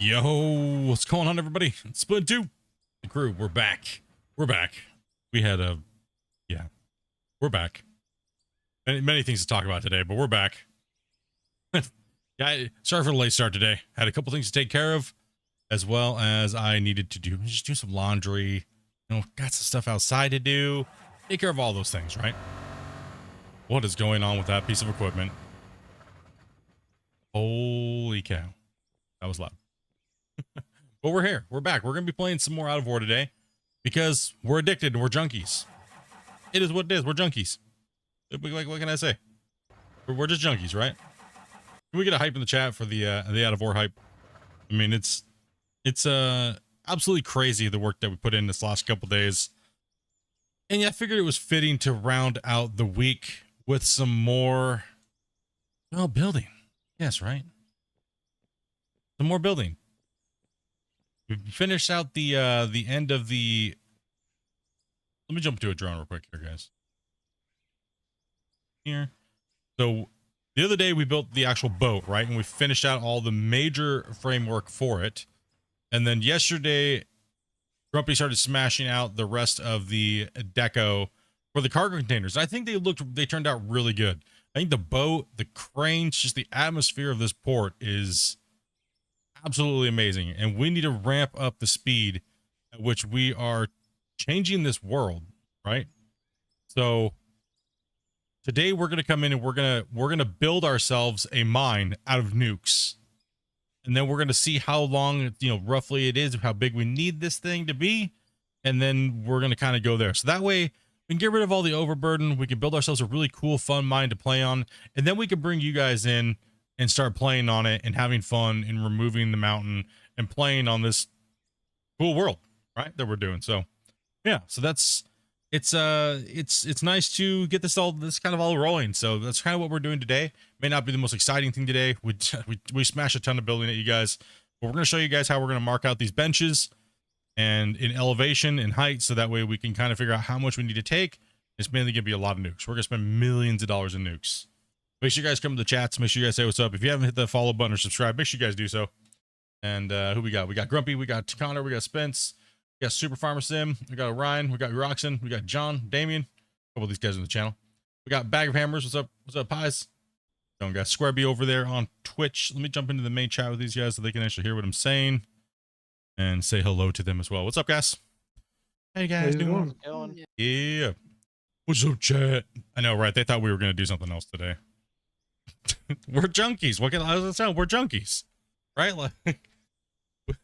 Yo, what's going on, everybody? It's Splitintwo, the crew. We're back. We're back. We had we're back. Many things to talk about today, but we're back. Yeah, sorry for the late start today. Had a couple things to take care of, as well as I needed to do some laundry. You know, got some stuff outside to do. Take care of all those things, right? What is going on with that piece of equipment? Holy cow. That was loud. But we're here. We're back. We're going to be playing some more Out of War today because we're addicted and we're junkies. It is what it is. We're junkies. Like, what can I say? We're just junkies, right? Can we get a hype in the chat for the Out of War hype? I mean, it's absolutely crazy, the work that we put in this last couple days. And yeah, I figured it was fitting to round out the week with some more, well, building. Yes, right? Some more building. We finished out the end of the... Let me jump to a drone real quick here, guys. Here. So, the other day we built the actual boat, right? And we finished out all the major framework for it. And then yesterday, Grumpy started smashing out the rest of the deco for the cargo containers. I think they turned out really good. I think the boat, the cranes, just the atmosphere of this port is absolutely amazing. And we need to ramp up the speed at which we are changing this world, right? So today we're going to come in and we're going to build ourselves a mine out of nukes. And then we're going to see how long, you know, roughly it is, how big we need this thing to be. And then we're going to kind of go there. So that way we can get rid of all the overburden. We can build ourselves a really cool, fun mine to play on. And then we can bring you guys in and start playing on it and having fun and removing the mountain and playing on this cool world, right, that we're doing. So yeah, so it's nice to get this kind of all rolling. So that's kind of what we're doing today. May not be the most exciting thing today. We smash a ton of building at you guys, but we're going to show you guys how we're going to mark out these benches and in elevation and height, so that way we can kind of figure out how much we need to take. It's mainly going to be a lot of nukes. We're going to spend millions of dollars in nukes. Make sure you guys come to the chats. Make sure you guys say what's up. If you haven't hit the follow button or subscribe, make sure you guys do so. And who we got? We got Grumpy, we got Connor, we got Spence, we got Super Farmer Sim, we got Orion, we got Roxon, we got John, Damien. A couple of these guys on the channel. We got Bag of Hammers. What's up? What's up, Pies? Going, guys. Squareby over there on Twitch. Let me jump into the main chat with these guys so they can actually hear what I'm saying and say hello to them as well. What's up, guys? How you guys doing? Yeah. What's up, chat? I know, right? They thought we were going to do something else today. We're junkies. What can I say? We're junkies, right? Like,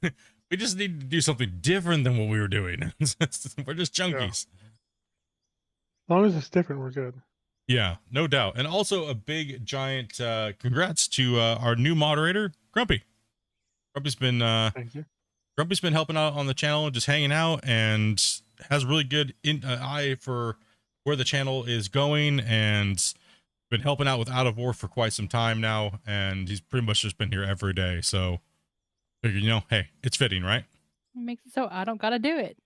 we just need to do something different than what we were doing. We're just junkies. Yeah. As long as it's different, we're good. Yeah, no doubt. And also a big giant congrats to our new moderator, Grumpy. Grumpy's been Thank you. Grumpy's been helping out on the channel, just hanging out, and has really good eye for where the channel is going, and been helping out with Out of War for quite some time now, and he's pretty much just been here every day. So figured, you know, hey, it's fitting, right? Makes it so I don't gotta do it.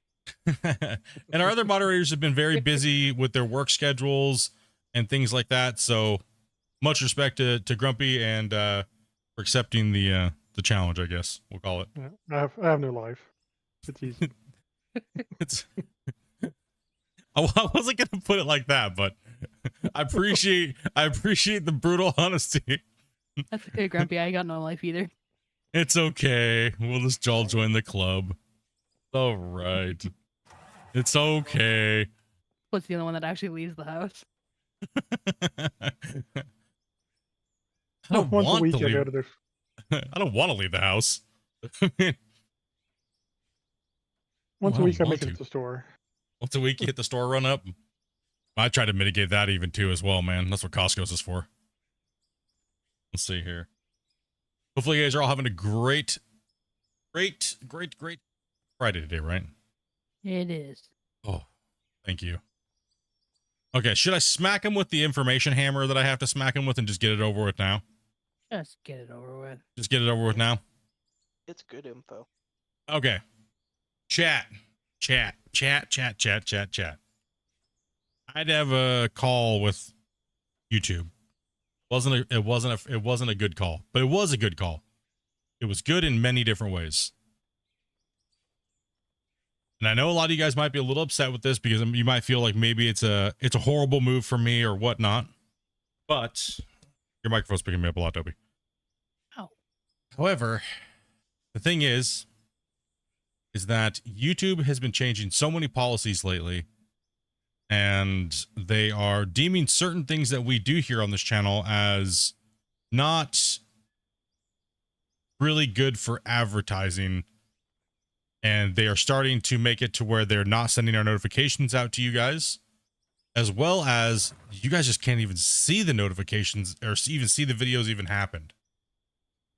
And our other moderators have been very busy with their work schedules and things like that. So much respect to Grumpy and for accepting the challenge, I guess we'll call it. Yeah, I have no life. It's easy. It's I wasn't gonna put it like that, but I appreciate the brutal honesty. That's okay, Grumpy. I got no life either. It's okay. We'll just all join the club. All right. It's okay. What's the only one that actually leaves the house? I don't Once a want week to I go leave. to their... I don't want to leave the house. Once I a week I don't make want it to. at the store. Once a week you hit the store run up. I try to mitigate that even too as well, man. That's what Costco's is for. Let's see here. Hopefully you guys are all having a great Friday today, right? It is. Oh, thank you. Okay, should I smack him with the information hammer that I have to smack him with and just get it over with now? Just get it over with. Just get it over with now? It's good info. Okay. Chat. I'd have a call with YouTube. It wasn't a good call, but it was a good call. It was good in many different ways. And I know a lot of you guys might be a little upset with this because you might feel like maybe it's a horrible move for me or whatnot. But your microphone's picking me up a lot, Toby. Oh. However, the thing is that YouTube has been changing so many policies lately, and they are deeming certain things that we do here on this channel as not really good for advertising. And they are starting to make it to where they're not sending our notifications out to you guys, as well as you guys just can't even see the notifications or even see the videos even happened.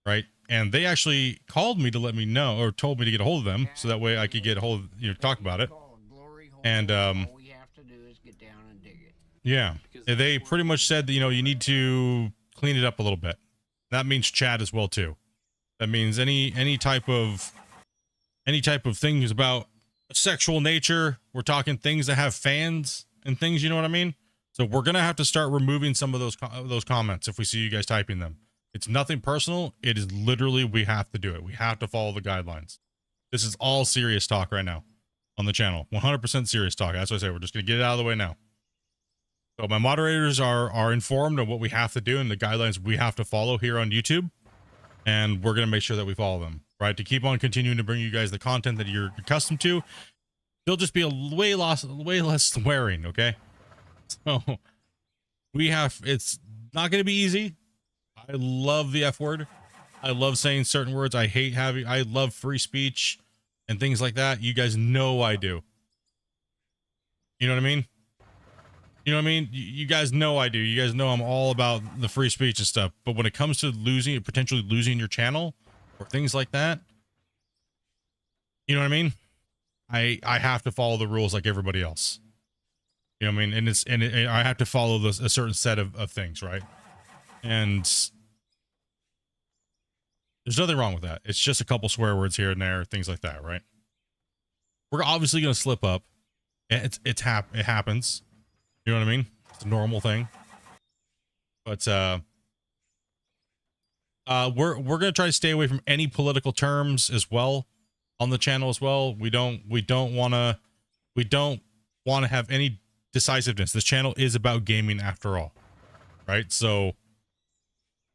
Right. And they actually called me to let me know, or told me to get a hold of them so that way I could get a hold of, talk about it. And, yeah, they pretty much said that, you need to clean it up a little bit. That means chat as well, too. That means any type of things about sexual nature. We're talking things that have fans and things, you know what I mean? So we're going to have to start removing some of those comments if we see you guys typing them. It's nothing personal. It is literally, we have to do it. We have to follow the guidelines. This is all serious talk right now on the channel. 100% serious talk. That's what I say. We're just going to get it out of the way now. So my moderators are informed of what we have to do and the guidelines we have to follow here on YouTube. And we're going to make sure that we follow them, right? To keep on continuing to bring you guys the content that you're accustomed to. There'll just be a way less swearing, okay? So it's not going to be easy. I love the F word. I love saying certain words. I love free speech and things like that. You guys know I do. You know what I mean? You know what I mean? You guys know I do. You guys know I'm all about the free speech and stuff. But when it comes to potentially losing your channel or things like that, you know what I mean? I have to follow the rules like everybody else. You know what I mean? And I have to follow a certain set of things, right? And there's nothing wrong with that. It's just a couple swear words here and there, things like that, right? We're obviously going to slip up. It happens. You know what I mean? It's a normal thing. But we're going to try to stay away from any political terms as well on the channel as well. We don't want to have any decisiveness. This channel is about gaming after all, right? So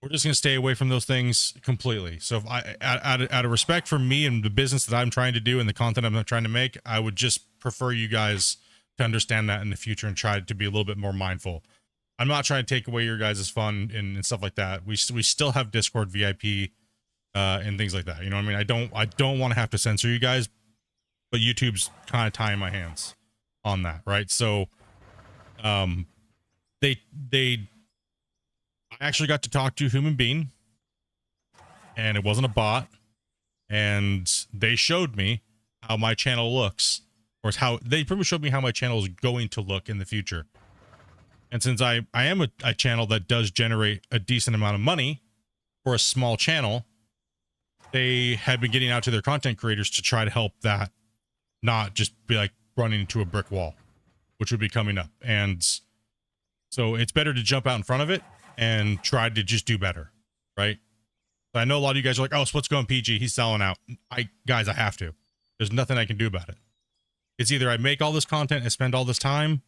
we're just going to stay away from those things completely. So if out of respect for me and the business that I'm trying to do and the content I'm trying to make, I would just prefer you guys to understand that in the future and try to be a little bit more mindful. I'm not trying to take away your guys' fun and stuff like that. We still have Discord VIP and things like that. You know what I mean? I don't want to have to censor you guys, but YouTube's kind of tying my hands on that, right? So I actually got to talk to a human being, and it wasn't a bot, and they showed me how my channel looks, or how they pretty much showed me how my channel is going to look in the future. And since I am a channel that does generate a decent amount of money for a small channel, they had been getting out to their content creators to try to help that not just be like running into a brick wall, which would be coming up. And so it's better to jump out in front of it and try to just do better, right? I know a lot of you guys are like, oh, so what's going PG? He's selling out. Guys, I have to. There's nothing I can do about it. It's either I make all this content and spend all this time,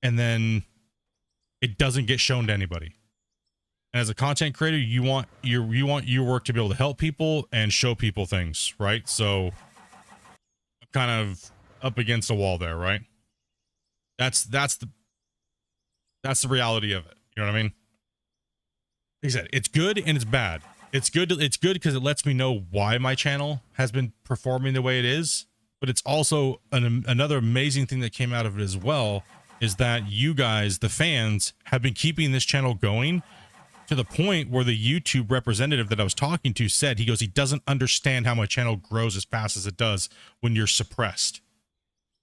and then it doesn't get shown to anybody. And as a content creator, you want your work to be able to help people and show people things, right? So I'm kind of up against a wall there, right? That's the reality of it. You know what I mean? Like I said, it's good and it's bad. It's good because it lets me know why my channel has been performing the way it is. But it's also another amazing thing that came out of it as well, is that you guys, the fans, have been keeping this channel going to the point where the YouTube representative that I was talking to said, he doesn't understand how my channel grows as fast as it does when you're suppressed.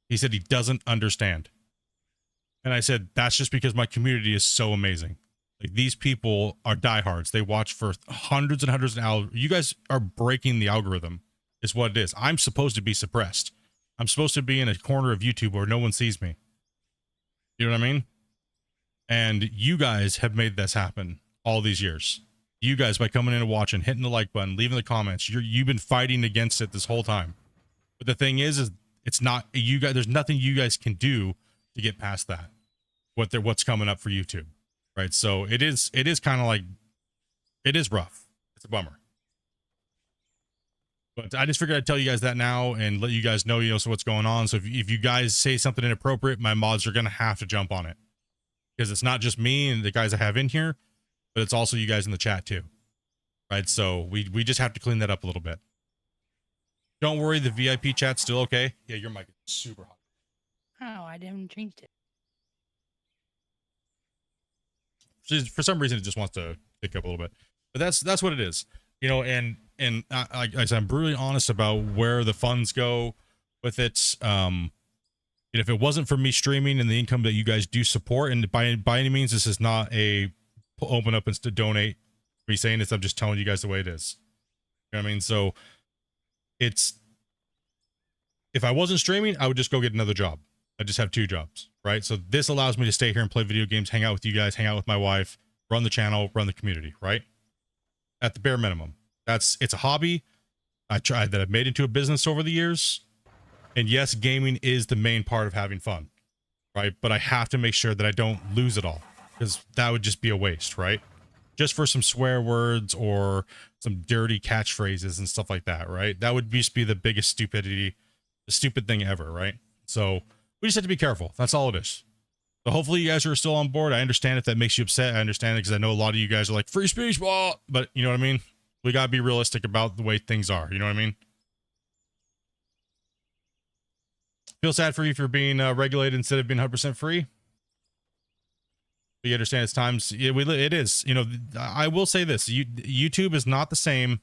He said he doesn't understand. And I said, that's just because my community is so amazing. Like, these people are diehards. They watch for hundreds and hundreds of hours. You guys are breaking the algorithm, is what it is. I'm supposed to be suppressed. I'm supposed to be in a corner of YouTube where no one sees me. You know what I mean? And you guys have made this happen all these years. You guys, by coming in and watching, hitting the like button, leaving the comments, you've been fighting against it this whole time. But the thing is it's not you guys. There's nothing you guys can do to get past that. What's coming up for YouTube, right? So it is kind of like, it is rough. It's a bummer. But I just figured I'd tell you guys that now and let you guys know, so what's going on. So if you guys say something inappropriate, my mods are gonna have to jump on it, because it's not just me and the guys I have in here, but it's also you guys in the chat too, right? So we just have to clean that up a little bit. Don't worry, the VIP chat's still okay. Yeah, your mic is super hot. Oh, I didn't change it. For some reason, it just wants to pick up a little bit, but that's what it is, And I said, I'm brutally honest about where the funds go with it. And if it wasn't for me streaming and the income that you guys do support, and by any means, this is not a open up and to donate. Me saying this, I'm just telling you guys the way it is. You know what I mean? So it's, if I wasn't streaming, I would just go get another job. I just have 2 jobs, right? So this allows me to stay here and play video games, hang out with you guys, hang out with my wife, run the channel, run the community, right? At the bare minimum. It's a hobby that I've made into a business over the years. And yes, gaming is the main part of having fun, right? But I have to make sure that I don't lose it all, because that would just be a waste, right? Just for some swear words or some dirty catchphrases and stuff like that, right? That would just be the biggest stupid thing ever, right? So we just have to be careful. That's all it is. So hopefully you guys are still on board. I understand if that makes you upset. I understand it, because I know a lot of you guys are like, free speech, well, but you know what I mean? We got to be realistic about the way things are. You know what I mean? Feel sad for you for being regulated instead of being 100% free. But you understand it's times. It is. I will say this. YouTube is not the same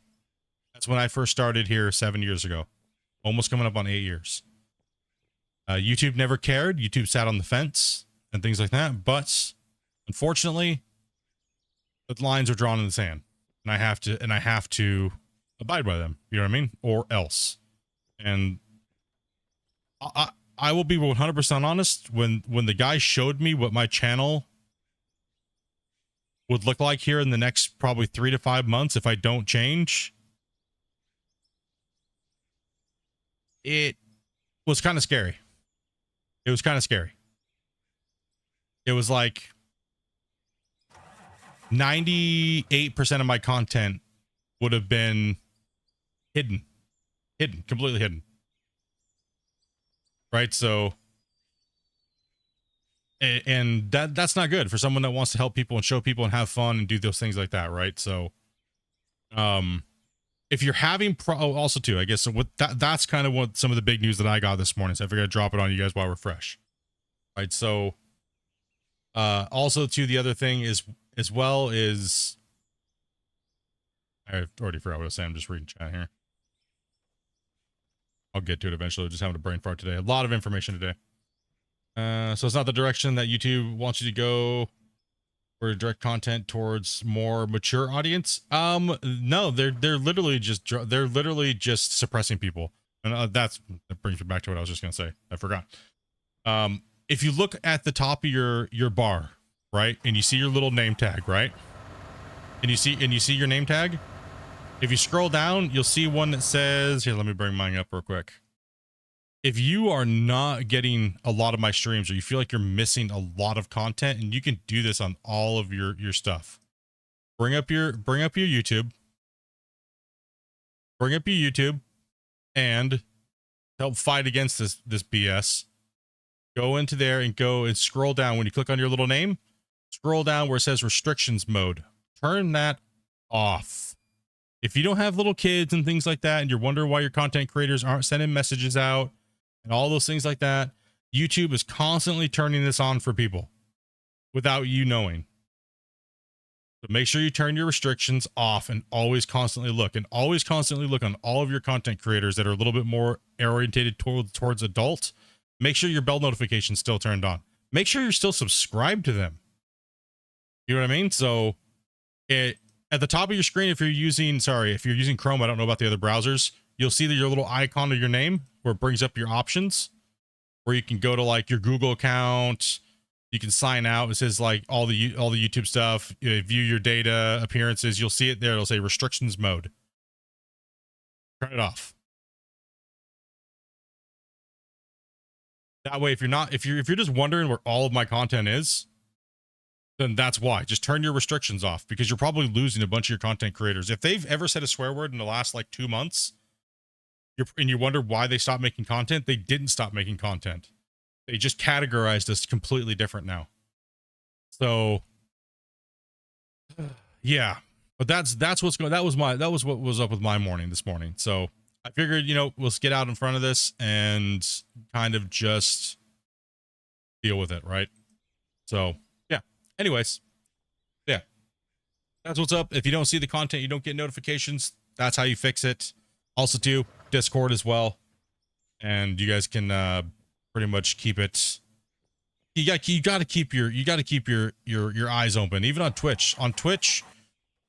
as when I first started here 7 years ago. Almost coming up on 8 years. YouTube never cared. YouTube sat on the fence and things like that. But unfortunately, the lines are drawn in the sand, and I have to abide by them. You know what I mean? Or else. And I will be 100% honest. When the guy showed me what my channel would look like here in the next probably 3 to 5 months if I don't change, it was kind of scary. It was kind of scary. It was like 98% of my content would have been hidden, completely hidden. Right? So, and that's not good for someone that wants to help people and show people and have fun and do those things like that, right? So, if you're having also too, I guess, so that's kind of what some of the big news that I got this morning. So I figured I'd drop it on you guys while we're fresh. Right? So, also too, the other thing is, as well, is I already forgot what I was saying. I'm just reading chat here. I'll get to it eventually. Just having a brain fart today. A lot of information today. So it's not the direction that YouTube wants you to go for direct content towards more mature audience. No, they're literally just suppressing people. And that brings me back to what I was just going to say. I forgot. If you look at the top of your bar, right? And you see your little name tag, right? And you see your name tag. If you scroll down, you'll see one that says, here, let me bring mine up real quick. If you are not getting a lot of my streams, or you feel like you're missing a lot of content, and you can do this on all of your stuff, bring up your YouTube, and help fight against this BS. Go into there and go and scroll down. When you click on your little name, scroll down where it says restrictions mode. Turn that off. If you don't have little kids and things like that, and you're wondering why your content creators aren't sending messages out and all those things like that, YouTube is constantly turning this on for people without you knowing. So make sure you turn your restrictions off and always constantly look on all of your content creators that are a little bit more orientated towards adult. Make sure your bell notification's still turned on. Make sure you're still subscribed to them. You know what I mean? So at the top of your screen, if you're using Chrome, I don't know about the other browsers, you'll see that your little icon of your name where it brings up your options, where you can go to like your Google account, You can sign out. It says like all the YouTube stuff. View your data, appearances. You'll see it there. It'll say restrictions mode. Turn it off. That way, if you're just wondering where all of my content is, then that's why. Just turn your restrictions off, because you're probably losing a bunch of your content creators. If they've ever said a swear word in the last like 2 months, and you wonder why they stopped making content, they didn't stop making content. They just categorized us completely different now. So yeah, but that's what's going. That was what was up with my morning this morning. So I figured, we'll get out in front of this and kind of just deal with it, right? So yeah. Anyways, yeah, that's what's up. If you don't see the content, you don't get notifications. That's how you fix it. Also, too, Discord as well, and you guys can pretty much keep it. You got to keep your eyes open, even on Twitch. On Twitch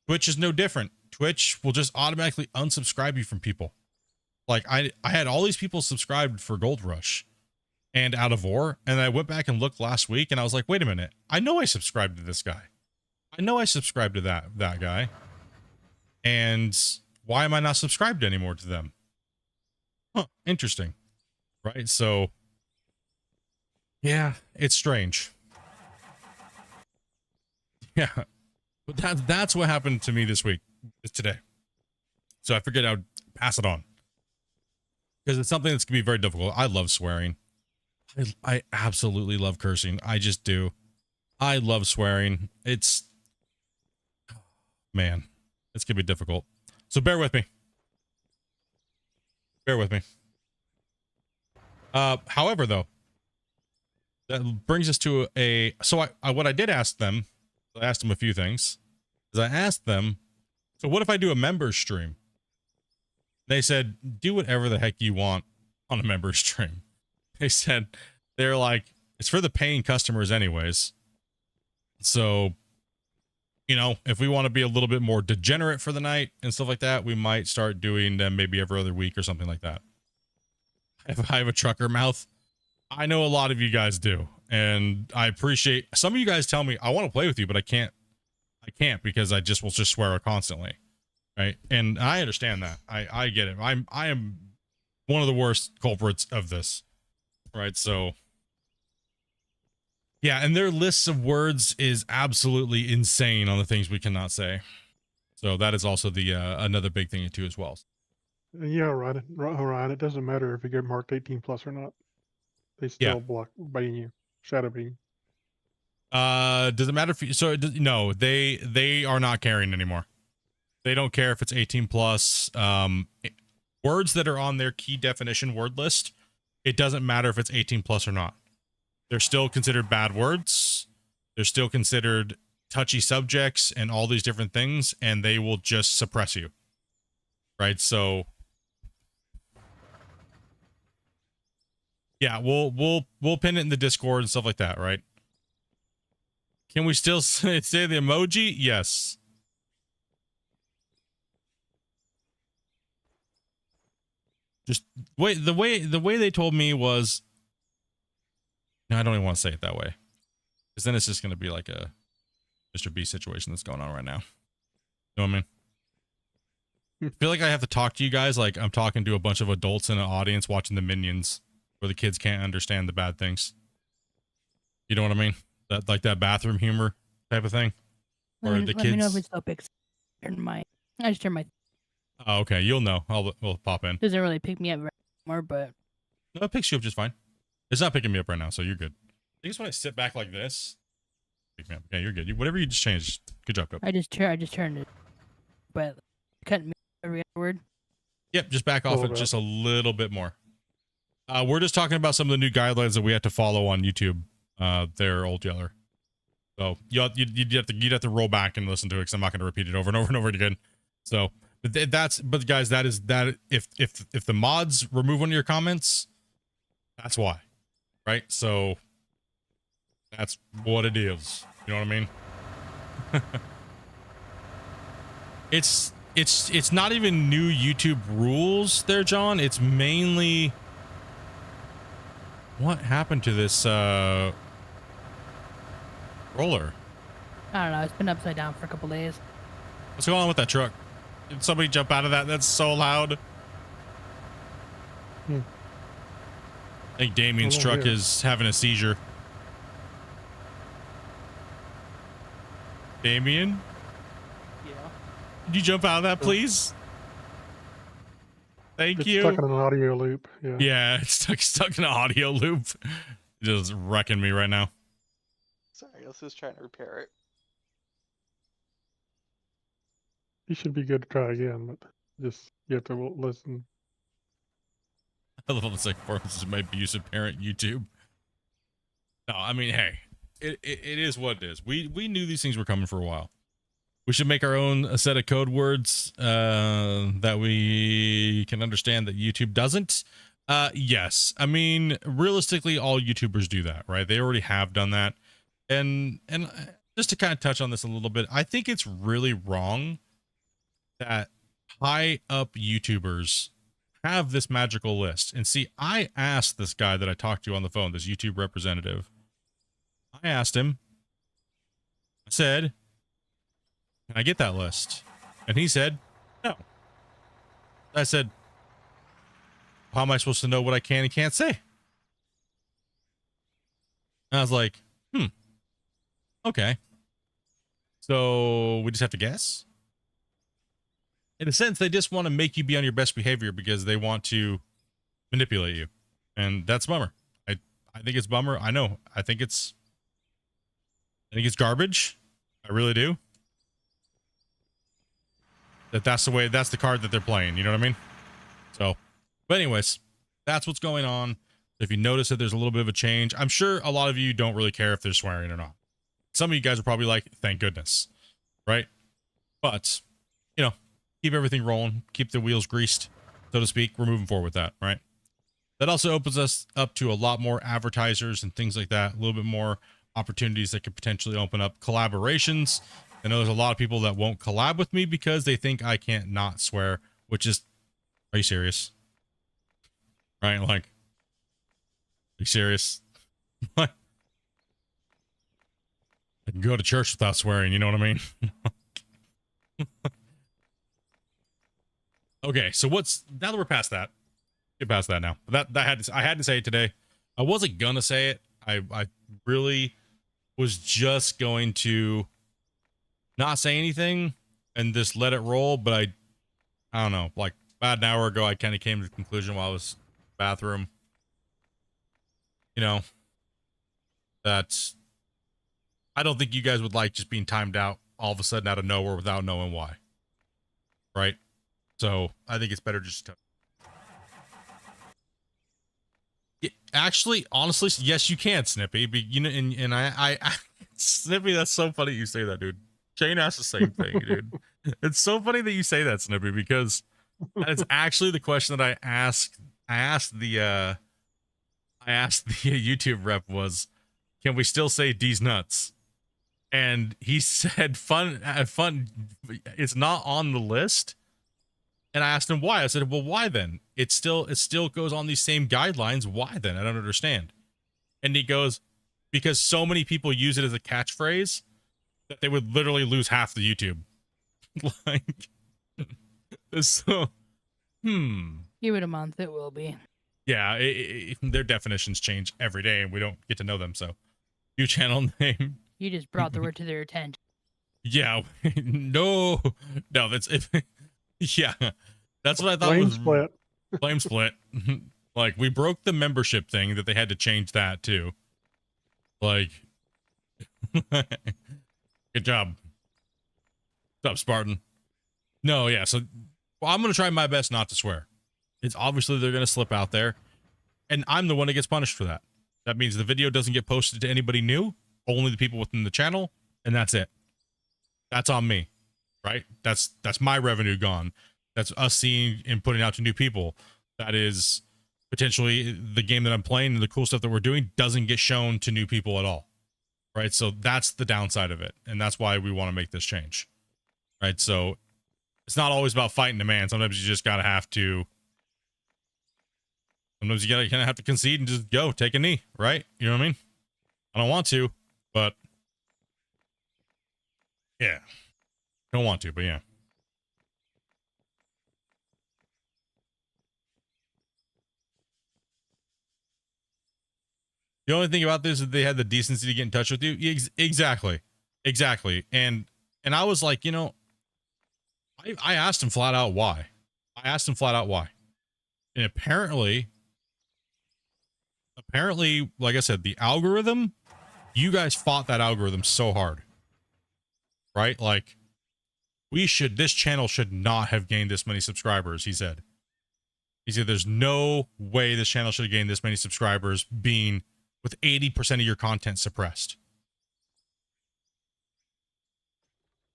is no different. Twitch will just automatically unsubscribe you from people. Like I had all these people subscribed for Gold Rush and Out of War, and I went back and looked last week, and I was like, wait a minute, I know I subscribed to this guy. I know I subscribed to that guy, and why am I not subscribed anymore to them? Huh, interesting, right? So yeah, it's strange. Yeah, but that's what happened to me this week, today. So I figured I'd pass it on, because it's something that's gonna be very difficult. I love swearing. I absolutely love cursing. I just do. I love swearing. Man, it's gonna be difficult. So bear with me. Bear with me. However, though, that brings us to so what I did ask them, I asked them a few things, is I asked them, so what if I do a member stream? They said, do whatever the heck you want on a member stream. They said, they're like, it's for the paying customers anyways. So, if we want to be a little bit more degenerate for the night and stuff like that, we might start doing them maybe every other week or something like that. If I have a trucker mouth, I know a lot of you guys do. And I appreciate, some of you guys tell me, I want to play with you, but I can't because I will just swear constantly. Right. And I understand that. I get it. I am one of the worst culprits of this. Right. So yeah. And their lists of words is absolutely insane on the things we cannot say. So that is also the, another big thing too, as well. Yeah, right. Ryan, it doesn't matter if you get marked 18 plus or not. They still block biting you, shadow being. Does it matter if you, no, they are not caring anymore. They don't care if it's 18 plus. Words that are on their key definition word list, it doesn't matter if it's 18 plus or not. They're still considered bad words. They're still considered touchy subjects and all these different things, and they will just suppress you. Right? So yeah, we'll pin it in the Discord and stuff like that, right? Can we still say the emoji? Yes. Just wait, the way they told me was, no, I don't even want to say it that way, because then it's just going to be like a Mr. B situation that's going on right now. You know what I mean? I feel like I have to talk to you guys like I'm talking to a bunch of adults in an audience watching the Minions, where the kids can't understand the bad things. You know what I mean? That like that bathroom humor type of thing. Or the kids. Let me know if it's still picks. I just turned my. Oh, okay. You'll know. We'll pop in. Doesn't really pick me up more, but no, it picks you up just fine. It's not picking me up right now, so you're good. I guess when I sit back like this, pick me up. Okay, you're good. Whatever you just changed. Good job, Dope. I just turned it, but cutting me every other word. Yep, just back off it just a little bit more. We're just talking about some of the new guidelines that we have to follow on YouTube. There, Old Yeller. So you'd have to roll back and listen to it, because I'm not going to repeat it over and over and over again. So, but guys, that if the mods remove one of your comments, that's why, right? So that's what it is. You know what I mean? It's not even new YouTube rules there, John. It's mainly what happened to this Roller. I don't know. It's been upside down for a couple days. What's going on with that truck? Did somebody jump out of that? That's so loud. Hmm. I think Damien's Oh, truck yeah. is having a seizure. Damien, Yeah. could you jump out of that, please? Thank It's you. stuck in an audio loop. Yeah. Yeah, it's stuck in an audio loop. Just wrecking me right now. Sorry, I was just trying to repair it. You should be good to try again, but just you have to listen. I love it's like forms of my abusive parent YouTube. No, I mean, hey, it is what it is. We knew these things were coming for a while. We should make our own set of code words that we can understand that YouTube doesn't. Yes, I mean, realistically, all YouTubers do that, right? They already have done that. And just to kind of touch on this a little bit, I think it's really wrong that high up YouTubers have this magical list. And see, I asked this guy that I talked to on the phone, this YouTube representative, I asked him, I said, can I get that list? And he said, no. I said, how am I supposed to know what I can and can't say? And I was like, okay. So we just have to guess? In a sense, they just want to make you be on your best behavior because they want to manipulate you. And that's a bummer. I think it's bummer. I know. I think it's garbage. I really do. That's the card that they're playing. You know what I mean? So, but anyways, that's what's going on. If you notice that there's a little bit of a change, I'm sure a lot of you don't really care if they're swearing or not. Some of you guys are probably like, thank goodness, right? But, you know, keep everything rolling, keep the wheels greased, so to speak. We're moving forward with that, right? That also opens us up to a lot more advertisers and things like that, a little bit more opportunities that could potentially open up collaborations. I know there's a lot of people that won't collab with me because they think I can't not swear, which is, are you serious? Right? Like, are you serious? What? I can go to church without swearing, you know what I mean? Okay, so now that we're past that, get past that now. I had to say it today. I wasn't gonna say it. I really was just going to not say anything and just let it roll, but I don't know, like about an hour ago I kind of came to the conclusion while I was in the bathroom, you know, that I don't think you guys would like just being timed out all of a sudden out of nowhere without knowing why. Right? So I think it's better just to actually, honestly, yes, you can, Snippy. But, you know, and I Snippy, that's so funny you say that, dude. Shane asked the same thing, dude. It's so funny that you say that, Snippy, because that's actually the question that I asked the YouTube rep was, can we still say D's nuts? And he said, fun, it's not on the list. And I asked him why. I said, well, why then? It still goes on these same guidelines. Why then? I don't understand. And he goes, because so many people use it as a catchphrase that they would literally lose half the YouTube. Like, so, Give it a month. It will be. yeah, their definitions change every day and we don't get to know them. So, new channel name. You just brought the word to their attention. Yeah, no, that's if. Yeah, that's what I thought Flame was split. flame split. Like, we broke the membership thing that they had to change that too. Like, good job. Good job, Spartan. No, yeah, so I'm going to try my best not to swear. It's obviously they're going to slip out there, and I'm the one that gets punished for that. That means the video doesn't get posted to anybody new, only the people within the channel, and that's it. That's on me. Right? That's my revenue gone. That's us seeing and putting out to new people. That is potentially the game that I'm playing and the cool stuff that we're doing doesn't get shown to new people at all. Right? So that's the downside of it. And that's why we want to make this change. Right? So it's not always about fighting the man. Sometimes you just gotta have to. Sometimes you gotta kind of have to concede and just go take a knee. Right? You know what I mean? I don't want to, but Yeah. Don't want to, but yeah. The only thing about this is they had the decency to get in touch with you. Exactly. Exactly. And I was like, you know, I asked him flat out why. And apparently, like I said, the algorithm, you guys fought that algorithm so hard. Right? Like, this channel should not have gained this many subscribers, he said. He said, there's no way this channel should have gained this many subscribers being with 80% of your content suppressed.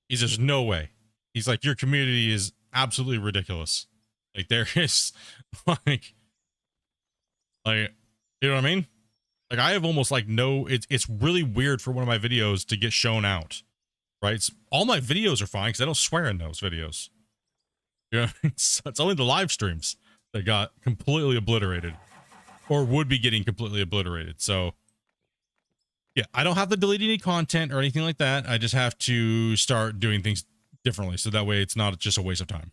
He says, no way. He's like, your community is absolutely ridiculous. Like, there is, like, you know what I mean? Like, I have almost like it's really weird for one of my videos to get shown out, right? All my videos are fine because I don't swear in those videos. You know, it's only the live streams that got completely obliterated or would be getting completely obliterated. So, yeah, I don't have to delete any content or anything like that. I just have to start doing things differently. So that way it's not just a waste of time.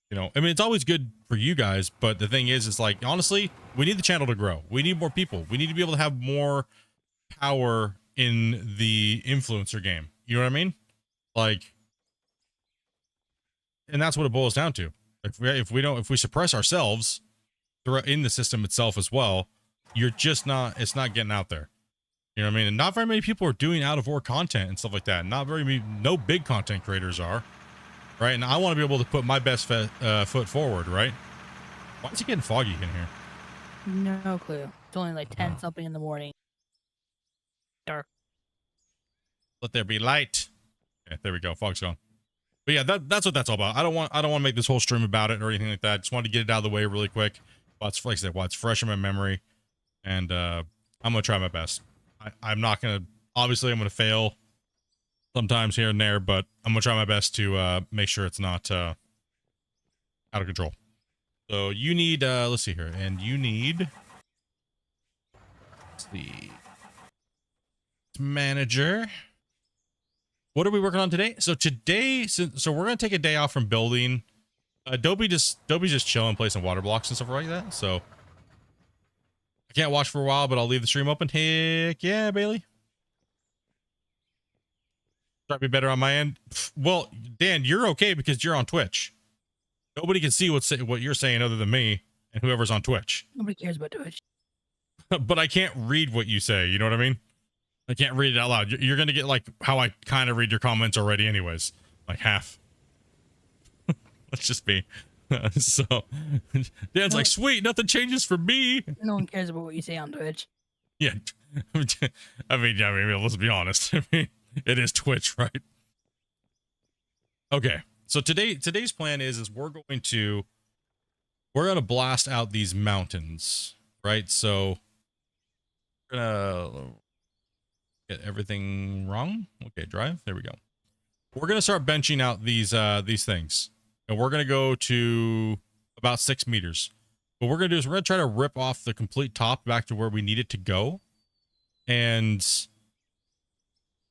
You know, I mean, it's always good for you guys, but the thing is like, honestly, we need the channel to grow. We need more people. We need to be able to have more power in the influencer game. You know what I mean? Like, and that's what it boils down to. If we suppress ourselves in the system itself as well, it's not getting out there. You know what I mean? And not very many people are doing out of work content and stuff like that. No big content creators are, right? And I want to be able to put my best foot forward, right? Why is it getting foggy in here? No clue. It's only like 10 something in the morning. Dark. Let there be light. Okay, there we go. Fog's gone. But yeah, that's what that's all about. I don't want to make this whole stream about it or anything like that. Just wanted to get it out of the way really quick. Like I said, it's fresh in my memory, and I'm gonna try my best. I'm not gonna. Obviously, I'm gonna fail sometimes here and there, but I'm gonna try my best to make sure it's not out of control. So you need, let's see here, and you need the manager. What are we working on today? So today, so we're gonna take a day off from building. Dobie's just chilling, play some water blocks and stuff like that. So I can't watch for a while, but I'll leave the stream open. Heck yeah, Bailey. Try to be better on my end. Well, Dan, you're okay because you're on Twitch. Nobody can see what you're saying other than me and whoever's on Twitch. Nobody cares about Twitch. But I can't read what you say. You know what I mean? I can't read it out loud. You're going to get like how I kind of read your comments already anyways. Like half. Let's just be. So Dan's like, sweet, nothing changes for me. No one cares about what you say on Twitch. Yeah. I mean, let's be honest. I mean, it is Twitch, right? Okay. So today's plan is we're going to blast out these mountains, right? So we're gonna get everything wrong. Okay, drive. There we go. We're gonna start benching out these things, and we're gonna go to about 6 meters. What we're gonna do is we're gonna try to rip off the complete top back to where we need it to go, and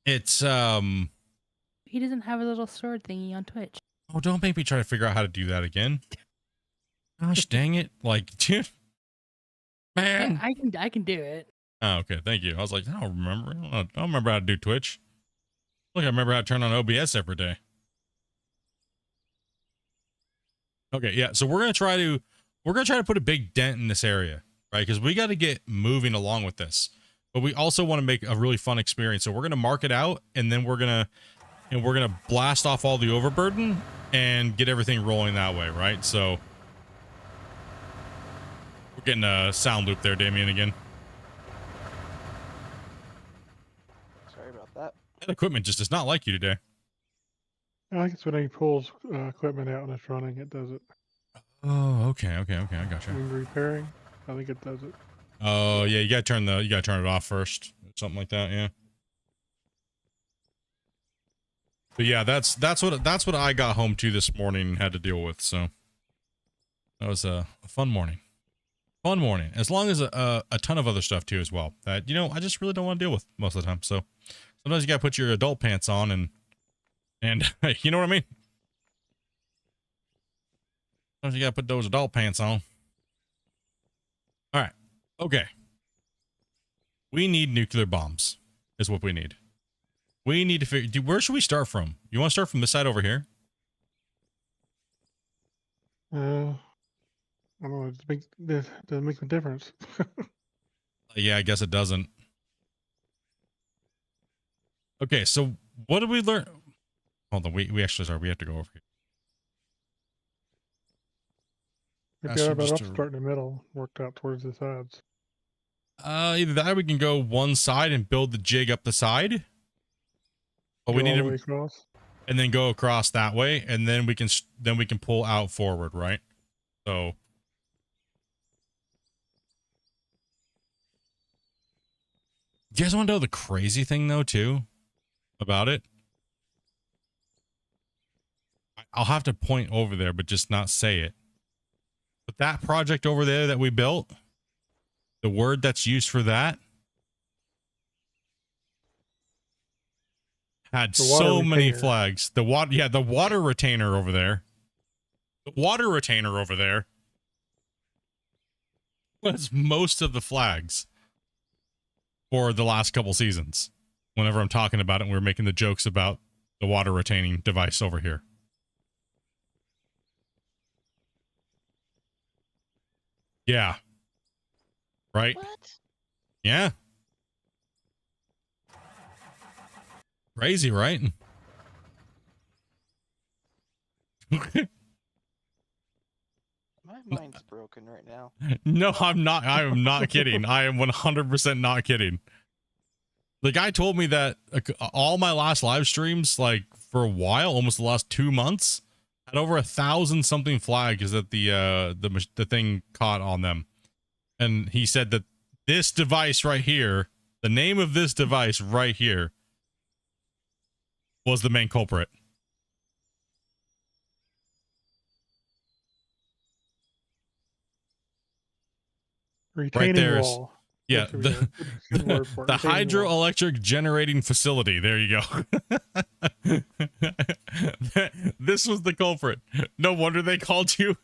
it's He doesn't have a little sword thingy on Twitch. Oh, don't make me try to figure out how to do that again. Gosh dang it. Like, dude. Man. Yeah, I can do it. Oh, okay. Thank you. I was like, I don't remember. I don't remember how to do Twitch. Look, I remember how to turn on OBS every day. Okay, yeah. So we're gonna try to put a big dent in this area, right? Because we got to get moving along with this. But we also want to make a really fun experience. So we're gonna mark it out, and then we're gonna blast off all the overburden and get everything rolling that way, right? So we're getting a sound loop there, Damien, again. Sorry about that. That equipment just does not like you today. I think it's when he pulls equipment out and it's running, it does it. Oh, okay, I gotcha. When repairing, I think it does it. Oh yeah, you gotta turn it off first, something like that, yeah. But yeah, that's what I got home to this morning and had to deal with. So that was a fun morning. Fun morning, as long as a ton of other stuff too as well that I just really don't want to deal with most of the time. So sometimes you gotta put your adult pants on and And you know what I mean? Sometimes you gotta put those adult pants on. All right. Okay. We need nuclear bombs, is what we need. We need to figure. Dude, where should we start from? You want to start from this side over here? I don't know. It doesn't make a difference. Yeah, I guess it doesn't. Okay, so what did we learn? Hold on, we actually sorry, we have to go over here. Maybe Faster I better just off to- start in the middle, worked out towards the sides. Either that or we can go one side and build the jig up the side. But we Go all need the way to, across. and then go across that way, and then we can pull out forward, right? So you guys want to know the crazy thing though too about it? I'll have to point over there, but just not say it. But that project over there that we built, the word that's used for that had The water so many retainer. flags. The water retainer over there. The water retainer over there was most of the flags for the last couple seasons. Whenever I'm talking about it, we're making the jokes about the water retaining device over here. Yeah. Right? What? Yeah. Crazy, right? My mind's broken right now. No, I'm not. I am not kidding. I am 100% not kidding. The guy told me that all my last live streams, like for a while, almost the last 2 months, had over 1,000 something flags that the thing caught on them. And he said that this device right here, the name of this device right here, was the main culprit. Retaining there is- wall. Yeah, That should be a good word for it. the Retaining wall. hydroelectric generating facility. There you go. This was the culprit. No wonder they called you.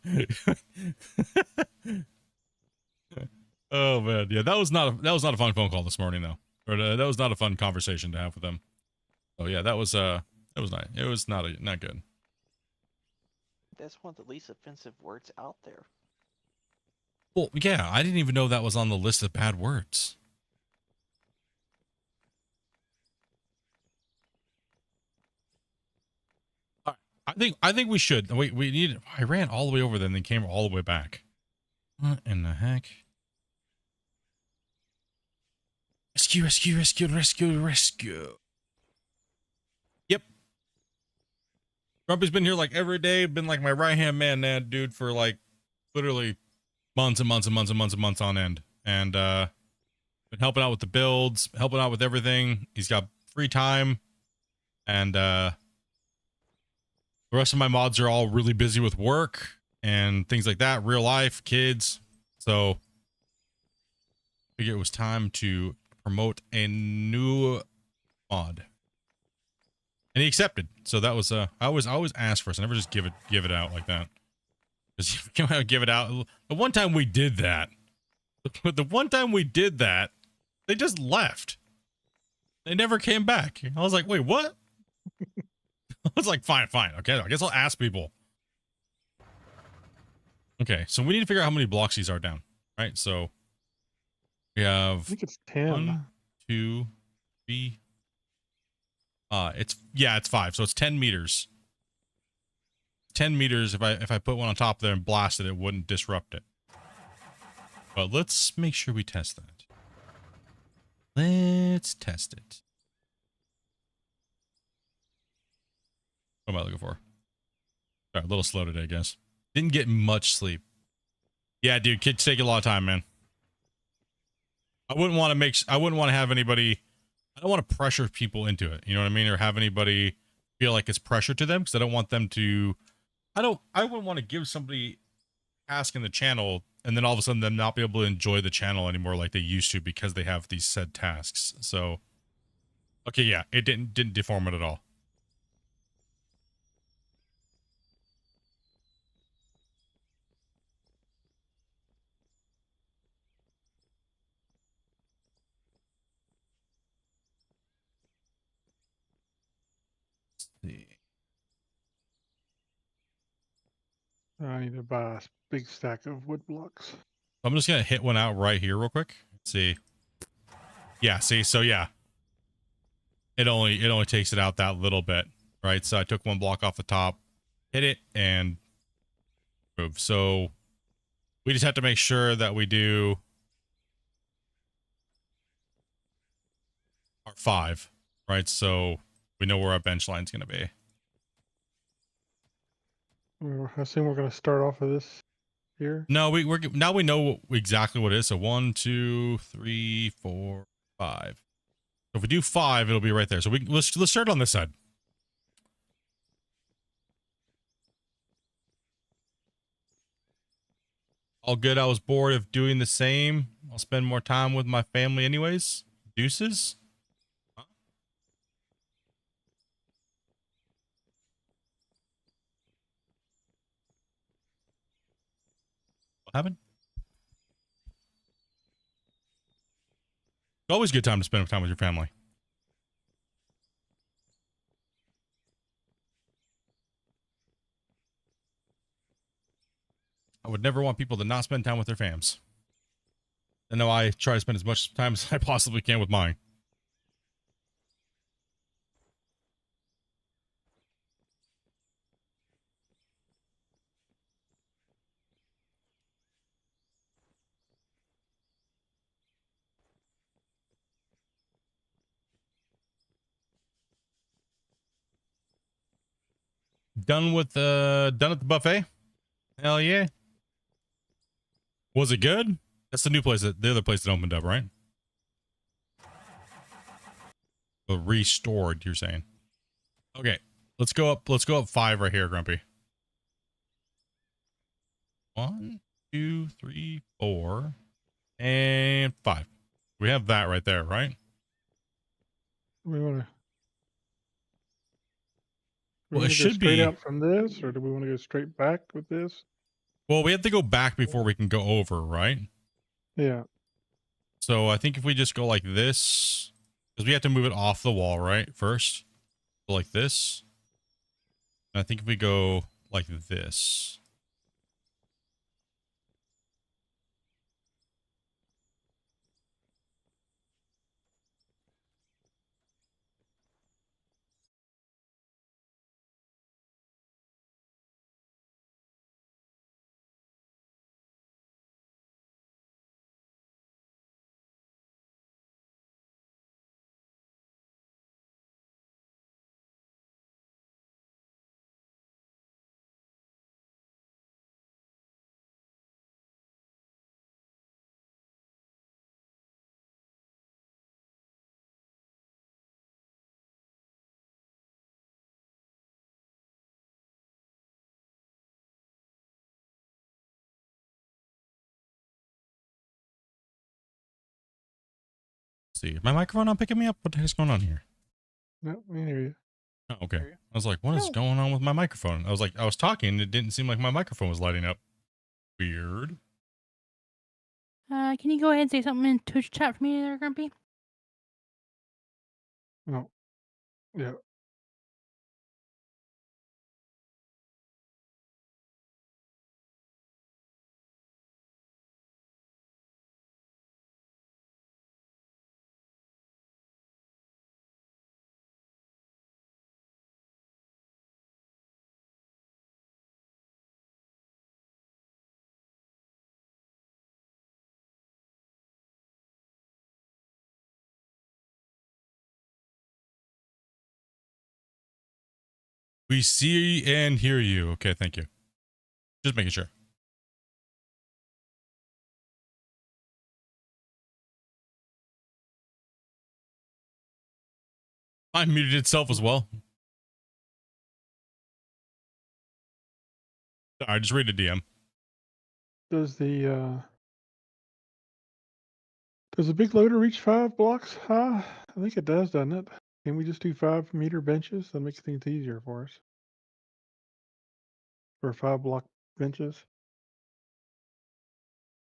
Oh man, yeah, that was not a fun phone call this morning though. Or that was not a fun conversation to have with them. Oh yeah, that was nice. It was not good. That's one of the least offensive words out there. Well, yeah, I didn't even know that was on the list of bad words. I think we should. Wait, we need. I ran all the way over there and then came all the way back. What in the heck? Rescue. Yep. Grumpy's been here like every day, been like my right-hand man, dude, for like literally months and months and months and months and months on end. And been helping out with the builds, helping out with everything. He's got free time. And the rest of my mods are all really busy with work and things like that, real life, kids. So I figured it was time to promote a new mod. And he accepted. So that was I always ask first. I never just give it out like that. Because you come out and give it out. The one time we did that, they just left. They never came back. I was like, wait, what? I was like, fine. Okay, I guess I'll ask people. Okay, so we need to figure out how many blocks these are down. Right, so we I have think it's 10. 1, 2, 3. It's 5, so it's 10 meters. 10 meters. If I put one on top there and blast it, it wouldn't disrupt it. But let's make sure we test that. Let's test it. What am I looking for? Sorry, a little slow today, I guess. Didn't get much sleep. Yeah, dude, kids take a lot of time, man. I wouldn't want to have anybody. I don't want to pressure people into it. You know what I mean? Or have anybody feel like it's pressure to them, because I don't want them to. I wouldn't want to give somebody a task in the channel and then all of a sudden them not be able to enjoy the channel anymore like they used to because they have these said tasks. So, okay, yeah, it didn't deform it at all. see. I need to buy a big stack of wood blocks. I'm just gonna hit one out right here real quick. Let's see. Yeah, see, so yeah. It only takes it out that little bit, right? So I took one block off the top, hit it, and move. So we just have to make sure that we do our 5, right? So we know where our bench line's gonna be. I assume we're going to start off with this here. No, we're now we know exactly what it is. So 1, 2, 3, 4, 5. So if we do 5, it'll be right there. So let's start on this side. All good. I was bored of doing the same. I'll spend more time with my family anyways. Deuces. Huh? What happened? It's always a good time to spend time with your family. I would never want people to not spend time with their fams. I know I try to spend as much time as I possibly can with mine. Done at the buffet? Hell yeah. Was it good? That's the new place, the other place that opened up, right? Restored, you're saying. Okay. Let's go up 5 right here, Grumpy. 1, 2, 3, 4, and 5. We have that right there, right? We want to. Well, it go should straight be. out from this, or do we want to go straight back with this? Well, we have to go back before we can go over, right? Yeah. So I think if we just go like this, because we have to move it off the wall, right? First, so like this. And I think if we go like this. Let's see, is my microphone not picking me up? What the heck's going on here? No, we hear you. Oh, okay. Hear you. I was like, what is No. going on with my microphone? I was like, I was talking. It didn't seem like my microphone was lighting up. Weird. Can you go ahead and say something in Twitch chat for me there, Grumpy? No. Yeah. We see and hear you. Okay, thank you. Just making sure. I muted itself as well. Sorry, just read a DM. Does the big loader reach 5 blocks high? I think it does, doesn't it? Can we just do 5-meter benches? That makes things easier for us. For 5-block benches.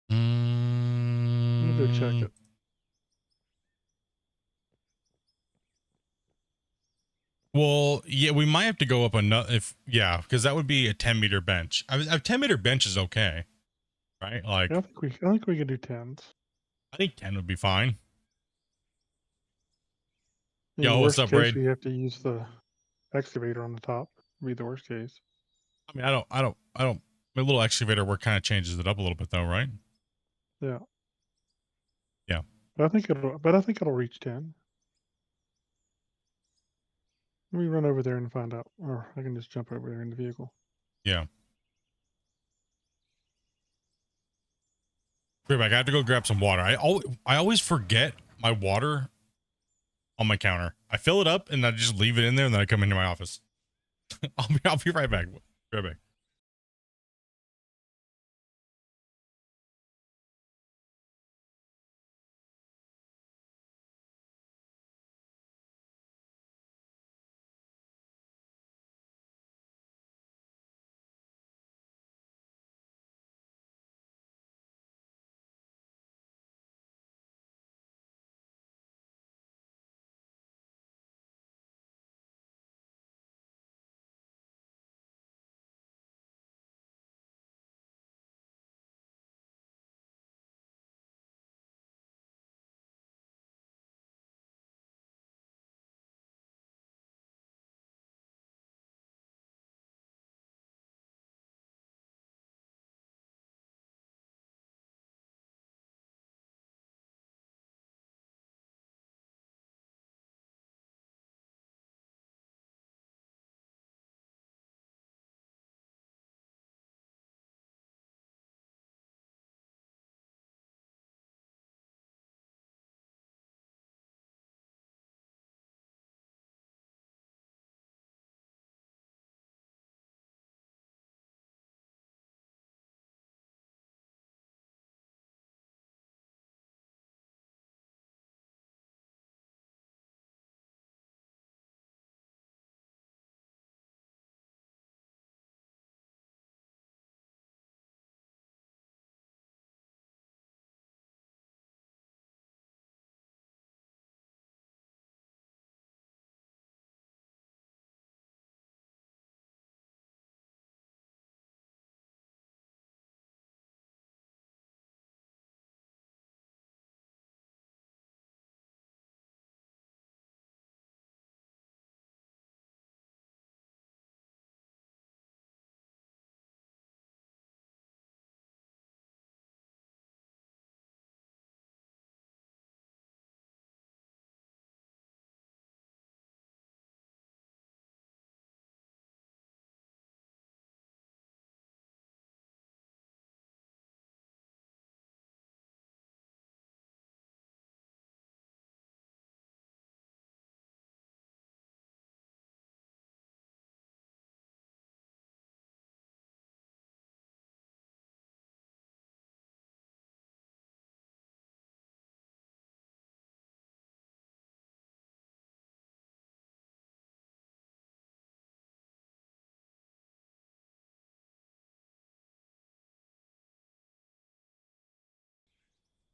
Let me go check it. Well, yeah, we might have to go up another because that would be a 10-meter bench. A 10-meter bench is okay, right? Like, Yeah, I think we can do 10s. I think 10 would be fine. In Yo, what's worst up, case, Raid? we have to use the excavator on the top. Be the worst case. I mean, I don't. My little excavator work kind of changes it up a little bit, though, right? Yeah. Yeah. But I think it'll reach 10. Let me run over there and find out, or I can just jump over there in the vehicle. Yeah. Great, I have to go grab some water. I always forget my water on my counter. I fill it up and I just leave it in there, and then I come into my office. I'll be right back. Right back.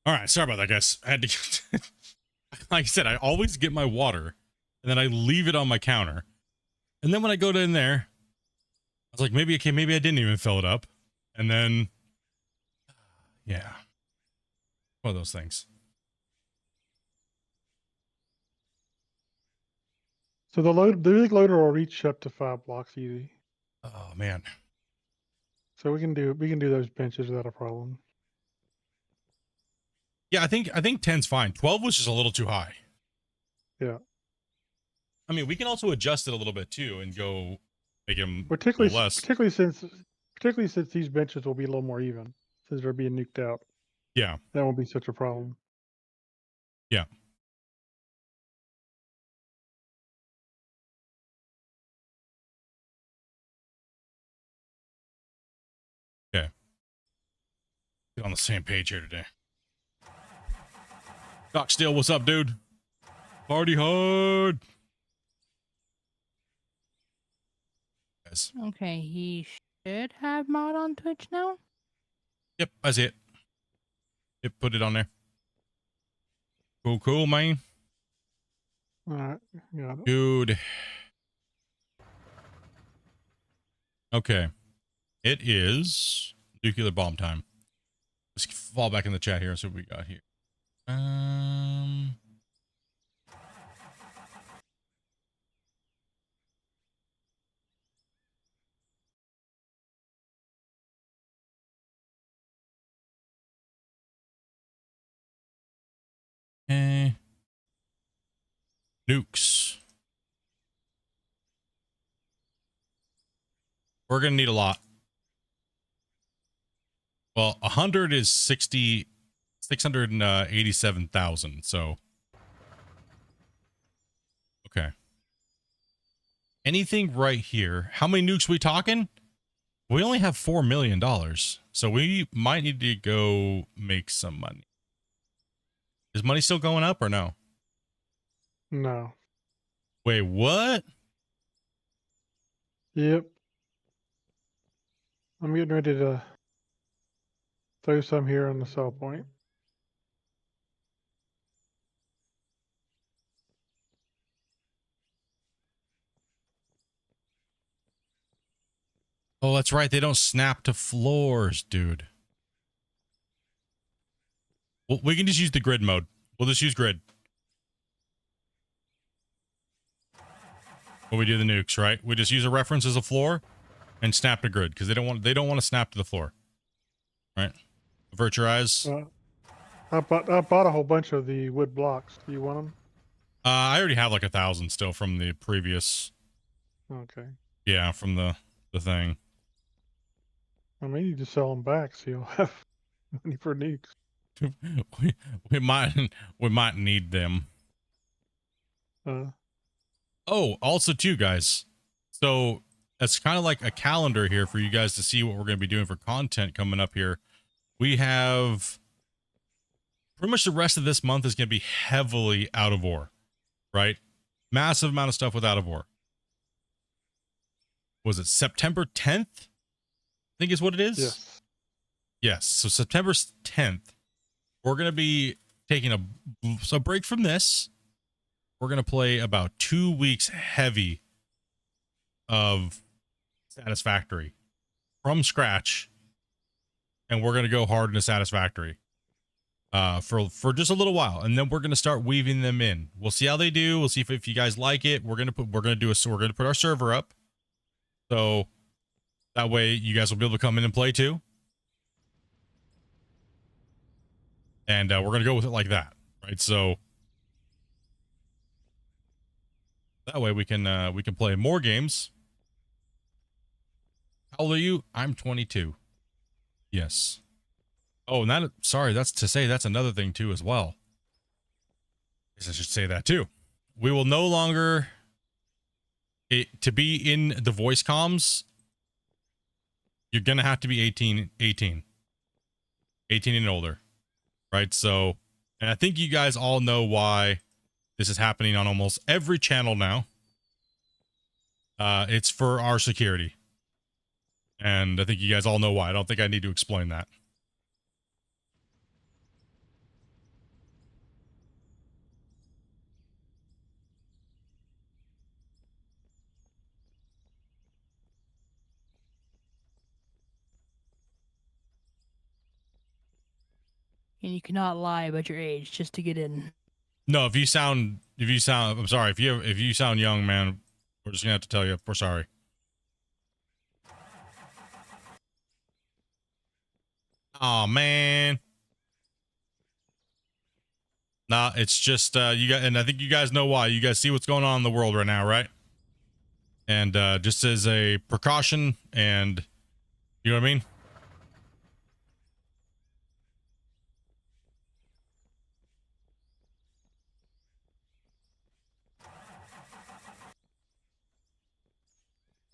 All right, sorry about that, guys. I had to get, like I said, I always get my water and then I leave it on my counter. And then when I go in there, I was like, maybe I didn't even fill it up. And then, yeah, one of those things. So the rig loader will reach up to 5 blocks easy. Oh man. So we can do those benches without a problem. Yeah, I think 10's fine. 12 was just a little too high. Yeah. I mean, we can also adjust it a little bit too and go make them a Particularly little less. particularly since these benches will be a little more even since they're being nuked out. Yeah. That won't be such a problem. Yeah. Okay. Get on the same page here today. Doc Steele, what's up, dude? Party hard. Yes. Okay, he should have mod on Twitch now. Yep, I see it. Yep, put it on there. Cool, man. All right. Got it. Dude. Okay. It is nuclear bomb time. Let's fall back in the chat here and see what we got here. Okay. Nukes. We're gonna need a lot. Well, 100 is 687,000. So, okay. Anything right here? How many nukes we talking? We only have $4 million, so we might need to go make some money. Is money still going up or no? No. Wait, what? Yep. I'm getting ready to throw some here on the sell point. Oh, that's right. They don't snap to floors, dude. Well, we can just use the grid mode. We'll just use grid. When we do the nukes, right? We just use a reference as a floor and snap to grid because they don't want to snap to the floor. Right? Avert your eyes. I bought a whole bunch of the wood blocks. Do you want them? I already have like 1,000 still from the previous. Okay. Yeah, from the thing. I may need to sell them back so you'll have money for nukes. we might need them. Oh, also too, guys. So it's kind of like a calendar here for you guys to see what we're going to be doing for content coming up here. We have pretty much the rest of this month is going to be heavily out of war, right? Massive amount of stuff with out of war. Was it September 10th? I think is what it is. Yes. Yes. So September 10th, we're going to be taking a break from this. We're going to play about 2 weeks heavy of Satisfactory from scratch. And we're going to go hard into Satisfactory for just a little while. And then we're going to start weaving them in. We'll see how they do. We'll see if you guys like it. We're going to put our server up. So that way you guys will be able to come in and play too. And we're going to go with it like that. Right. So that way we can play more games. How old are you? I'm 22. Yes. Oh, and that's to say that's another thing too as well. I guess I should say that too. We will no longer to be in the voice comms. You're going to have to be 18 and older. Right? So, and I think you guys all know why this is happening on almost every channel now. It's for our security. And I think you guys all know why. I don't think I need to explain that. And you cannot lie about your age just to get in. No, if you sound, I'm sorry. If you sound young, man, we're just gonna have to tell you we're sorry. Oh man. Nah, it's just you guys, and I think you guys know why. You guys see what's going on in the world right now, right? And just as a precaution, and you know what I mean?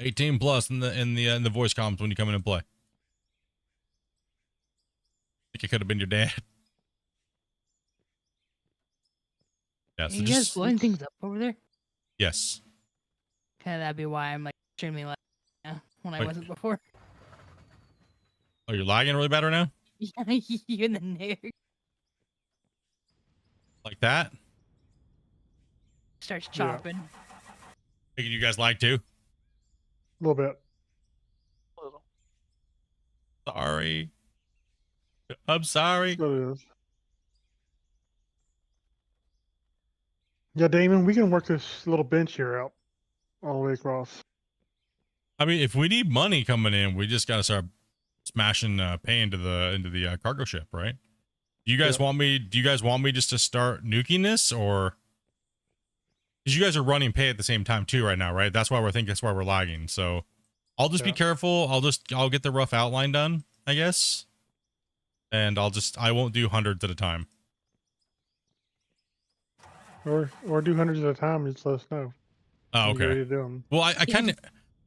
+18 in the voice comms when you come in and play. I think it could have been your dad. Yeah, so you guys blowing things up over there? Yes. Kind of that'd be why I'm like extremely loud when I Wait. wasn't before. Oh, you're lagging really bad right now? Yeah, you and the nerd Like that? starts Yeah. chopping. Think you guys like to? A little bit. Sorry. I'm sorry. So it is. Yeah, Damon, we can work this little bench here out all the way across. I mean, if we need money coming in, we just gotta start smashing pay into the cargo ship, right? Do you guys Yeah. want me? Do you guys want me just to start nuking this, or because you guys are running pay at the same time too right now, right? That's why that's why we're lagging. So I'll just be Yeah. careful. I'll get the rough outline done, I guess, and I won't do hundreds at a time. Or do hundreds at a time and just let us know. Oh, when you're okay. ready to do 'em. Well, I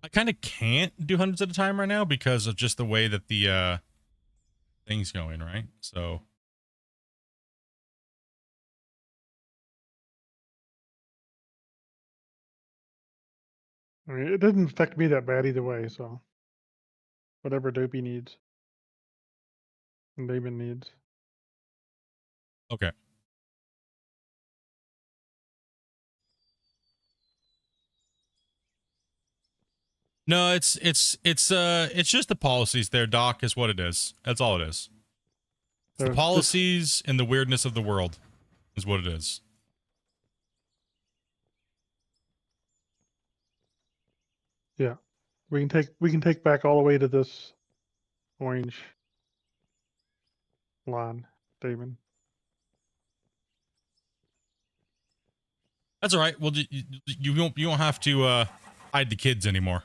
kind of can't do hundreds at a time right now because of just the way that the thing's going, right? So I mean, it doesn't affect me that bad either way, so whatever Dopey needs and Damon needs. okay. No, it's just the policies there, Doc, is what it is. That's all it is. It's So the just- policies and the weirdness of the world is what it is. Yeah, we can take back all the way to this orange line, Damon. That's all right. Well, you won't have to hide the kids anymore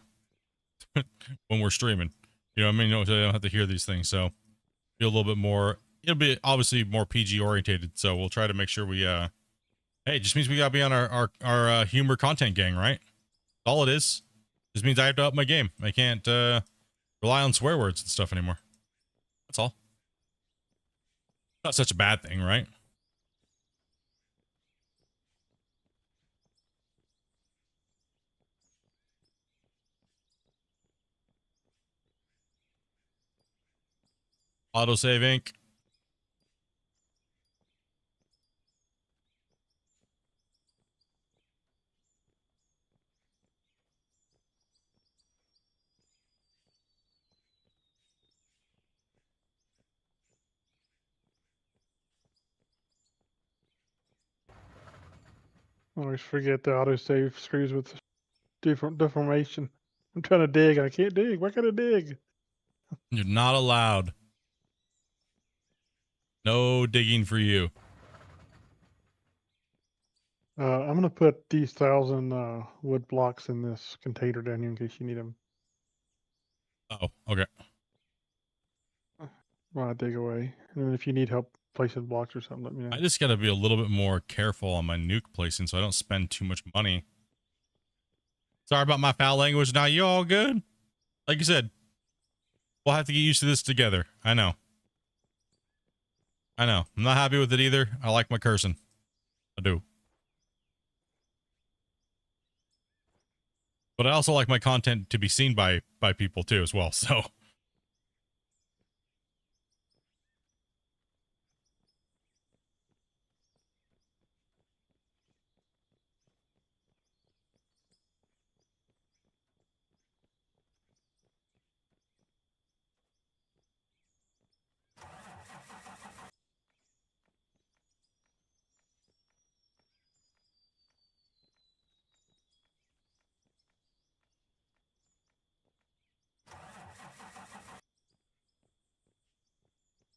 when we're streaming. You know what I mean? You don't have to hear these things, so be a little bit more. It'll be obviously more PG orientated. So we'll try to make sure we hey, it just means we gotta be on our humor content gang, right? That's all it is. Just means I have to up my game. I can't rely on swear words and stuff anymore. That's all. Not such a bad thing, right? Autosave Inc. I always forget the autosave screws with deformation. I'm trying to dig and I can't dig. Why can't I dig? You're not allowed. No digging for you. I'm gonna put these 1,000 wood blocks in this container down here in case you need them Oh, okay. while I dig away. And then if you need help placing blocks or something, let me know. I just got to be a little bit more careful on my nuke placing so I don't spend too much money. Sorry about my foul language. Now you all good? Like you said, we'll have to get used to this together. I know. I'm not happy with it either. I like my cursing. I do. But I also like my content to be seen by people too as well. So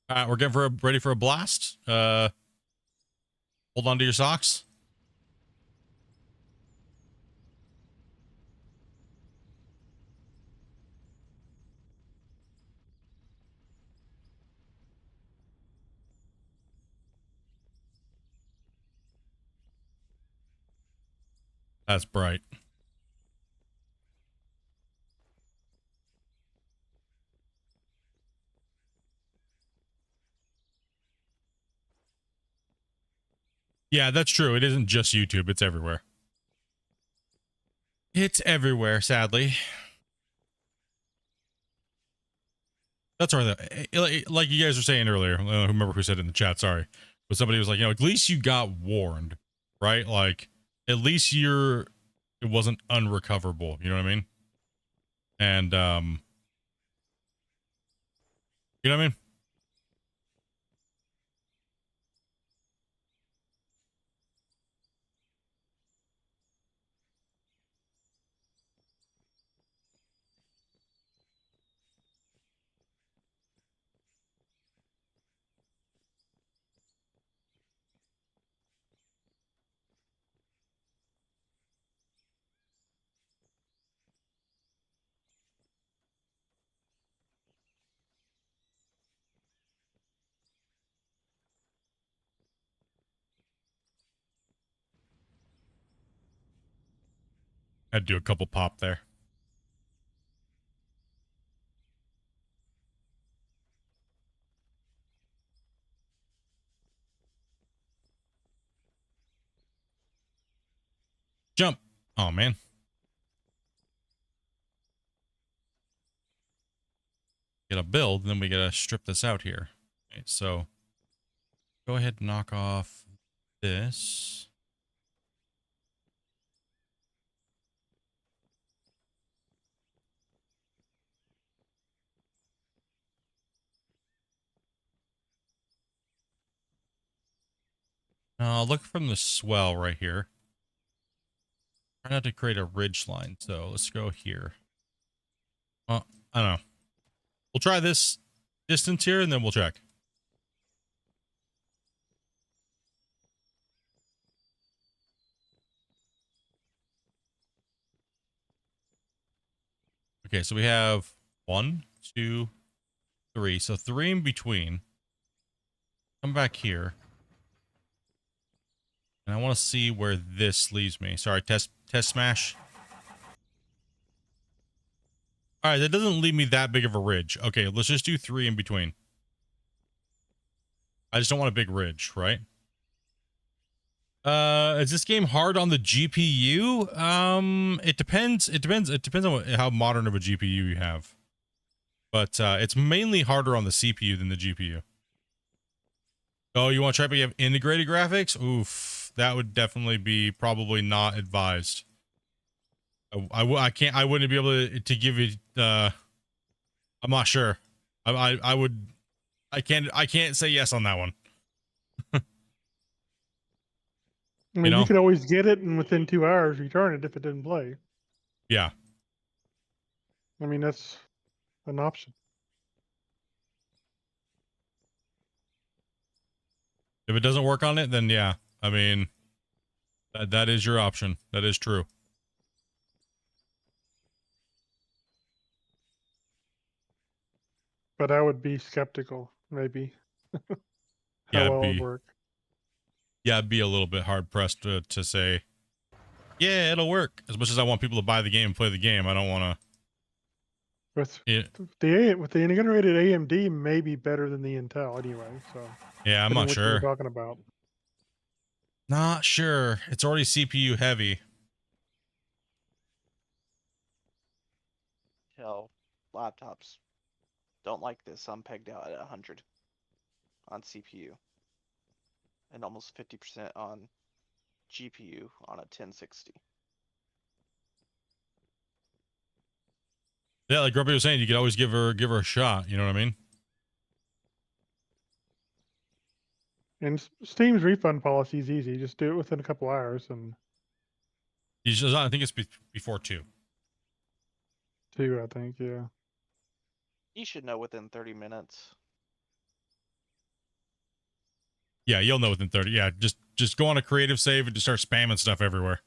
all right, we're getting ready for a blast. Hold on to your socks. That's bright. Yeah, that's true. It isn't just YouTube. It's everywhere. It's everywhere, sadly. That's right. Like you guys were saying earlier, I don't remember who said it in the chat, sorry. But somebody was like, you know, at least you got warned, right? Like, at least it wasn't unrecoverable. You know what I mean? And, You know what I mean? Had to do a couple pop there. Jump. Oh, man. Get a build, then we gotta strip this out here. Okay, so go ahead and knock off this. Look from the swell right here. Try not to create a ridge line, so let's go here. I don't know. We'll try this distance here, and then we'll check. Okay, so we have 1, 2, 3. So 3 in between. Come back here. And I want to see where this leaves me. Sorry, test smash. All right, that doesn't leave me that big of a ridge. Okay, let's just do 3 in between. I just don't want a big ridge, right? Is this game hard on the GPU? It depends. It depends on how modern of a GPU you have. But it's mainly harder on the CPU than the GPU. Oh, you want to try but you have integrated graphics? Oof, that would definitely be probably not advised. I wouldn't be able to give you I'm not sure. I can't say yes on that one. I mean, you could always get it and within 2 hours return it if it didn't play. Yeah. I mean, that's an option. If it doesn't work on it, then yeah. I mean, that is your option. That is true. But I would be skeptical, maybe. Yeah, How well it work. Yeah, it'd be a little bit hard pressed to say, yeah, it'll work. As much as I want people to buy the game and play the game, I don't want to. With the integrated AMD may be better than the Intel anyway. So yeah, I'm not what sure. you're talking about. Not sure. It's already CPU heavy. Hell, laptops don't like this. I'm pegged out at 100 on CPU and almost 50% on GPU on a 1060. Yeah, like Grumpy was saying, you could always give her a shot. You know what I mean? And Steam's refund policy is easy. Just do it within a couple hours and. I think it's before 2. 2, I think, yeah. You should know within 30 minutes. Yeah, you'll know within 30. Yeah, just go on a creative save and just start spamming stuff everywhere.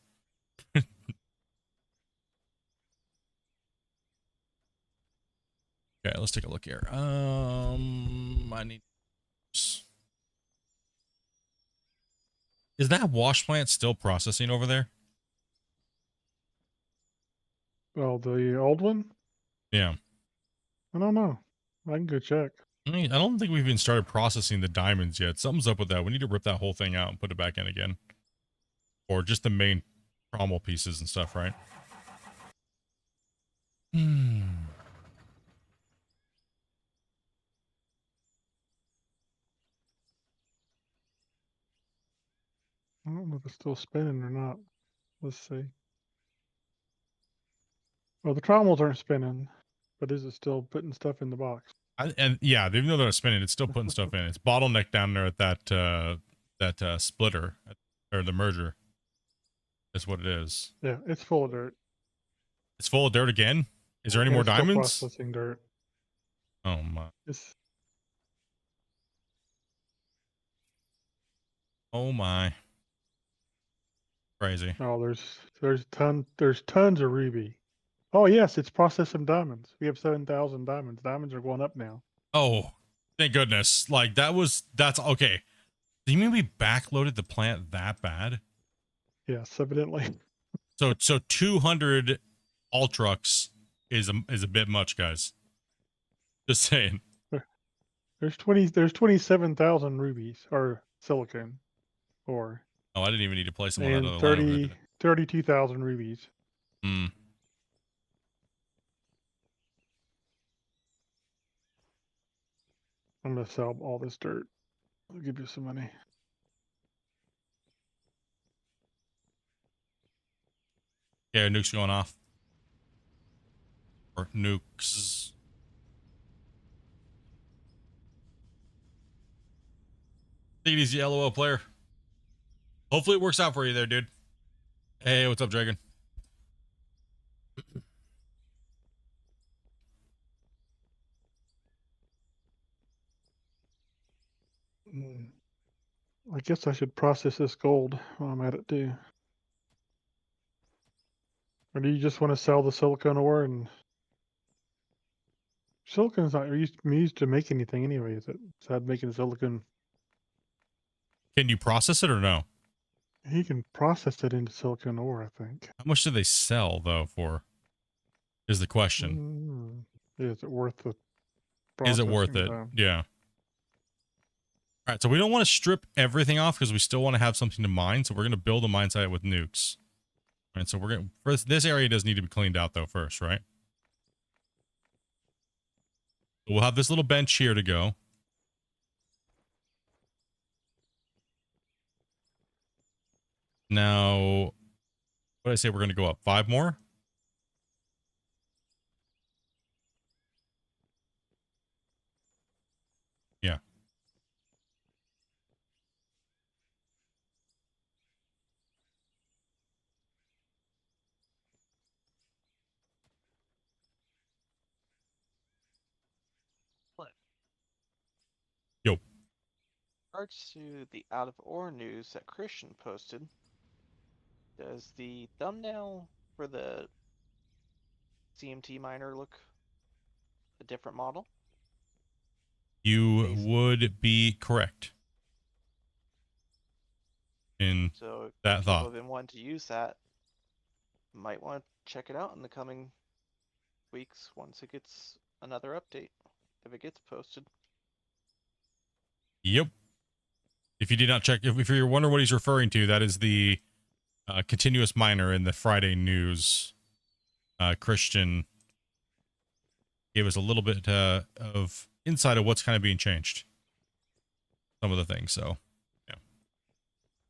Okay, let's take a look here. I need. Is that wash plant still processing over there? Well, the old one? Yeah. I don't know. I can go check. I don't think we've even started processing the diamonds yet. Something's up with that. We need to rip that whole thing out and put it back in again. Or just the main trommel pieces and stuff, right? I don't know if it's still spinning or not. Let's see. Well, the trommels aren't spinning, but is it still putting stuff in the box? And yeah, even though they're spinning, it's still putting stuff in. It's bottleneck down there at that splitter or the merger. That's what it is. Yeah, it's full of dirt. It's full of dirt again. Is there any And more it's still diamonds? processing dirt. Oh my. It's Oh my. Crazy. oh, there's tons of ruby. Oh yes, it's processing diamonds. We have 7,000 diamonds. Diamonds are going up now. Oh, thank goodness. Like that's okay. Do you mean we backloaded the plant that bad? Yes, evidently. So 200 all trucks is a bit much, guys. Just saying. There's 27,000 rubies or silicon ore Oh, I didn't even need to place them on that and other line over there. Did I? 32,000 rubies. Hmm. I'm gonna sell all this dirt. I'll give you some money. Yeah, nuke's going off. Or nukes. Take it easy, LOL player. Hopefully it works out for you there, dude. Hey, what's up, Dragon? I guess I should process this gold while I'm at it too. Or do you just want to sell the silicon ore? And silicon's not used to make anything anyway, is it? Besides making silicon. Can you process it or no? He can process it into silicon ore, I think. How much do they sell though for? Is the question. Is it worth the Is it worth it? time? Yeah. All right, so we don't want to strip everything off because we still want to have something to mine. So we're going to build a mine site with nukes. All right, so we're going to, this area does need to be cleaned out though first, right? We'll have this little bench here to go. Now, what did I say? We're going to go up 5 more? Yeah. Yo. In regards to the out of ore news that Christian posted, does the thumbnail for the CMT miner look a different model? You would be correct in So that people thought. have been wanting to use that. Might want to check it out in the coming weeks once it gets another update, if it gets posted. Yep. If you did not check, if you're wondering what he's referring to, that is the continuous miner in the Friday news. Christian gave us a little bit of insight of what's kind of being changed. Some of the things, so yeah.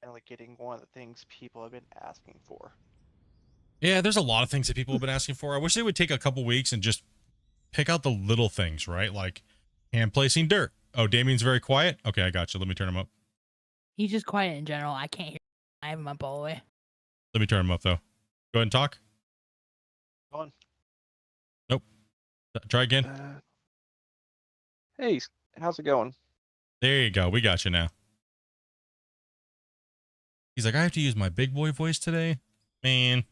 And like getting one of the things people have been asking for. Yeah, there's a lot of things that people have been asking for. I wish they would take a couple weeks and just pick out the little things, right? Like hand placing dirt. Oh, Damien's very quiet. Okay, I got you. Let me turn him up. He's just quiet in general. I can't hear. I have him up all the way. Let me turn him up though. Go ahead and talk. Go on. Nope. Try again. Hey, how's it going? There you go. We got you now. He's like, I have to use my big boy voice today. Man.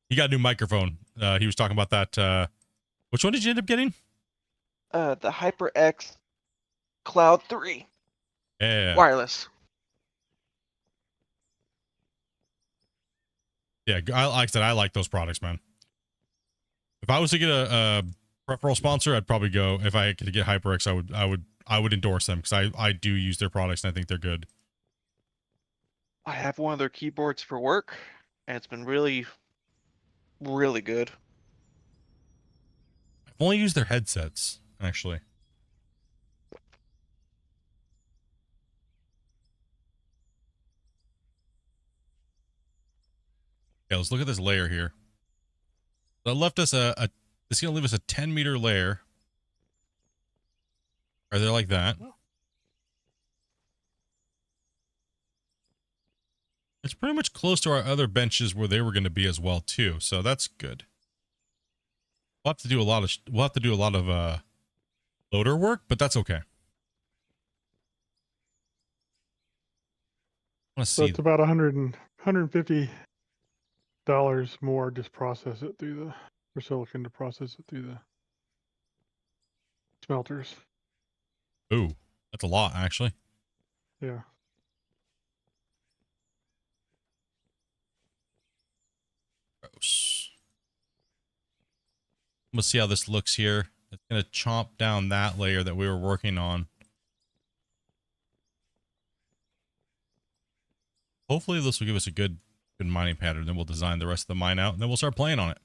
He got a new microphone. He was talking about that. Which one did you end up getting? The HyperX Cloud 3 Yeah. wireless. Yeah, like I said, I like those products, man. If I was to get a referral sponsor, I'd probably go. If I could get HyperX, I would endorse them because I do use their products and I think they're good. I have one of their keyboards for work, and it's been really, really good. I've only used their headsets, actually. Okay, let's look at this layer here. That left us it's gonna leave us a 10-meter layer. Are they like that? It's pretty much close to our other benches where they were going to be as well too, so that's good. We'll have to do a lot of loader work, but that's okay. I want to So see. it's about $150 more. Just process it through the for silicon to process it through the smelters. Ooh, that's a lot actually. Yeah. Gross. Let's see how this looks here. It's gonna chomp down that layer that we were working on. Hopefully this will give us a good mining pattern. Then we'll design the rest of the mine out, and then we'll start playing on it.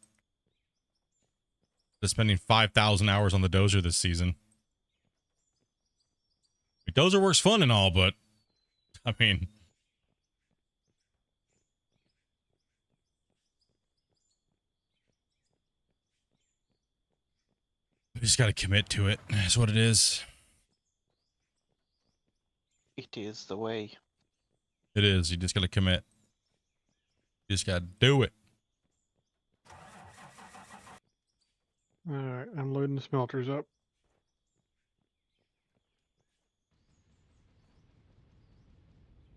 Just spending 5,000 hours on the dozer this season. The dozer works fun and all, but I mean, we just got to commit to it. That's what it is. It is the way. It is. You just got to commit. You just got to do it. All right, I'm loading the smelters up.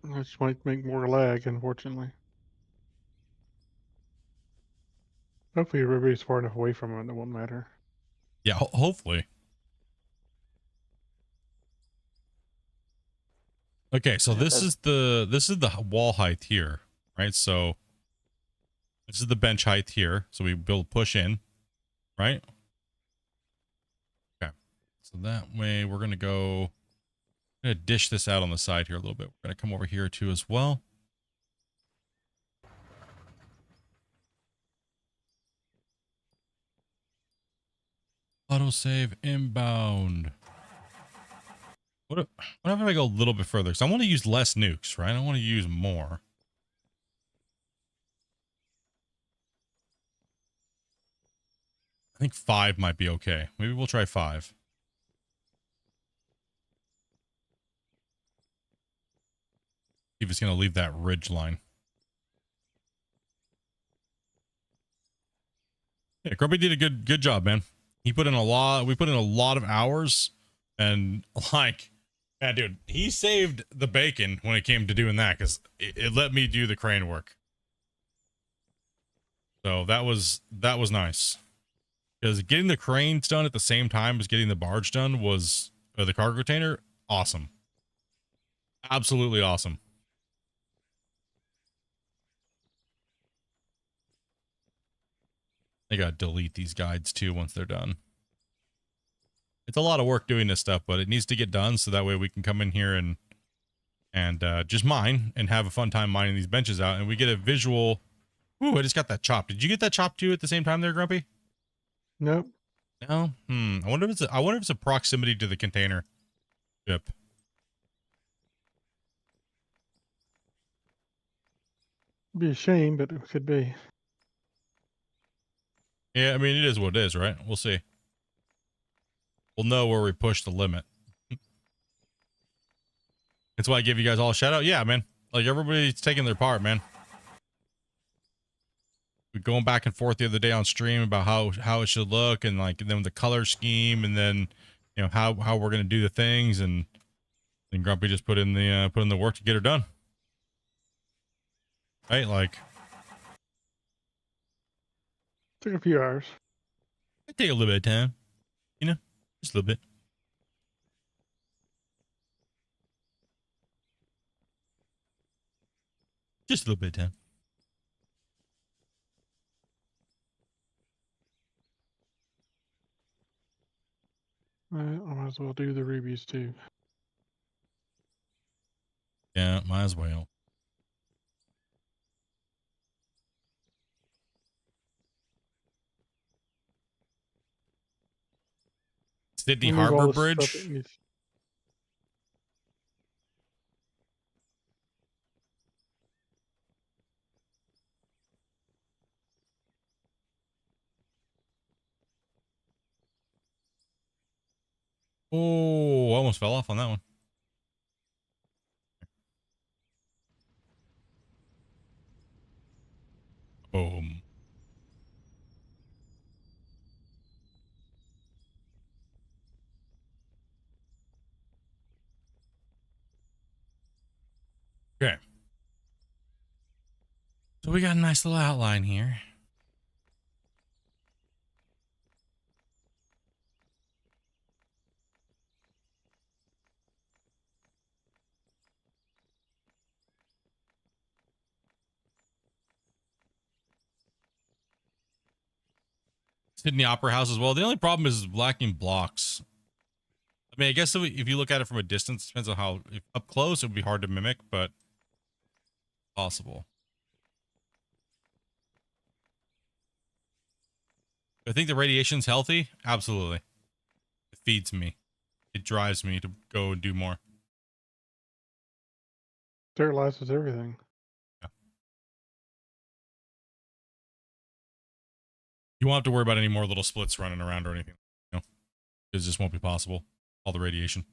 Which might make more lag, unfortunately. Hopefully everybody's far enough away from it, it won't matter. Yeah, hopefully. Okay, so this is the wall height here, right? So this is the bench height here. So we build push in, right? Okay. So that way we're gonna dish this out on the side here a little bit. We're gonna come over here too as well. Autosave inbound. What if I go a little bit further? Because I want to use less nukes, right? I want to use more. I think 5 might be okay. Maybe we'll try 5. See if it's going to leave that ridge line. Yeah, Grumpy did a good job, man. He put in a lot. We put in a lot of hours, and like, yeah, dude, he saved the bacon when it came to doing that because it let me do the crane work. So that was nice. Because getting the cranes done at the same time as getting the barge done was the cargo container awesome. Absolutely awesome. I gotta delete these guides too once they're done. It's a lot of work doing this stuff, but it needs to get done so that way we can come in here and just mine and have a fun time mining these benches out, and we get a visual. Ooh, I just got that chop. Did you get that chop too at the same time there, Grumpy? Nope. No. I wonder if it's a proximity to the container ship. Be a shame, but it could be. Yeah, I mean, it is what it is, right? We'll see. We'll know where we push the limit. That's why I give you guys all a shout out. Yeah, man. Like, everybody's taking their part, man. We're going back and forth the other day on stream about how it should look, and like, and then the color scheme, and then, you know, how we're going to do the things, and Grumpy just put in the work to get her done. Right? Like, Took a few hours. it take a little bit of time, you know, just a little bit. Just a little bit of time. I might as well do the rubies too. Yeah, might as well. Sydney Remove all Harbor the stuff Bridge. that needs- Oh, I almost fell off on that one. Boom. Okay. So we got a nice little outline here. Sydney Opera House as well. The only problem is lacking blocks. I mean, I guess if you look at it from a distance, it depends on how, if up close, it would be hard to mimic, but possible. I think the radiation's healthy. Absolutely. It feeds me. It drives me to go and do more. Sterilizes everything. Yeah. You won't have to worry about any more little splits running around or anything. You know, it just won't be possible. All the radiation.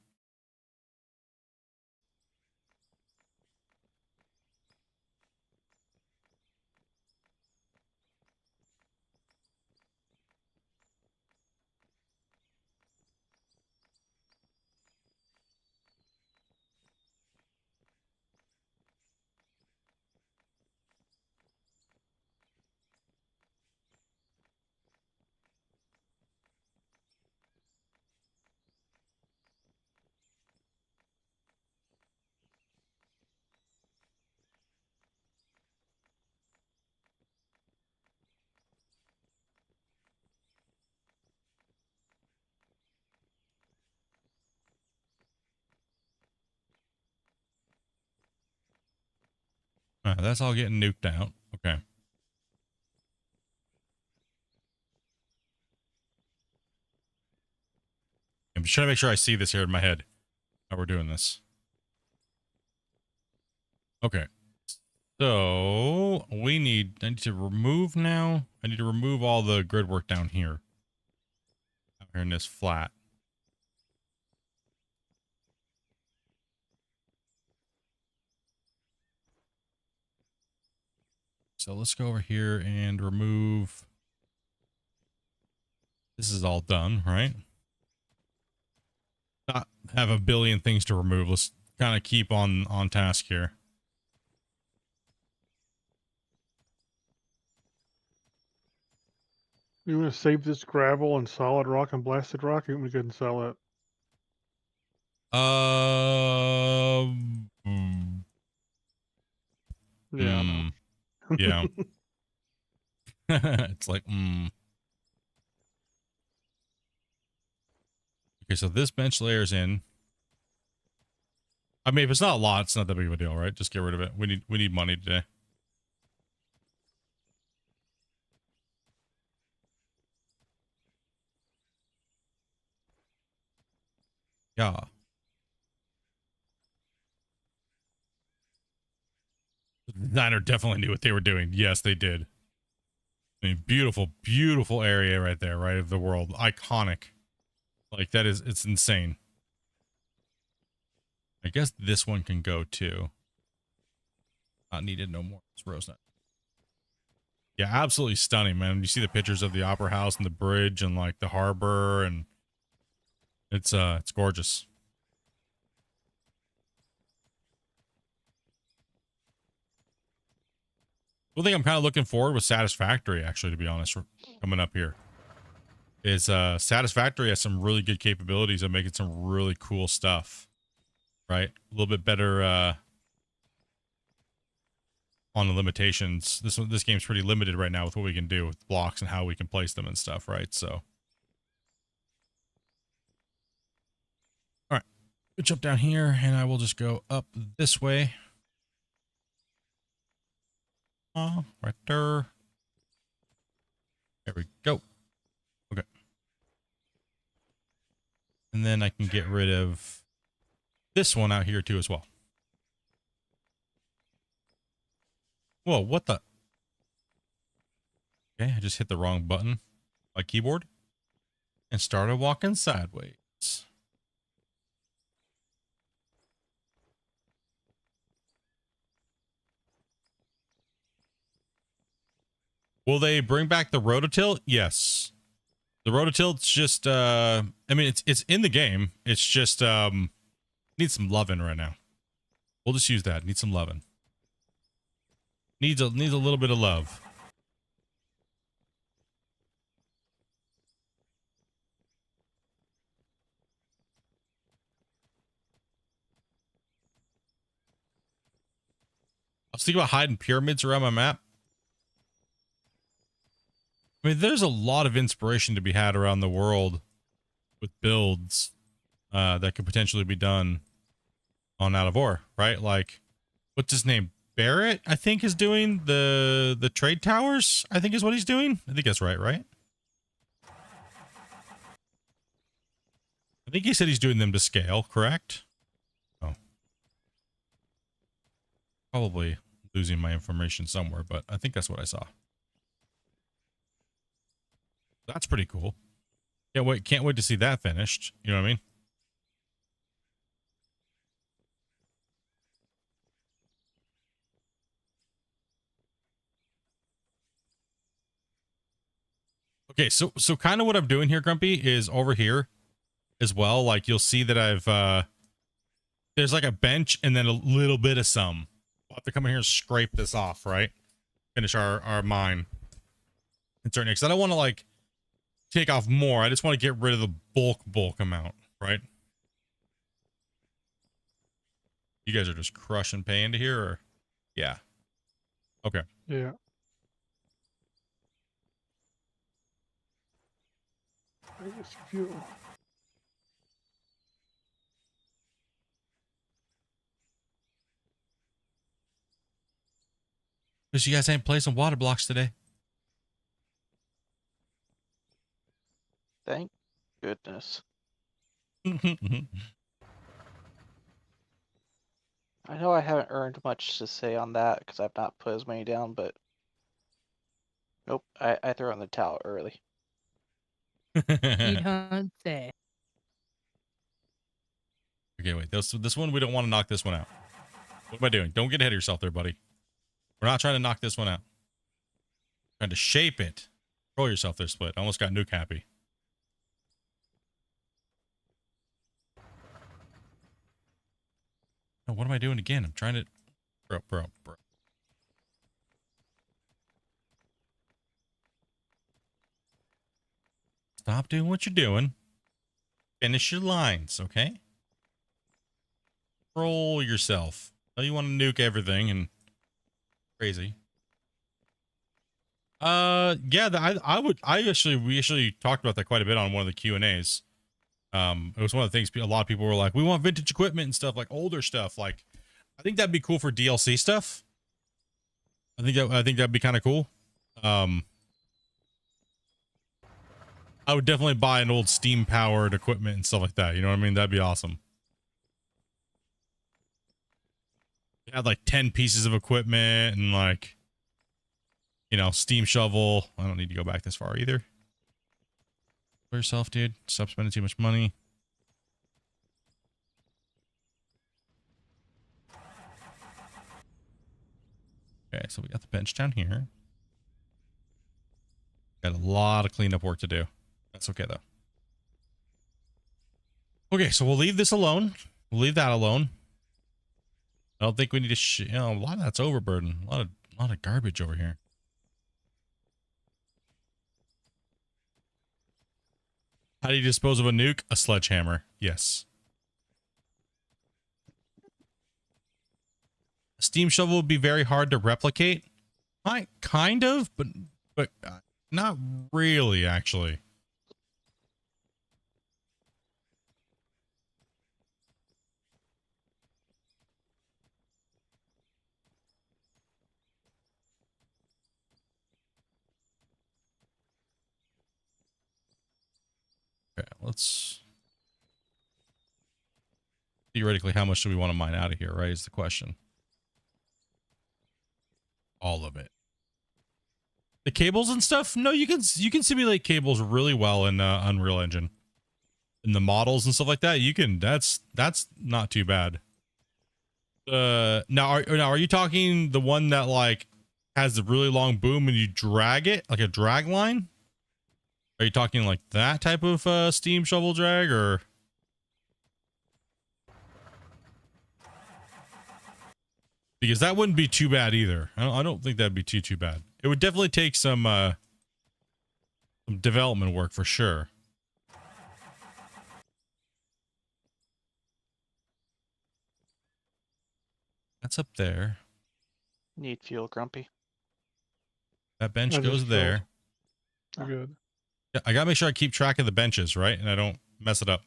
All right, that's all getting nuked out. Okay. I'm just trying to make sure I see this here in my head. How we're doing this. Okay. So I need to remove now. I need to remove all the grid work down here. Out here in this flat. So let's go over here and remove. This is all done, right? Not have a billion things to remove. Let's kind of keep on task here. You want to save this gravel and solid rock and blasted rock? You want me to go ahead and sell it? Yeah. I know. Yeah. It's like, Okay, so this bench layer's in. I mean, if it's not a lot, it's not that big of a deal, right? Just get rid of it. We need money today. Yeah. The designer definitely knew what they were doing. Yes, they did. I mean, beautiful, beautiful area right there, right, of the world. Iconic. Like, that is, it's insane. I guess this one can go too. Not needed no more. It's rose nut. Yeah, absolutely stunning, man. You see the pictures of the opera house and the bridge and like the harbor, and it's gorgeous. One thing I'm kind of looking forward with Satisfactory, actually, to be honest, coming up here is Satisfactory has some really good capabilities of making some really cool stuff, right? A little bit better on the limitations. This game's pretty limited right now with what we can do with blocks and how we can place them and stuff, right? So, all right, we'll jump down here, and I will just go up this way. Right there. There we go. Okay. And then I can get rid of this one out here too as well. Whoa, what the? Okay, I just hit the wrong button. My keyboard. And started walking sideways. Will they bring back the rototilt? Yes. The rototilt's just I mean it's in the game. It's just needs some loving right now. We'll just use that. Needs some loving. Needs a little bit of love. I was thinking about hiding pyramids around my map. I mean, there's a lot of inspiration to be had around the world with builds that could potentially be done on Out of Ore, right? Like, what's his name? Barrett, I think, is doing the trade towers. I think is what he's doing. I think that's right, right? I think he said he's doing them to scale, correct? Oh. Probably losing my information somewhere, but I think that's what I saw. That's pretty cool. Can't wait to see that finished. You know what I mean? Okay, so kind of what I'm doing here, Grumpy, is over here as well. Like you'll see that I've there's like a bench and then a little bit of some. We'll have to come in here and scrape this off, right? Finish our mine. In certain because I don't want to like take off more. I just want to get rid of the bulk amount, right? You guys are just crushing pay into here, or yeah. Okay. Yeah. I guess fuel. Because you guys ain't playing some water blocks today. Thank goodness. Okay, I know I haven't earned much to say on that because I've not put as many down, but nope, I throw in the towel early. You don't say. wait. This one, we don't want to knock this one out. What am I doing? Don't get ahead of yourself there, buddy. We're not trying to knock this one out. Trying to shape it. Control yourself there, Split. I almost got Nuke happy. Oh, what am I doing again? I'm trying to... Bro. Stop doing what you're doing. Finish your lines, okay? Control yourself. Oh, you want to nuke everything and... Crazy. Yeah, we actually talked about that quite a bit on one of the Q&As. It was one of the things a lot of people were like, we want vintage equipment and stuff, like older stuff. Like, I think that'd be cool for DLC stuff. I think that'd be kind of cool. I would definitely buy an old steam powered equipment and stuff like that. You know what I mean? That'd be awesome. You had like 10 pieces of equipment and like, you know, steam shovel. I don't need to go back this far either. For yourself, dude. Stop spending too much money. Okay, so we got the bench down here. Got a lot of cleanup work to do. That's okay though. Okay, so we'll leave this alone. We'll leave that alone. I don't think we need to a lot of that's overburden. A lot of garbage over here. How do you dispose of a nuke? A sledgehammer. Yes. A steam shovel would be very hard to replicate. Kind of, but not really, actually. Okay, let's... Theoretically, how much do we want to mine out of here, right, is the question. All of it. The cables and stuff? No, you can simulate cables really well in Unreal Engine. In the models and stuff like that, you can... That's not too bad. Now are you talking the one that, like, has the really long boom and you drag it like a drag line? Are you talking like that type of steam shovel drag, or? Because that wouldn't be too bad either. I don't think that'd be too bad. It would definitely take some development work for sure. That's up there. Need fuel, Grumpy. That bench I just goes filled. there. We're good. Yeah, I gotta make sure I keep track of the benches, right? And I don't mess it up.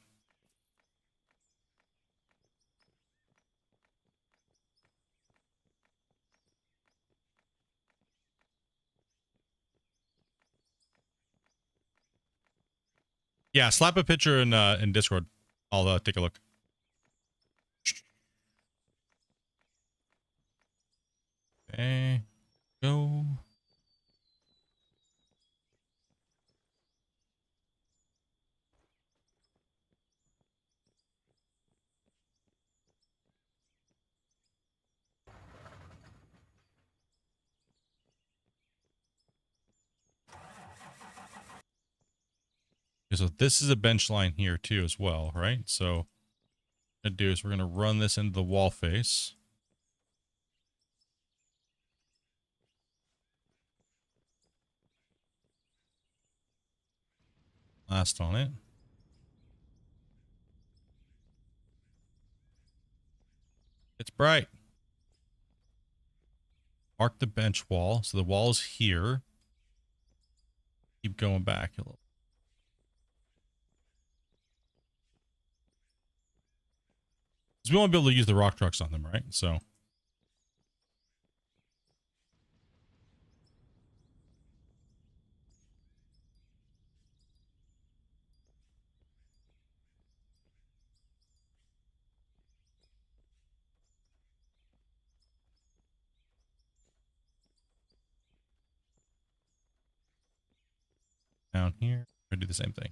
Yeah, slap a picture in Discord. I'll take a look. Okay, go. Okay, so this is a bench line here too as well, right? So what I'm gonna do is we're gonna run this into the wall face. Last on it. It's bright. Mark the bench wall. So the wall is here. Keep going back a little. Because we want to be able to use the rock trucks on them, right? So. Down here, I do the same thing.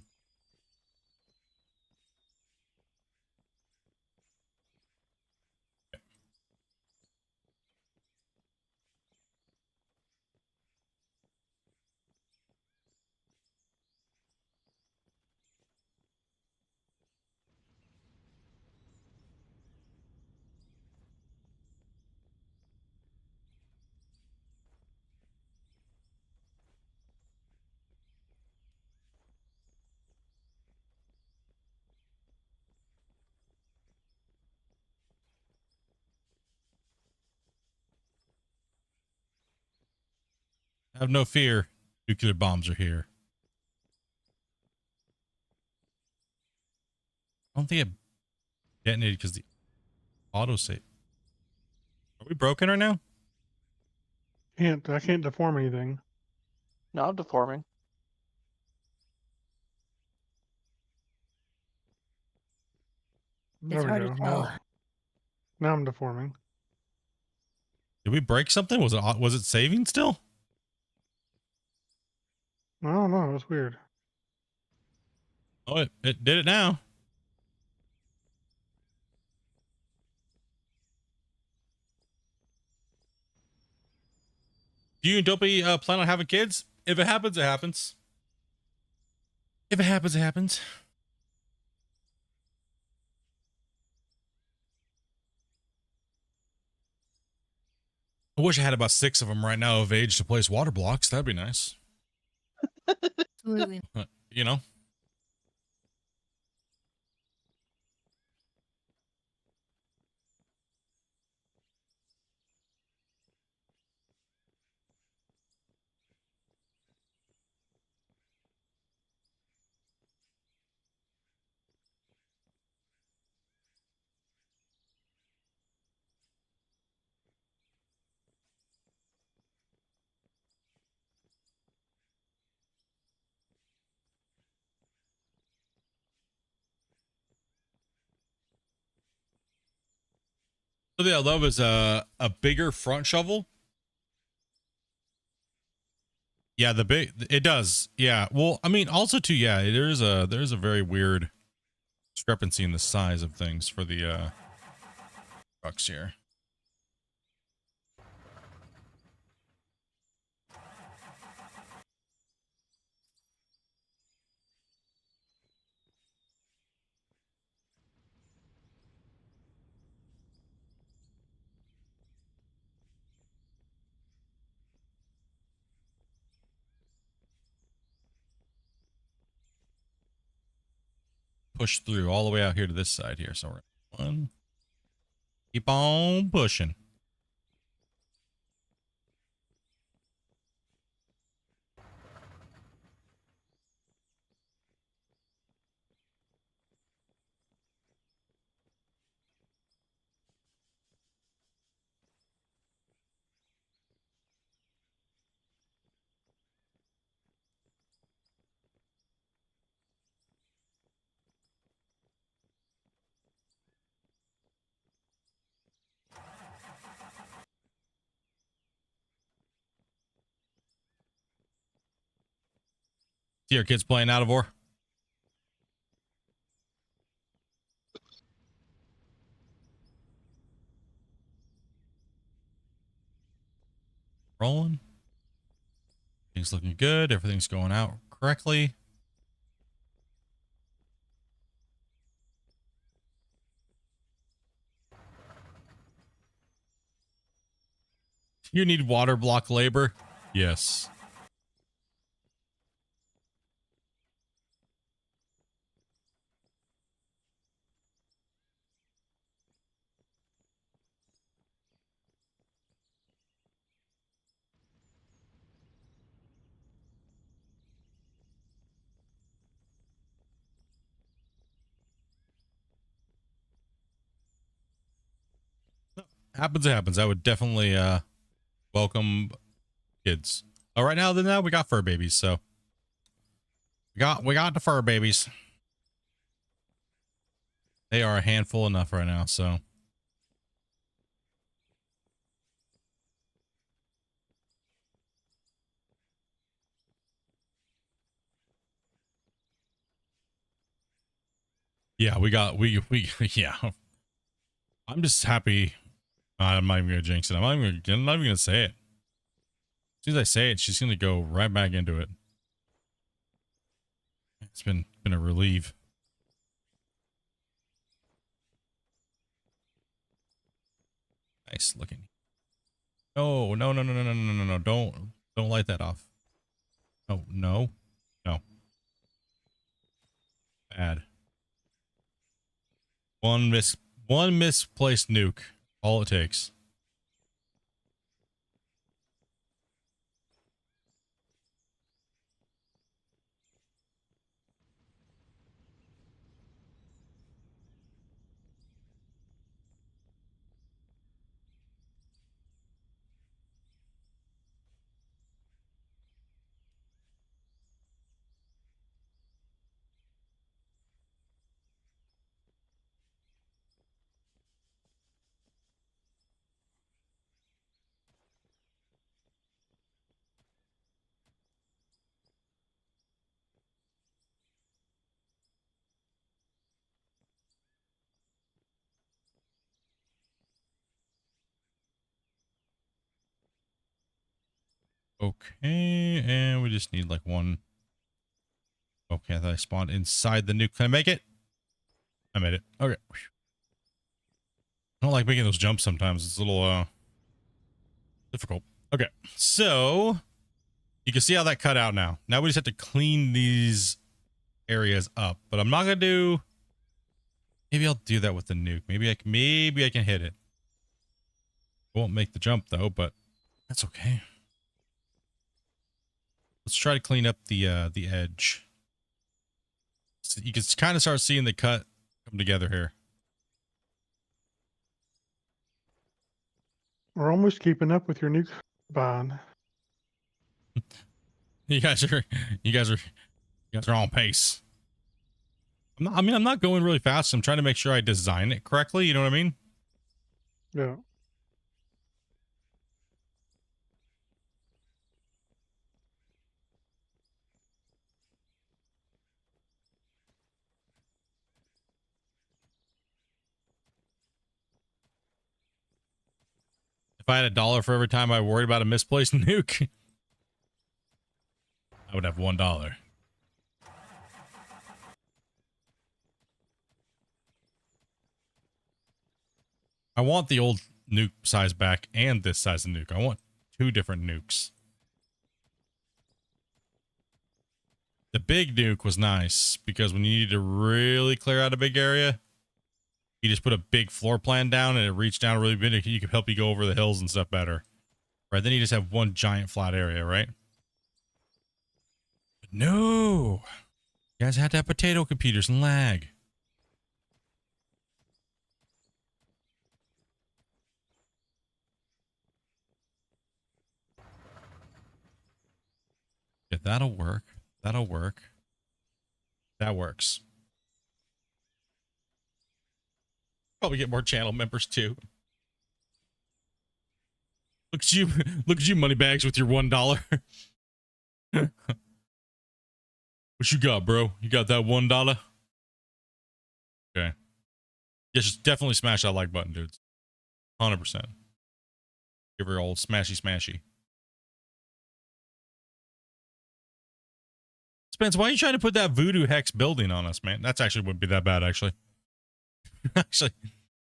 Have no fear. Nuclear bombs are here. I don't think it detonated because the autosave. Are we broken right now? I can't deform anything. No, I'm deforming. There It's we hard go. to tell. Now I'm deforming. Did we break something? Was it saving still? I don't know. It's weird. Oh, it did it now. Do you and Dopey plan on having kids? If it happens, it happens. If it happens, it happens. I wish I had about 6 of them right now of age to place water blocks. That'd be nice. Absolutely. You know? Something I love is a bigger front shovel. Yeah, it does. Yeah. Well, I mean, also too, yeah, there's a very weird discrepancy in the size of things for the trucks here. push through all the way out here to this side here. So we're one. Keep on pushing. See our kids playing out of war. Rolling. Things looking good. Everything's going out correctly. You need water block labor? Yes. Happens. I would definitely welcome kids. Oh, right now we got fur babies, so we got the fur babies. They are a handful enough right now, so yeah, we yeah. I'm just happy. I'm not even gonna jinx it. I'm not even gonna say it. As soon as I say it, she's gonna go right back into it. It's been a relief. Nice looking. Oh, no. Don't light that off. Oh, no. Bad. One misplaced nuke. All it takes. Okay, and we just need like one. Okay, I thought I spawned inside the nuke. Can I make it? I made it. Okay. I don't like making those jumps sometimes. It's a little difficult. Okay, so you can see how that cut out now. Now we just have to clean these areas up, but I'm not gonna do. Maybe I'll do that with the nuke. Maybe I can hit it. Won't make the jump though, but that's okay. Let's try to clean up the edge. So you can kind of start seeing the cut come together here. We're almost keeping up with your nuke spawn. You guys are on pace. I'm not going really fast. I'm trying to make sure I design it correctly. You know what I mean? Yeah. If I had $1 for every time I worried about a misplaced nuke, I would have $1. I want the old nuke size back and this size of nuke. I want 2 different nukes. The big nuke was nice because when you needed to really clear out a big area, you just put a big floor plan down and it reached down really big. You could help you go over the hills and stuff better. Right? Then you just have one giant flat area, right? But no. You guys had to have potato computers and lag. Yeah, that'll work. That'll work. That works. Probably get more channel members too. Look at you, look at you, Moneybags, with your $1. What you got, bro? You got that $1? Okay. Yeah, just definitely smash that like button, dudes. 100%. Give her old smashy smashy. Spence, why are you trying to put that voodoo hex building on us, man? That's actually wouldn't be that bad, actually. Actually,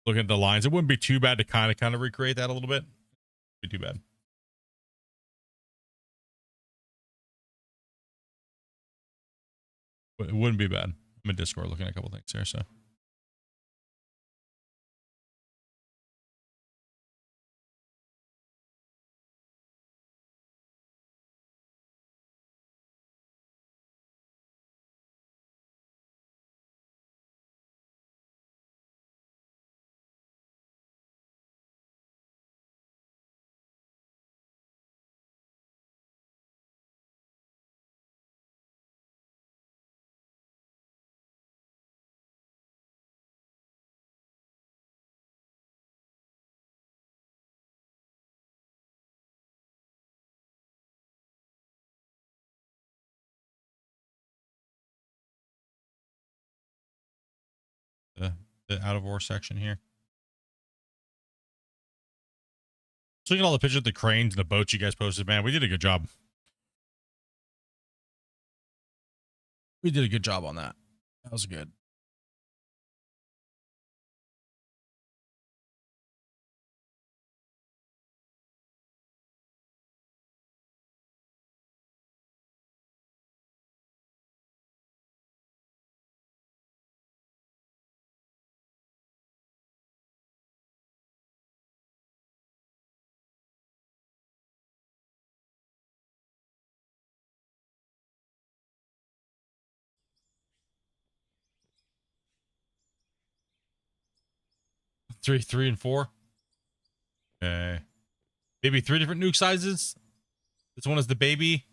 looking at the lines, it wouldn't be too bad to kind of recreate that a little bit. Be too bad. But it wouldn't be bad. I'm in Discord looking at a couple things here, so. The out of war section here. So looking at all the pictures of the cranes and the boats you guys posted, man, we did a good job. We did a good job on that. That was good. Three, and 4. Okay. Maybe 3 different nuke sizes. This one is the baby,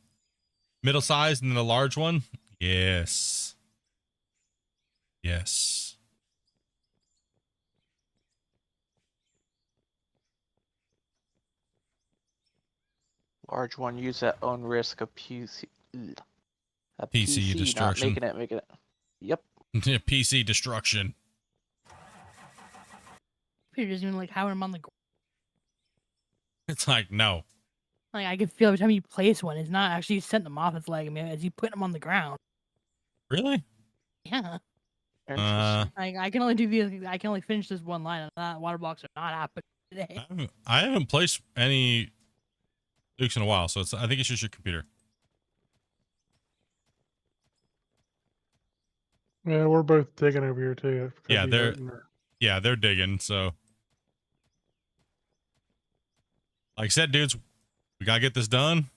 middle size, and then a large one. Yes. Yes. Large one, use at own risk of PC. A PC PC destruction. not making it. Yep. PC destruction. Peter doesn't even like how I'm on the ground. It's like, no. Like I can feel every time you place one, it's not actually setting them off. It's like, I mean, as you put them on the ground. Really? Yeah. Interesting. Like I can only do the. I can only finish this one line. And that water blocks are not happening today. I haven't placed any nukes in a while, so I think it's just your computer. Yeah, we're both digging over here too. It could Yeah, be they're hurting her. yeah, they're digging, so like I said, dudes, we gotta get this done.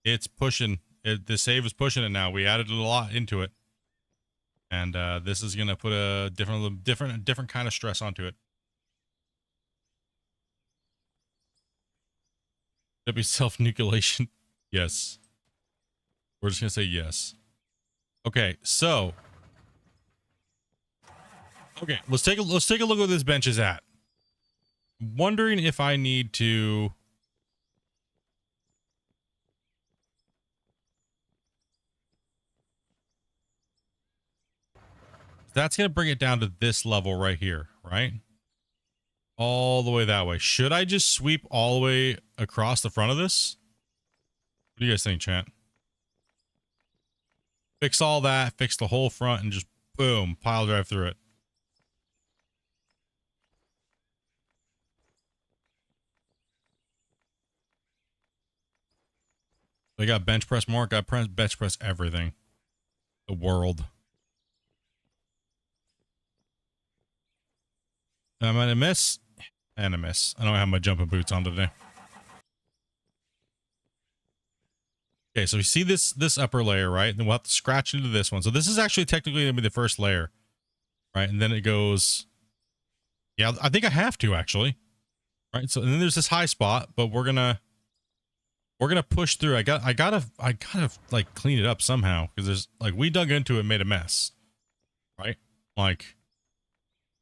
It's pushing it. The save is pushing it now. We added a lot into it, and this is gonna put a different kind of stress onto it. It'll be self-nucleation. Yes, we're just gonna say yes. Okay, so okay, let's take a look at where this bench is at. Wondering if I need to. That's going to bring it down to this level right here, right? All the way that way. Should I just sweep all the way across the front of this? What do you guys think, chat? Fix all that, fix the whole front, and just boom, pile drive through it. We got bench press more. Got bench press everything. The world. Am I gonna miss? And a miss. I don't have my jumping boots on today. Okay, so we see this upper layer, right? Then we'll have to scratch into this one. So this is actually technically gonna be the first layer, right? And then it goes. Yeah, I think I have to actually. Right. So and then there's this high spot, but we're gonna push through. I gotta like clean it up somehow because there's like we dug into it and made a mess, right? Like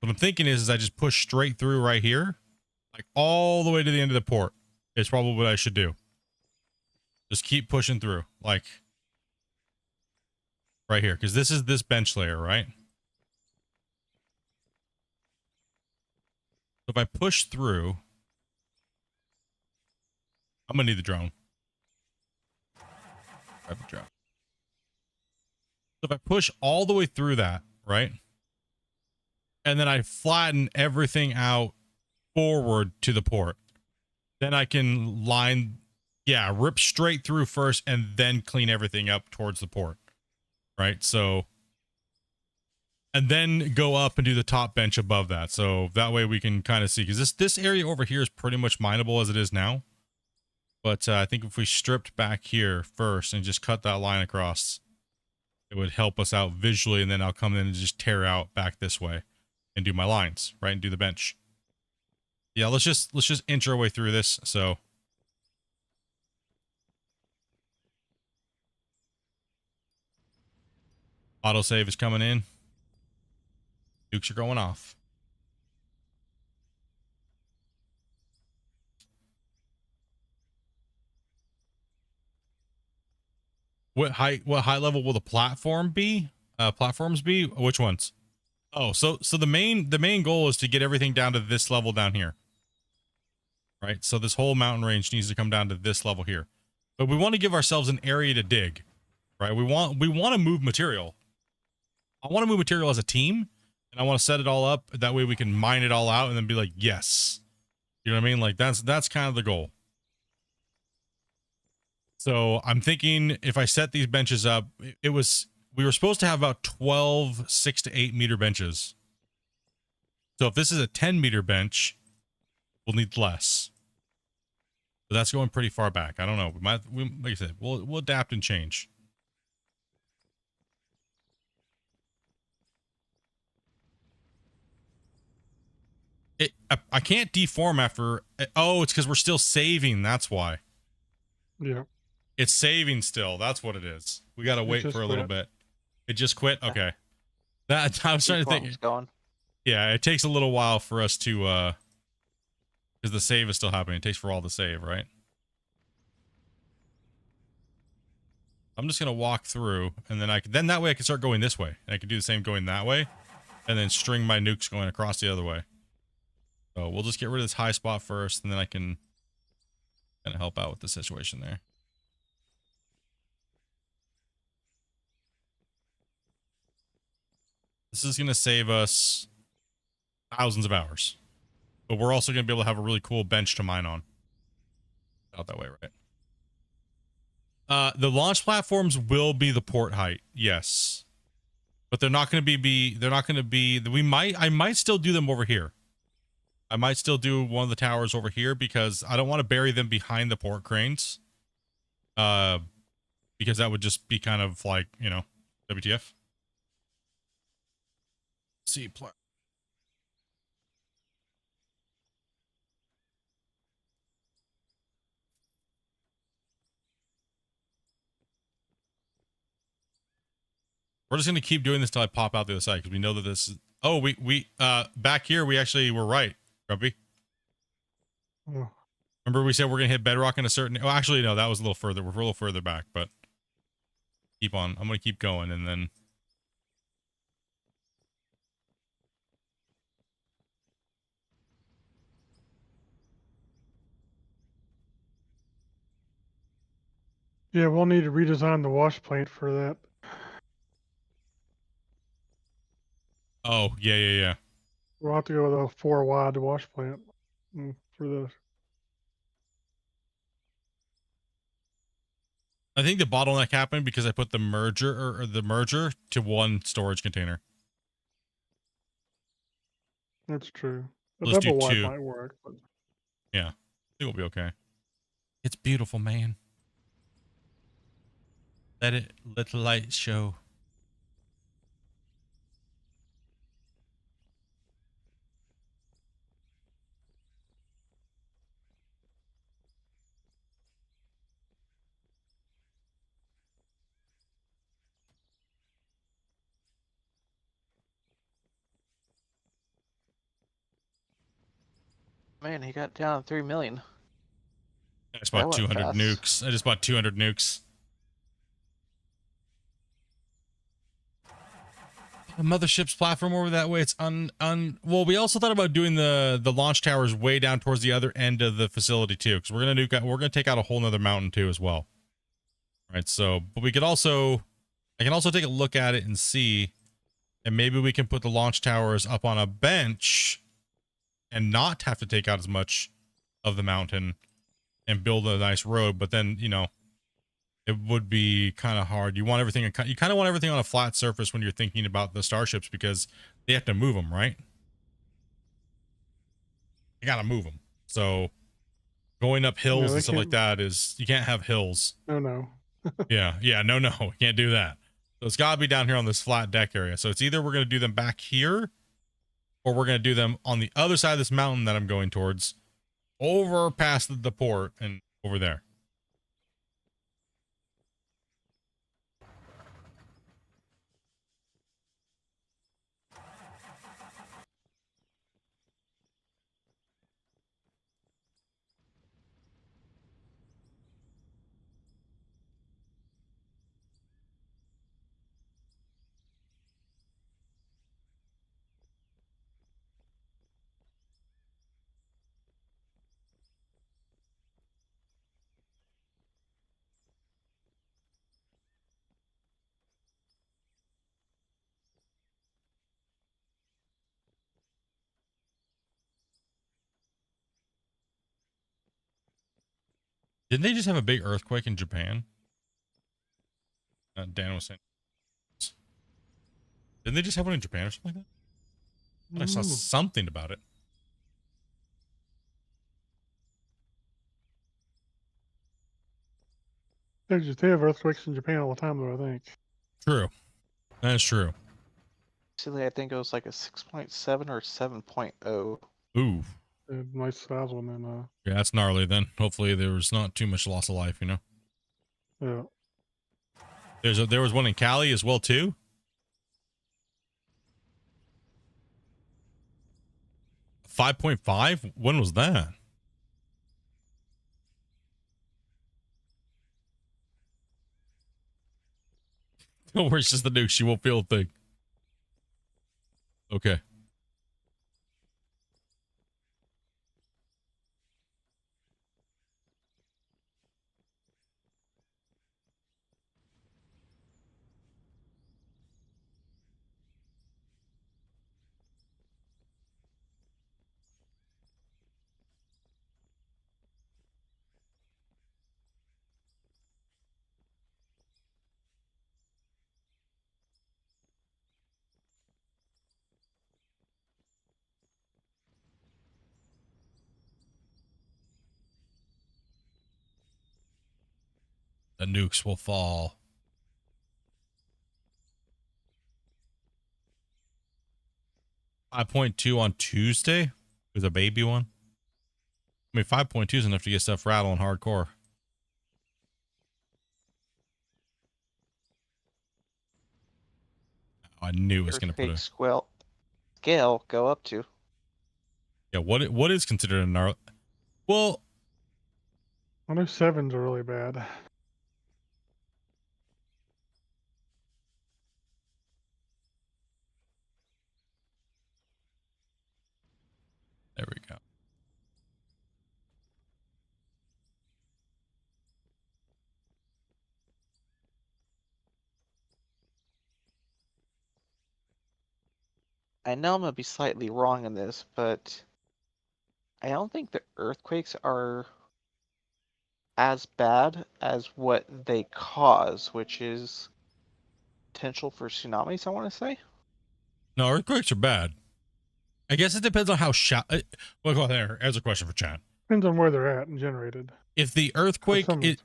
what I'm thinking is I just push straight through right here, like all the way to the end of the port. Is probably what I should do. Just keep pushing through, like right here, because this is this bench layer, right? So if I push through, I'm gonna need the drone. Grab the drone. So if I push all the way through that, right? And then I flatten everything out forward to the port, then I can rip straight through first and then clean everything up towards the port, right? So, and then go up and do the top bench above that. So that way we can kind of see, because this area over here is pretty much mineable as it is now. But I think if we stripped back here first and just cut that line across, it would help us out visually, and then I'll come in and just tear out back this way and do my lines, right? And do the bench. Yeah, let's just inch our way through this. So autosave is coming in. Nukes are going off. What height level will the platforms be? Which ones? Oh, so the main goal is to get everything down to this level down here. Right? So this whole mountain range needs to come down to this level here. But we want to give ourselves an area to dig. Right? We want to move material. I want to move material as a team, and I want to set it all up that way we can mine it all out and then be like, yes. You know what I mean? Like that's kind of the goal. So I'm thinking if I set these benches up, we were supposed to have about 12 6 to 8 meter benches. So if this is a 10-meter bench, we'll need less. But that's going pretty far back. I don't know. Like I said, we'll adapt and change. I can't deform after. Oh, it's because we're still saving. That's why. Yeah. It's saving still. That's what it is. We gotta wait for a little bit. It just quit. Okay. That I was trying to think. Going. Yeah, it takes a little while for us to because the save is still happening. It takes for all the save, right? I'm just gonna walk through, and then that way I can start going this way, and I can do the same going that way, and then string my nukes going across the other way. So we'll just get rid of this high spot first, and then I can kind of help out with the situation there. This is going to save us thousands of hours. But we're also going to be able to have a really cool bench to mine on. Out that way, right? The launch platforms will be the port height. Yes. But they're not going to be I might still do them over here. I might still do one of the towers over here because I don't want to bury them behind the port cranes. Because that would just be kind of like, you know, WTF. C plus. We're just gonna keep doing this till I pop out the other side because we know that this is. Oh, we back here we actually were right, Grumpy. Oh. Remember we said we're gonna hit bedrock in a certain. Oh, actually no, that was a little further. We're a little further back, but keep on. I'm gonna keep going and then. Yeah, we'll need to redesign the wash plant for that. Oh yeah. We'll have to go with a 4 wide wash plant for this. I think the bottleneck happened because I put the merger or the merger to one storage container. That's true. A Let's do double wide 2. might work, but Yeah, I think we'll be okay. It's beautiful, man. Let the light show. Man, he got down 3 million. I just That bought went 200 fast. nukes. I just bought 200 nukes. The mothership's platform over that way. It's well, we also thought about doing the launch towers way down towards the other end of the facility too, because we're gonna take out a whole nother mountain too as well. Right. So, but we could also, I can also take a look at it and see, and maybe we can put the launch towers up on a bench and not have to take out as much of the mountain and build a nice road. But then, you know, it would be kind of hard. You want everything, you kind of want everything on a flat surface when you're thinking about the starships, because they have to move them, right? You gotta move them. So going up hills they and stuff like can't. that is, you can't have hills. No. Yeah, no, we can't do that. So it's gotta be down here on this flat deck area. So it's either we're gonna do them back here, or we're gonna do them on the other side of this mountain that I'm going towards, over past the port and over there. Didn't they just have a big earthquake in Japan? Dan was saying. Didn't they just have one in Japan or something like that? I saw Mm. something about it. They have earthquakes in Japan all the time, though. I think. True. That is true. Actually, I think it was like a 6.7 or 7.0. Ooh. A nice size one, and Yeah, that's gnarly then. Hopefully there was not too much loss of life, you know? yeah. There was one in Cali as well, too? $5.5? When was that? Don't worry, it's just the nuke. She won't feel a thing. Okay. The nukes will fall. $5.2 on Tuesday with a baby one. I mean, 5.2 is enough to get stuff rattling hardcore. I knew it was going to put Earthquake a... scale go up to. Yeah, what is considered a gnarly... Well, I know 7s are really bad. there we go. I know I'm gonna be slightly wrong in this, but I don't think the earthquakes are as bad as what they cause, which is potential for tsunamis, I want to say. No, earthquakes are bad. I guess it depends on how well, go there. As a question for chat. Depends on where they're at and generated. If the earthquake some- is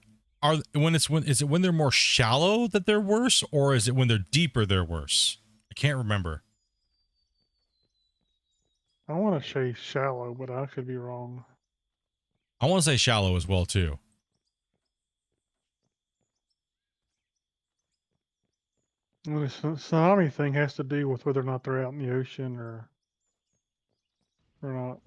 it when they're more shallow that they're worse, or is it when they're deeper they're worse? I can't remember. I want to say shallow, but I could be wrong. I want to say shallow as well too. Well, the tsunami thing has to do with whether or not they're out in the ocean or not.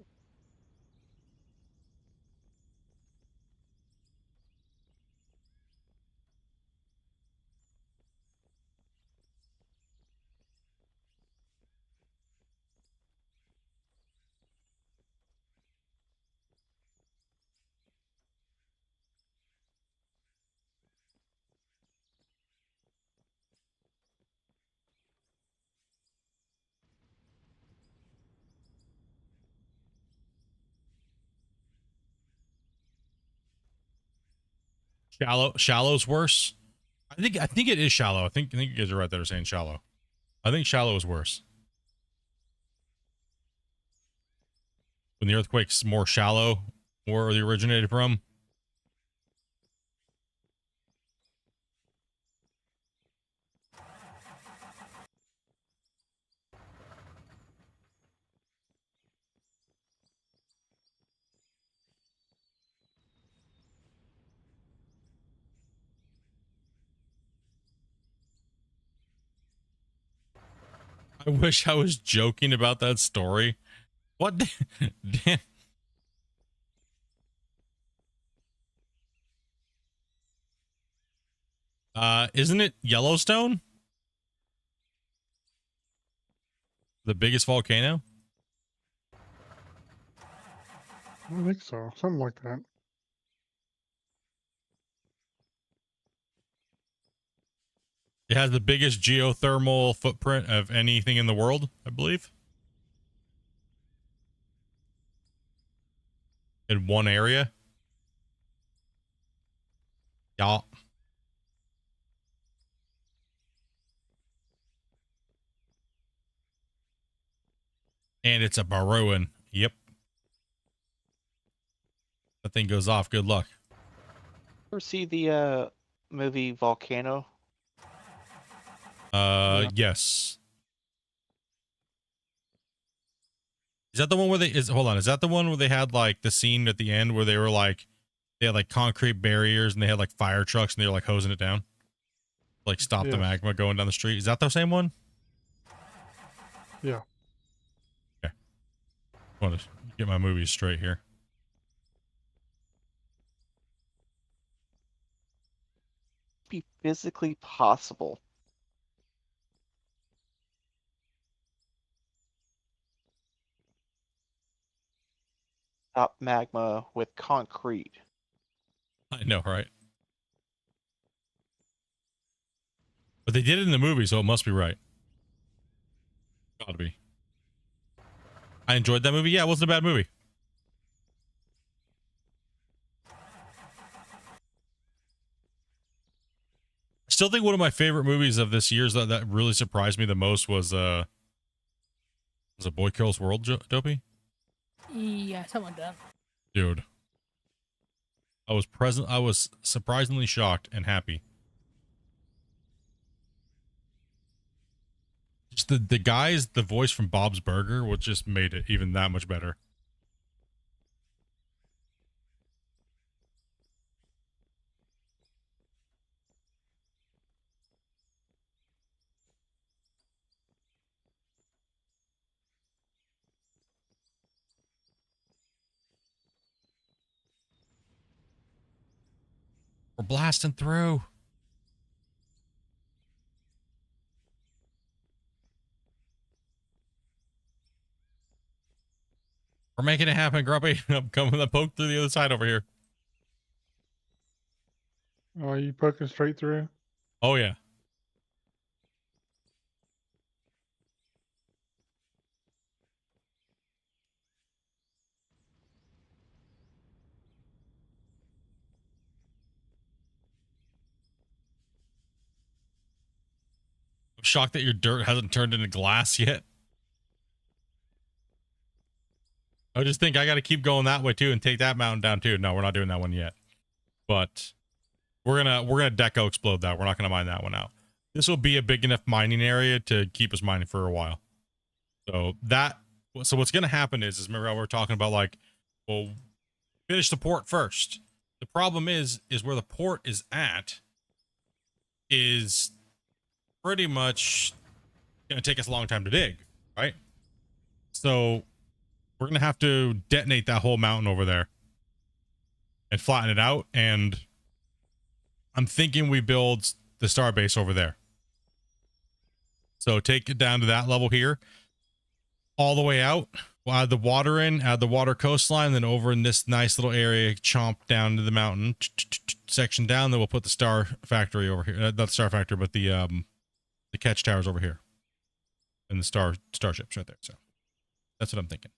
Shallow's worse. I think it is shallow. I think you guys are right that are saying shallow. I think shallow is worse. When the earthquake's more shallow, where they originated from. I wish I was joking about that story. What? Damn. Isn't it Yellowstone? The biggest volcano? I think so. Something like that. It has the biggest geothermal footprint of anything in the world, I believe. In one area. Yeah. And it's a Barrowan. Yep. That thing goes off. Good luck. Ever see the movie Volcano? Yes. Is that the one where hold on, is that the one where they had like the scene at the end where they were like, they had like concrete barriers and they had like fire trucks and they were like hosing it down? Like stop the Yes. magma going down the street. Is that the same one? Yeah. Okay. I want to get my movies straight here. Be physically possible. Stop magma with concrete. I know, right? But they did it in the movie, so it must be right. Gotta be. I enjoyed that movie. Yeah, it wasn't a bad movie. I still think one of my favorite movies of this year's that really surprised me the most was a Boy Kills World, Dopey? Yeah, something like that. Dude. I was surprisingly shocked and happy. Just the guys, the voice from Bob's Burger, what just made it even that much better. We're blasting through. We're making it happen, Grumpy. I'm coming to poke through the other side over here. Oh, you poking straight through? Oh, yeah. I'm shocked that your dirt hasn't turned into glass yet. I just think I got to keep going that way too and take that mountain down too. No, we're not doing that one yet. But we're gonna deco explode that. We're not gonna mine that one out. This will be a big enough mining area to keep us mining for a while. So what's gonna happen is remember how we were talking about like, well, finish the port first. The problem is where the port is at is pretty much gonna take us a long time to dig, right? So we're gonna have to detonate that whole mountain over there and flatten it out. And I'm thinking we build the star base over there. So take it down to that level here, all the way out. We'll add the water in, add the water coastline, then over in this nice little area, chomp down to the mountain section down. Then we'll put the star factory over here. Not the star factory, but the catch towers over here, and the starships right there. So that's what I'm thinking.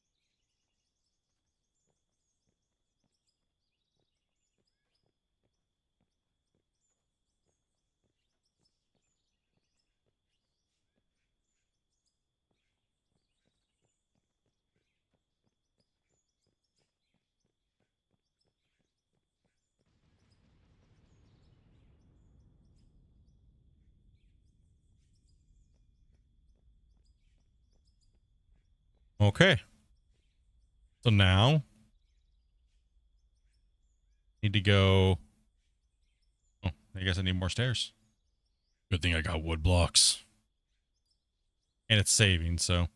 Okay. So now need to go. Oh, I guess I need more stairs. Good thing I got wood blocks. And it's saving, so.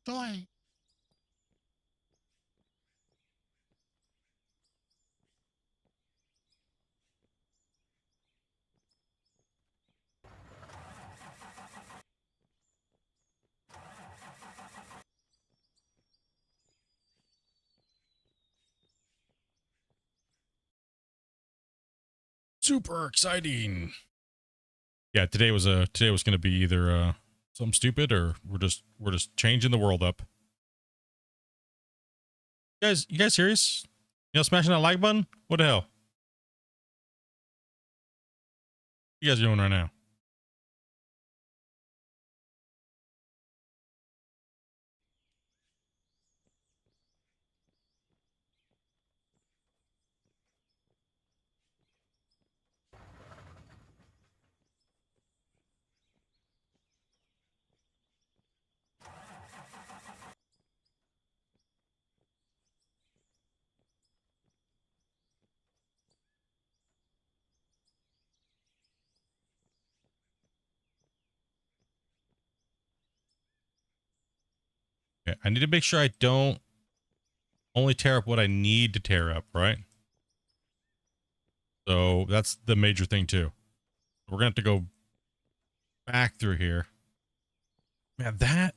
Joy. Super exciting. Yeah, today was gonna be either something stupid or we're just changing the world up. You guys serious? You know, smashing that like button? What the hell? You guys are doing right now? Okay, I need to make sure I don't only tear up what I need to tear up, right? So that's the major thing too. We're gonna have to go back through here. Man, that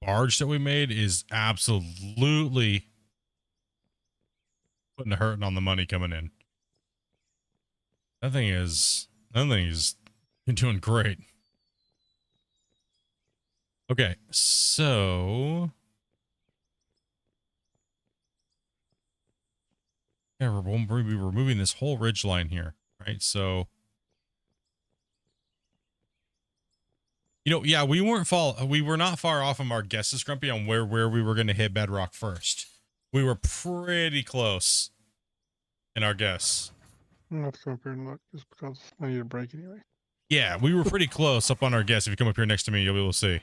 barge that we made is absolutely putting a hurting on the money coming in. That thing is doing great. Okay, so yeah, we're removing this whole ridge line here, right? So, you know, yeah, we were not far off from our guesses, Grumpy, on where we were going to hit bedrock first. We were pretty close in our guess. I'm gonna have to come up here and look just because I need a break anyway. Yeah, we were pretty close up on our guess. If you come up here next to me, you'll be able to see.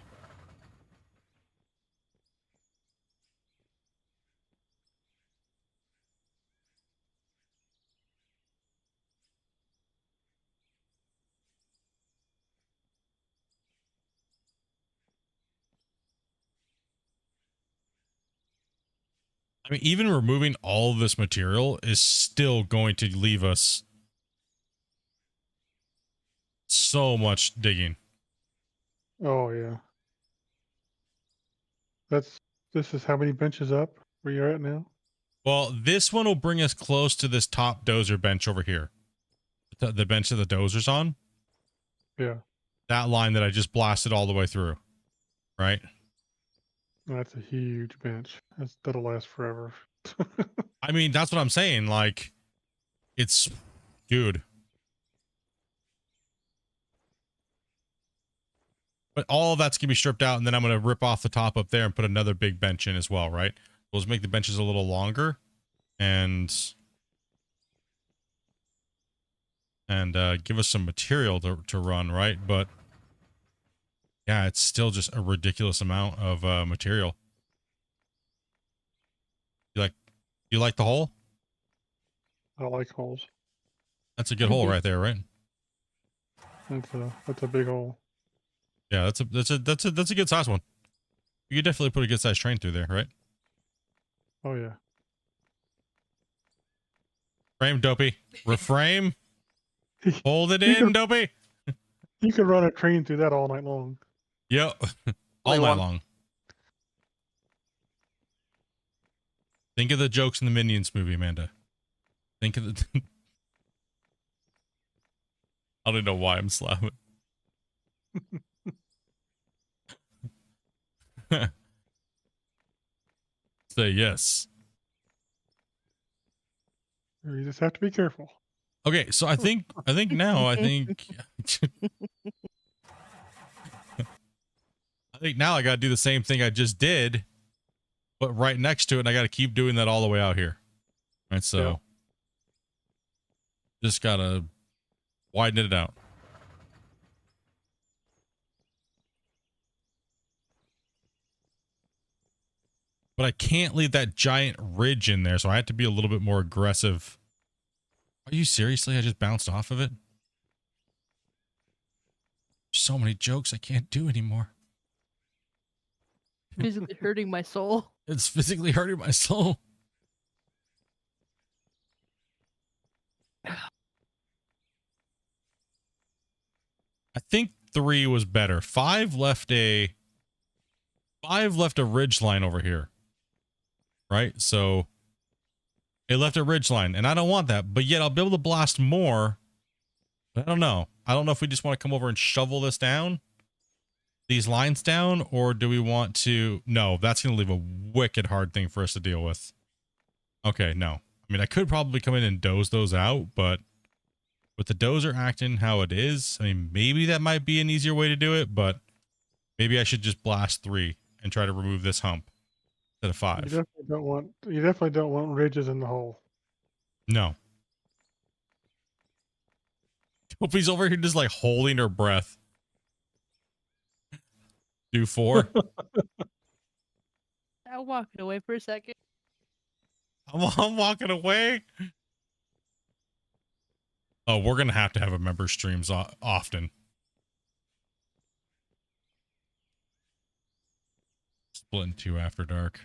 I mean, even removing all of this material is still going to leave us so much digging. Oh yeah. This is how many benches up where you're at now? Well, this one will bring us close to this top dozer bench over here. The bench that the dozer's on. Yeah. That line that I just blasted all the way through. Right? That's a huge bench. That'll last forever. I mean, that's what I'm saying. Like, it's, dude. But all of that's gonna be stripped out, and then I'm gonna rip off the top up there and put another big bench in as well, right? We'll just make the benches a little longer, and give us some material to run, right? But yeah, it's still just a ridiculous amount of material. You like the hole? I like holes. That's a good hole right there, right? That's a big hole. Yeah, that's a good size one. You could definitely put a good sized train through there, right? Oh yeah. Frame, Dopey. Reframe. Hold it You in, could- Dopey. You could run a train through that all night long. Yep. All Only night one. long. Think of the jokes in the Minions movie, Amanda. Think of the... I don't know why I'm slapping. Say yes. You just have to be careful. Okay, so I think now I think now I gotta do the same thing I just did, but right next to it, and I gotta keep doing that all the way out here. Right, so Yeah. just gotta widen it out. But I can't leave that giant ridge in there, so I have to be a little bit more aggressive. Are you seriously? I just bounced off of it? So many jokes I can't do anymore. Physically hurting my soul. It's physically hurting my soul. I think 3 was better. 5 left a ridge line over here. Right? So it left a ridge line, and I don't want that, but yet I'll be able to blast more. But I don't know. I don't know if we just want to come over and shovel this down, these lines down, or do we want to... No, that's going to leave a wicked hard thing for us to deal with. Okay, no. I mean, I could probably come in and doze those out, but with the dozer acting how it is, I mean, maybe that might be an easier way to do it, but maybe I should just blast 3 and try to remove this hump instead of 5. You definitely don't want ridges in the hole. No. Dopey's over here just like holding her breath. Do 4. I'll walk it away for a second. I'm walking away. Oh, we're going to have a member streams often. Splitintwo After Dark.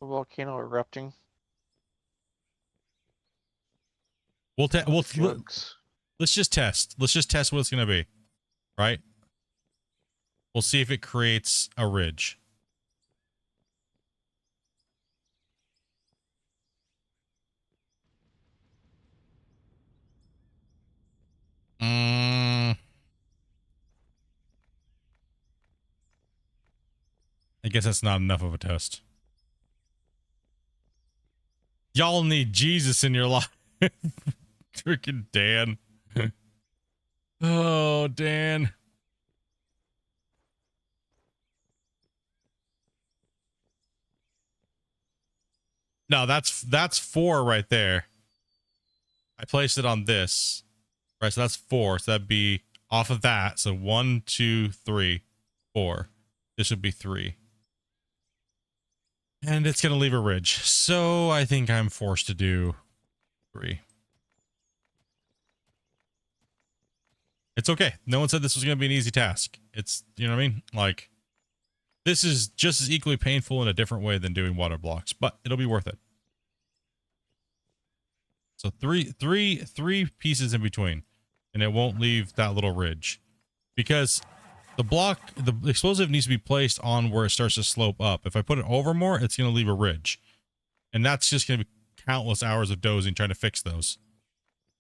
A volcano erupting. Let's just test. Let's just test what it's going to be. Right? We'll see if it creates a ridge. I guess that's not enough of a test. Y'all need Jesus in your life. Freaking Dan. Oh, Dan. No, that's 4 right there. I placed it on this. Right, so that's 4. So that'd be off of that. So 1, 2, 3, 4. This would be 3. And it's going to leave a ridge. So I think I'm forced to do 3. It's okay. No one said this was going to be an easy task. It's, you know what I mean? Like, this is just as equally painful in a different way than doing water blocks, but it'll be worth it. So three pieces in between, and it won't leave that little ridge, because the explosive needs to be placed on where it starts to slope up. If I put it over more, it's going to leave a ridge, and that's just going to be countless hours of dozing trying to fix those.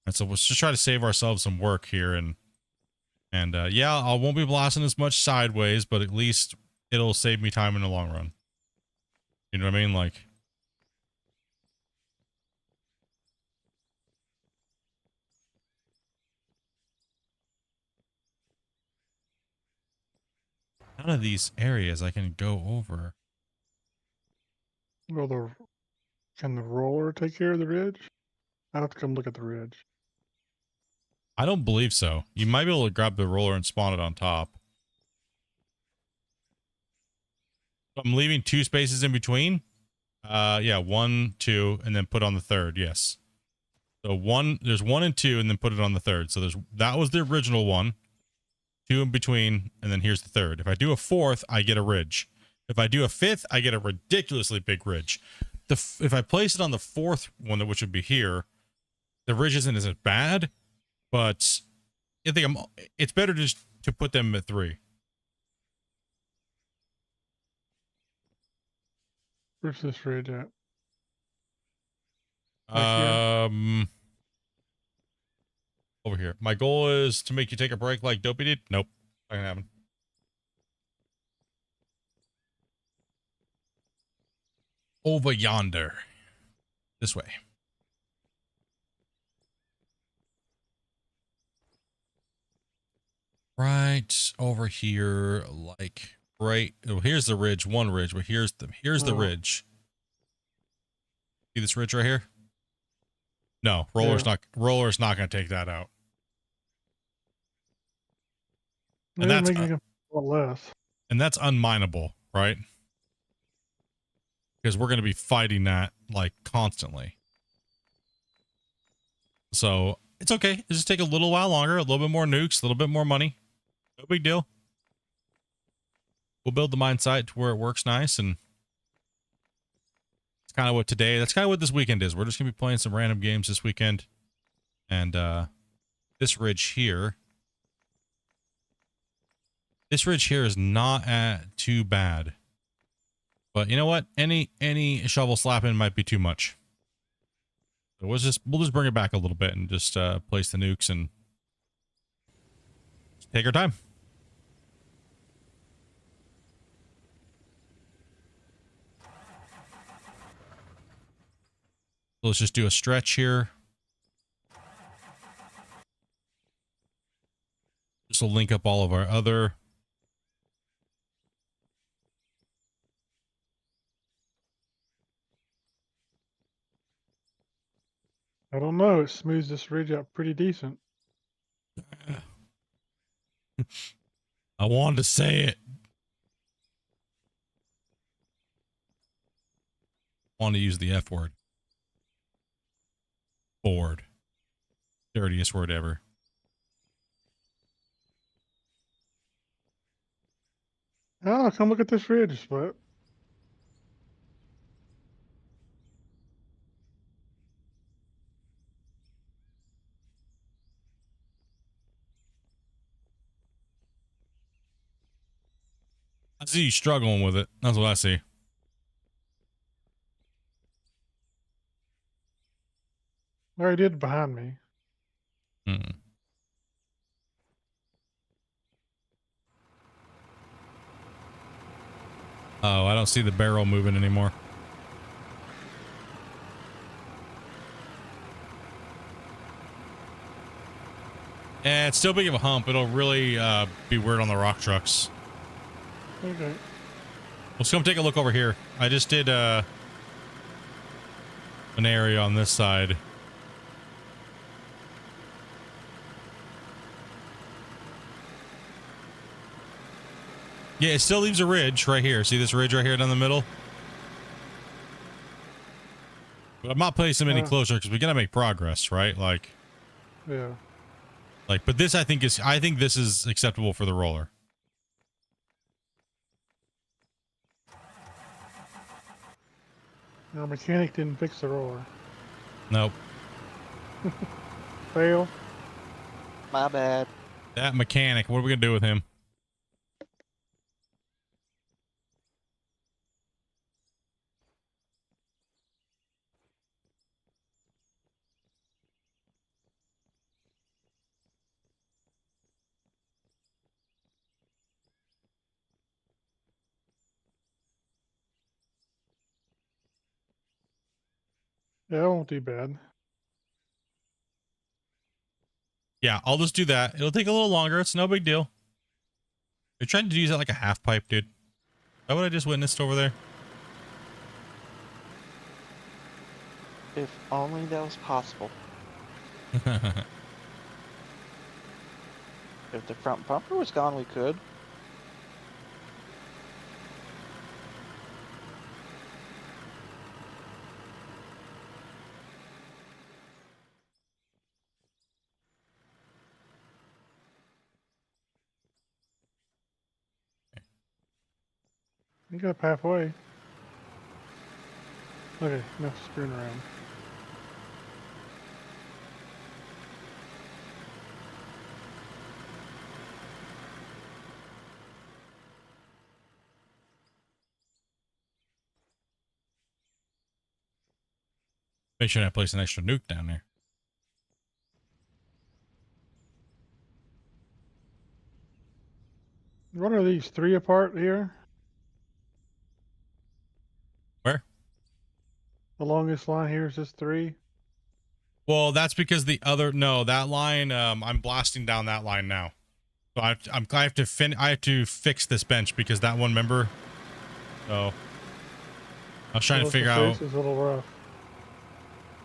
And so let's just try to save ourselves some work here, and yeah, I won't be blasting as much sideways, but at least it'll save me time in the long run. You know what I mean? Like, None of these areas I can go over. Well, can the roller take care of the ridge? I have to come look at the ridge. I don't believe so. You might be able to grab the roller and spawn it on top. I'm leaving 2 spaces in between. Yeah, 1, 2, and then put on the third. Yes. So there's 1 and 2, and then put it on the third. So that was the original one. 2 in between, and then here's the third. If I do a 4th, I get a ridge. If I do a 5th, I get a ridiculously big ridge. If I place it on the 4th one, which would be here, the ridge isn't as bad, but I think it's better just to put them at 3. Where's this ridge at? Like here? Over here. My goal is to make you take a break like Dopey did. Nope, not gonna happen. Over yonder, this way. Right over here, like right. Oh, here's the ridge. One ridge, but here's the ridge. See this ridge right here? No, roller's not going to take that out. And that's making it a lot less. And that's unmineable, right? Because we're going to be fighting that like constantly. So it's okay. It'll just take a little while longer, a little bit more nukes, a little bit more money. No big deal. We'll build the mine site to where it works nice, and it's kind of that's kind of what this weekend is. We're just gonna be playing some random games this weekend. And this ridge here is not too bad. But you know what? Any shovel slapping might be too much. So we'll just bring it back a little bit and just place the nukes and take our time. So let's just do a stretch here. This will link up all of our other. I don't know. It smooths this ridge out pretty decent. I wanted to say it. I want to use the F word. Bored. Dirtiest word ever. Oh, come look at this ridge, Split. I see you struggling with it. That's what I see. I already did behind me. Oh, I don't see the barrel moving anymore. Yeah, it's still big of a hump. It'll really be weird on the rock trucks. Okay. Let's come take a look over here. I just did an area on this side. Yeah, it still leaves a ridge right here. See this ridge right here down the middle? But I'm not placing them any closer because we gotta make progress, right? Like, yeah. Like, but this I think this is acceptable for the roller. Our mechanic didn't fix the roller. Nope. Fail. My bad. That mechanic, what are we gonna do with him? Yeah, it won't do bad. Yeah, I'll just do that. It'll take a little longer. It's no big deal. They're trying to use it like a half pipe, dude. Is that what I just witnessed over there? If only that was possible. If the front bumper was gone, we could. You got up halfway. Okay, enough screwing around. Make sure I place an extra nuke down there. What are these, 3 apart here? Where? The longest line here is just 3. Well, that's because the other that line. I'm blasting down that line now. So I have to fix this bench because that one member. So I was trying to figure out. It's a little rough.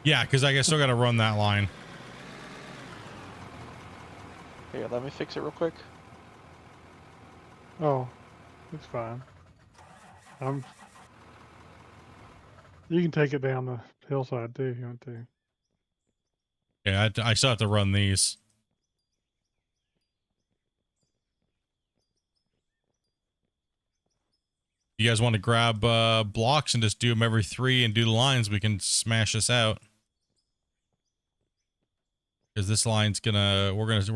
Yeah, because I still got to run that line. Here, let me fix it real quick. Oh, it's fine. You can take it down the hillside too if you want to. Yeah, I still have to run these. You guys want to grab blocks and just do them every 3 and do the lines? We can smash this out. Because this line's we're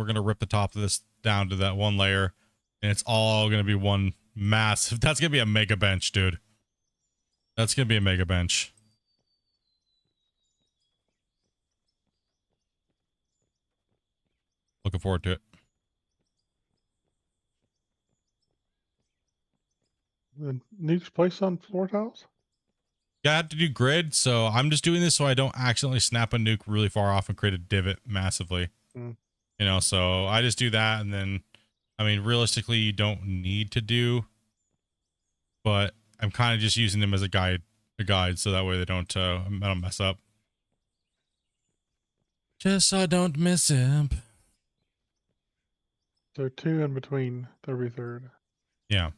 gonna rip the top of this down to that one layer, and it's all gonna be one massive. That's gonna be a mega bench, dude. That's gonna be a mega bench. Looking forward to it. The Nuke's placed on floor tiles? Yeah, I have to do grid, so I'm just doing this so I don't accidentally snap a nuke really far off and create a divot massively. Mm. You know, so I just do that, and then, I mean, realistically, you don't need to do, but I'm kind of just using them as a guide, so that way they don't mess up. Just so I don't mess up. So 2 in between every third. Yeah.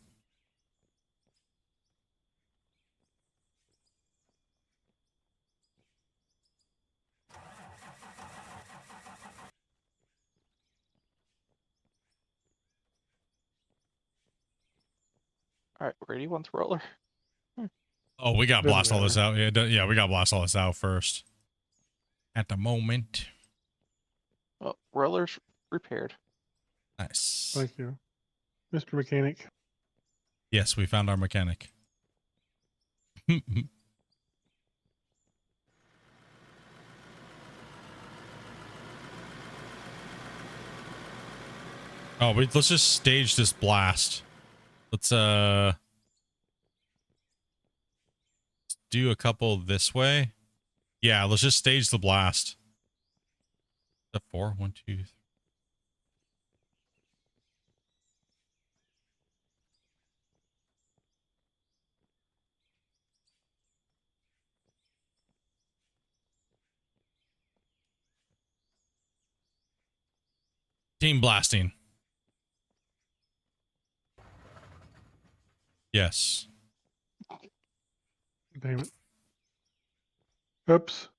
Alright, ready? Want the roller? Oh, we gotta Doesn't blast all this matter. out. Yeah, we gotta blast all this out first. At the moment. Oh, roller's repaired. Nice. Thank you. Mr. Mechanic. Yes, we found our mechanic. Oh, let's just stage this blast. Let's do a couple this way. Yeah, let's just stage the blast. The 4, 1, 2, 3. Team blasting. Yes. Damn it. Oops.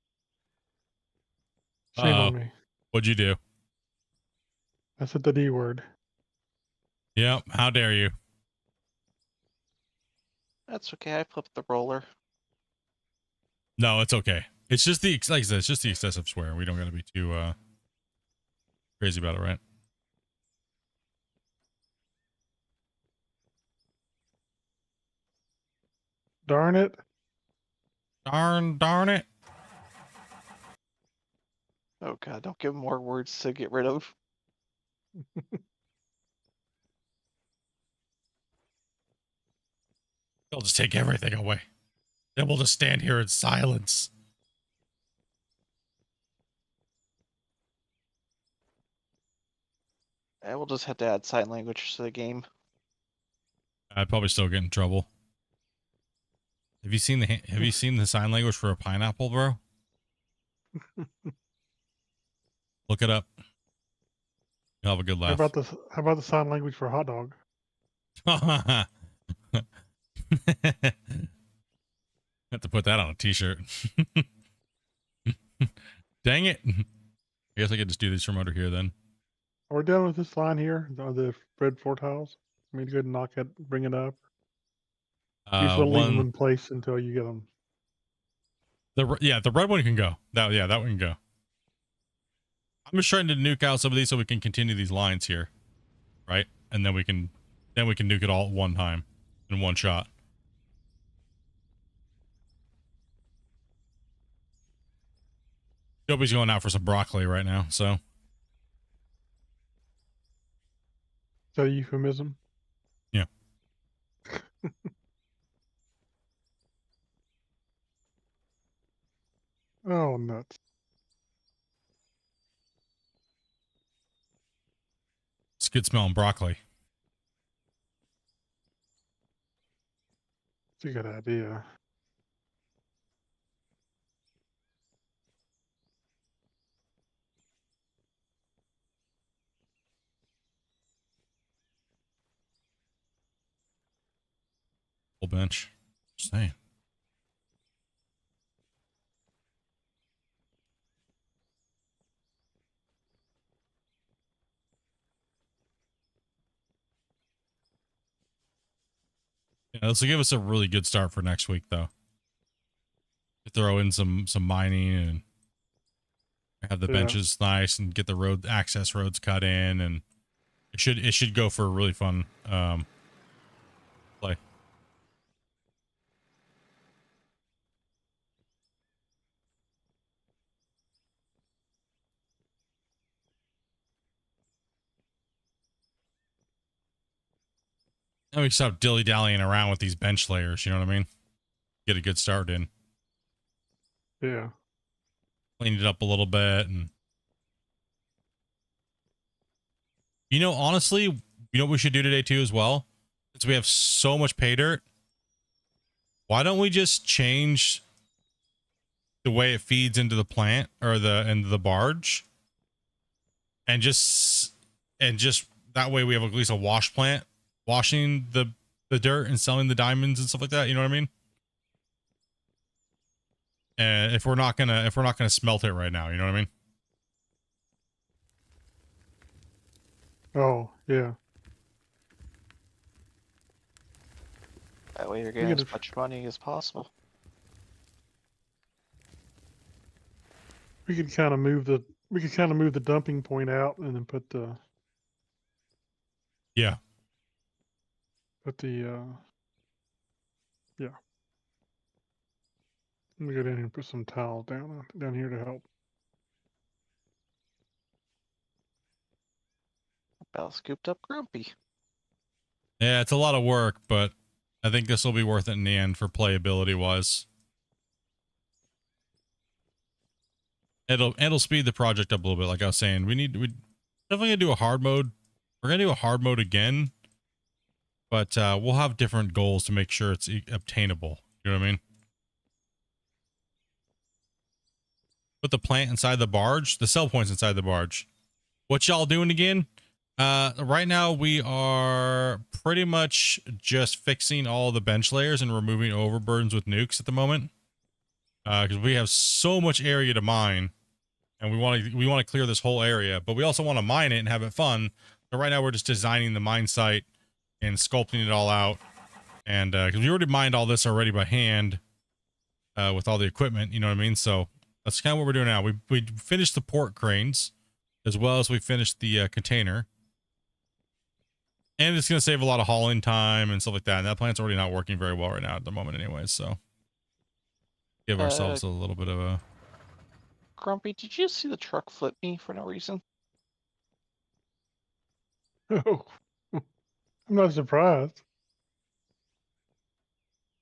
Shame on me. What'd you do? I said the D word. Yep. How dare you? That's okay, I flipped the roller. No, it's okay. It's just like I said, it's just the excessive swear. We don't gotta be too crazy about it, right? Darn it. Darn it. Oh god, don't give him more words to get rid of. They'll just take everything away. Then we'll just stand here in silence. And we'll just have to add sign language to the game. I'd probably still get in trouble. Have you seen the sign language for a pineapple, bro? Look it up. You'll have a good How laugh. about the sign language for hot dog? Have to put that on a t-shirt. Dang it. I guess I could just do this from under here then. Are we done with this line here? The red 4 tiles? I mean, go ahead and knock it, bring it up. You just want to leave them in place until you get them. The red one can go. That one can go. I'm just trying to nuke out some of these so we can continue these lines here, right? And then we can nuke it all at one time in one shot. Nobody's going out for some broccoli right now, so. Is that a euphemism? Yeah. Oh, nuts. It's good smelling broccoli. It's a good idea. Full bench. Just saying. Yeah, this will give us a really good start for next week, though. Throw in some mining and have the benches nice and get the road access roads cut in, and it should go for a really fun play. And we stop dilly-dallying around with these bench layers, you know what I mean? Get a good start in. Yeah. Clean it up a little bit, and honestly, what we should do today too as well? Since we have so much pay dirt, why don't we just change the way it feeds into the plant or into the barge, and just that way we have at least a wash plant washing the dirt and selling the diamonds and stuff like that, you know what I mean? And if we're not gonna smelt it right now, you know what I mean? Oh, yeah. That way you're getting as much money as possible. We could kind of move the dumping point out and then put the Yeah. Yeah. Let me go down here and put some tiles down here to help. About scooped up Grumpy. Yeah, it's a lot of work, but I think this will be worth it in the end for playability wise. It'll speed the project up a little bit. Like I was saying, we definitely gonna do a hard mode. We're gonna do a hard mode again, but we'll have different goals to make sure it's obtainable. You know what I mean? Put the plant inside the barge, the sell points inside the barge. What y'all doing again? Right now we are pretty much just fixing all the bench layers and removing overburdens with nukes at the moment. Because we have so much area to mine, and we want to clear this whole area, but we also want to mine it and have it fun. So right now we're just designing the mine site and sculpting it all out, and because we already mined all this already by hand with all the equipment, you know what I mean? So that's kind of what we're doing now. We finished the port cranes as well as we finished the container. And it's going to save a lot of hauling time and stuff like that. And that plant's already not working very well right now at the moment anyways. So give ourselves a little bit of a... Grumpy, did you see the truck flip me for no reason? Oh, I'm not surprised.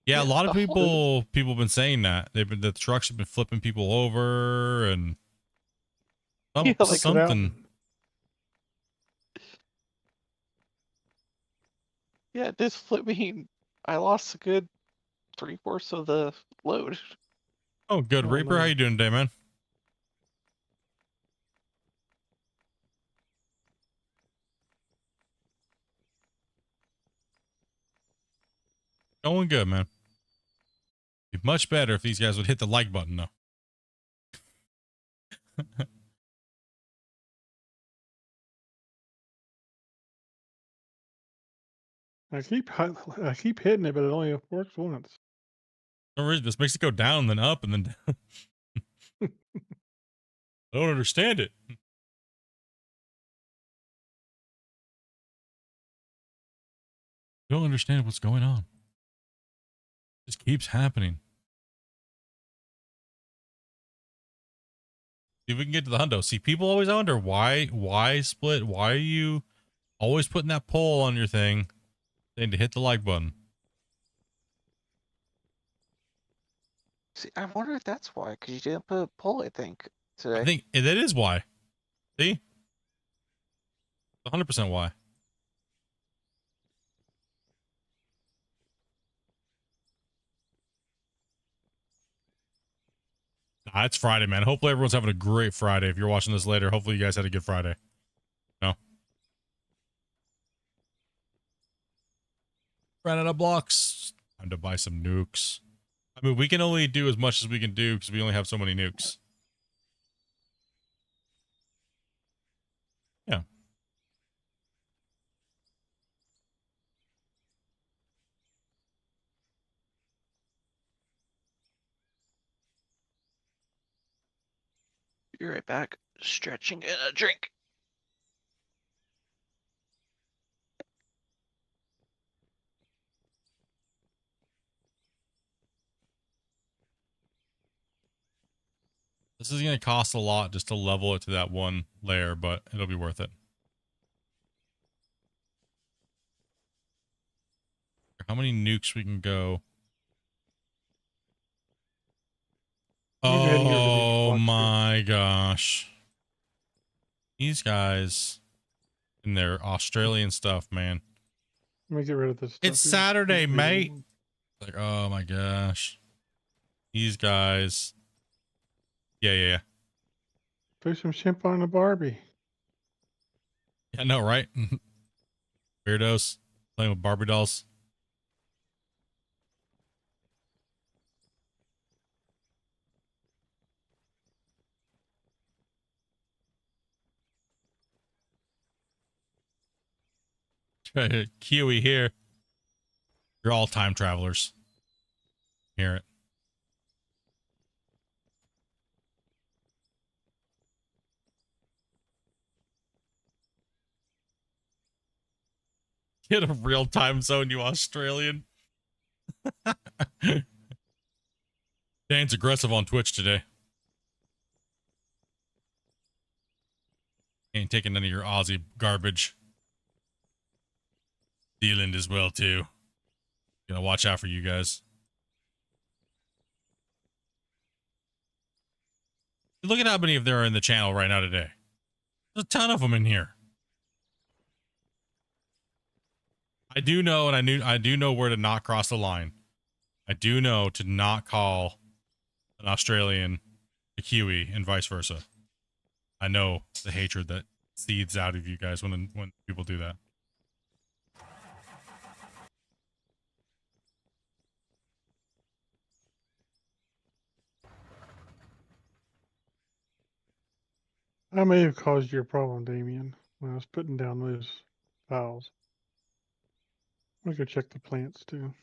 Yeah, a lot of the people have been saying that. The trucks have been flipping people over and Yeah, like something. Yeah, this flipping, I lost a good 3/4 of the load. Oh, good. Oh, Reaper, how no. you doing today, man? Going good, man. Be much better if these guys would hit the like button, though. I keep hitting it, but it only works once. No reason. This makes it go down, then up, and then down. I don't understand it. Don't understand what's going on. It just keeps happening. See if we can get to the hundo. See, people always wonder why split? Why are you always putting that poll on your thing saying to hit the like button? See, I wonder if that's why, because you didn't put a poll, I think, I today. think that is why. See? 100% why. Nah, it's Friday, man. Hopefully everyone's having a great Friday. If you're watching this later, hopefully you guys had a good Friday. No? Ran out of blocks. Time to buy some nukes. I mean, we can only do as much as we can do because we only have so many nukes. Yeah. Be right back. Stretching and a drink. This is going to cost a lot just to level it to that one layer, but it'll be worth it. How many nukes we can go? You can go ahead and get rid of these Oh blocks, too. my gosh. These guys and their Australian stuff, man. Let me get rid of this. It's stuff here. Saturday, Leave it mate. alone. Like, oh my gosh. These guys. Yeah. Throw some shrimp on the Barbie. I know, right? Weirdos playing with Barbie dolls. Kiwi here. You're all time travelers. Hear it. Get a real time zone, you Australian. Dan's aggressive on Twitch today. Ain't taking none of your Aussie garbage. Zealand as well, too. Gonna watch out for you guys. Look at how many of them are in the channel right now today. There's a ton of them in here. I do know, and I do know where to not cross the line. I do know to not call an Australian a Kiwi and vice versa. I know the hatred that seeds out of you guys when people do that. I may have caused you a problem, Damien, when I was putting down those files. I'm gonna go check the plants too.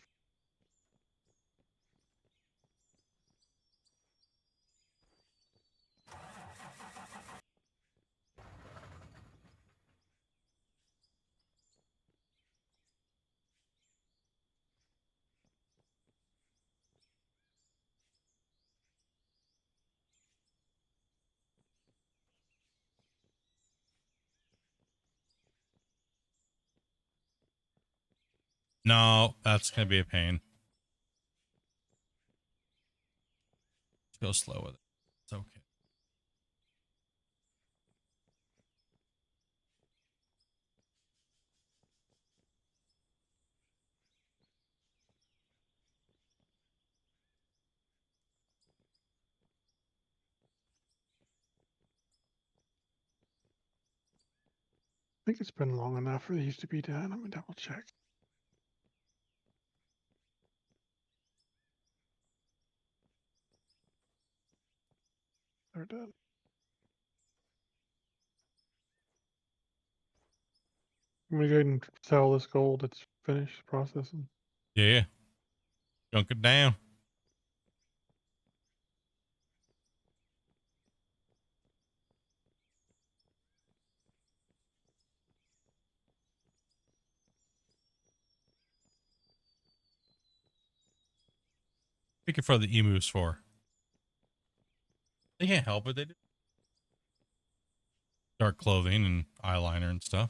No, that's gonna be a pain. Just go slow with it. It's okay. think it's been long enough for these to be done. Let me double check. They're done. I'm gonna go ahead and sell this gold. It's finished processing. Yeah. Junk it down. Picking for the emus for. They can't help it. They do. Dark clothing and eyeliner and stuff.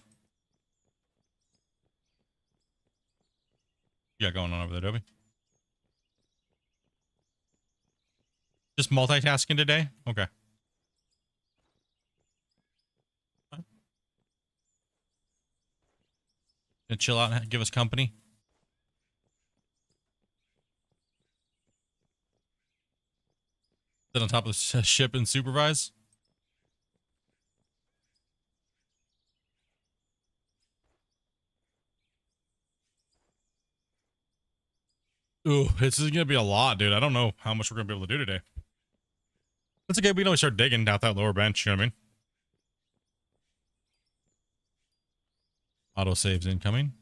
You got going on over there, Dobby? Just multitasking today? Okay. Gonna chill out and give us company? Sit on top of the ship and supervise? Ooh, this is gonna be a lot, dude. I don't know how much we're gonna be able to do today. That's okay. We can always start digging out that lower bench. You know what I mean? Autosave's incoming.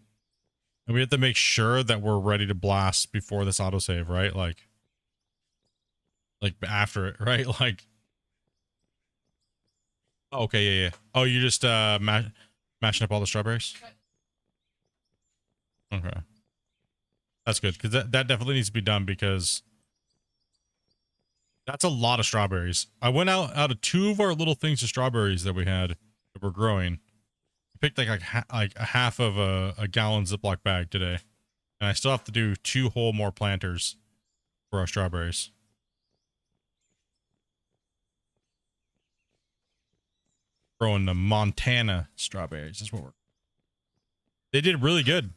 And we have to make sure that we're ready to blast before this autosave, right? Like after it, right? Like, oh, okay, yeah. Oh, you just mashing up all the strawberries? Okay. That's good, because that definitely needs to be done, because that's a lot of strawberries. I went out of 2 of our little things of strawberries that we had that were growing. I picked like a half of a gallon Ziploc bag today. And I still have to do 2 whole more planters for our strawberries. Growing the Montana strawberries. That's what we're... They did really good.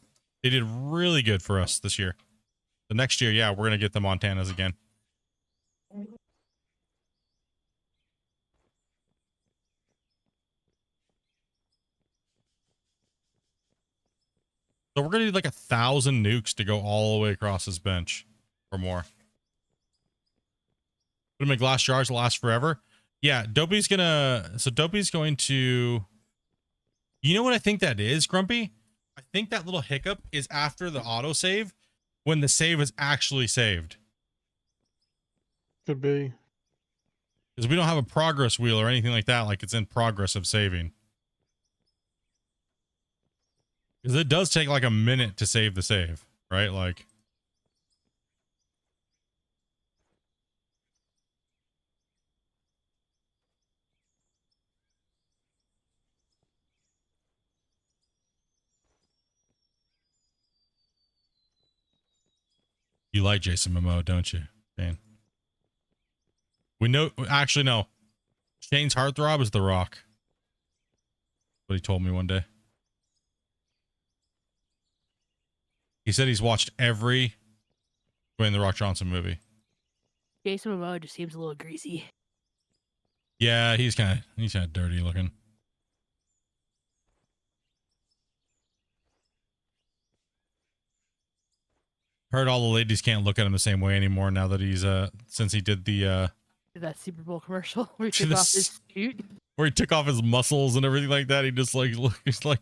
They did really good for us this year. The next year, yeah, we're going to get the Montanas again. So we're going to need like 1,000 nukes to go all the way across this bench or more. Put them in glass jars to last forever. Yeah, Dopey's going to... You know what I think that is, Grumpy? I think that little hiccup is after the autosave, when the save is actually saved. Could be. Because we don't have a progress wheel or anything like that, like it's in progress of saving. Because it does take like a minute to save the save, right? Like... You like Jason Momoa, don't you, Shane? We know, actually, no. Shane's heartthrob is The Rock. What he told me one day. He said he's watched every Dwayne The Rock Johnson movie. Jason Momoa just seems a little greasy. Yeah, he's kind of dirty looking. Heard all the ladies can't look at him the same way anymore now that he's since he did the That Super Bowl commercial where he took off his suit. where he took off his muscles and everything like that. He just like he's like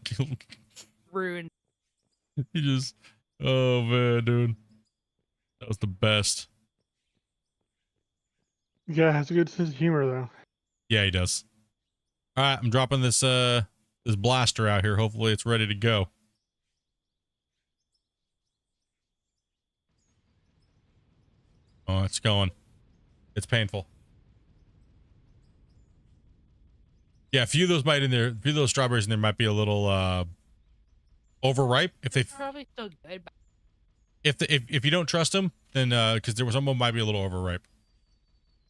Ruined. he just, oh man, dude, that was the best. Yeah, has a good sense of humor though. Yeah, he does. All right, I'm dropping this this blaster out here. Hopefully it's ready to go. Oh, it's going. It's painful. Yeah, a few of those might in there, a few of those strawberries in there might be a little overripe. If they Probably still good. But if you don't trust them, then because there was some of them might be a little overripe.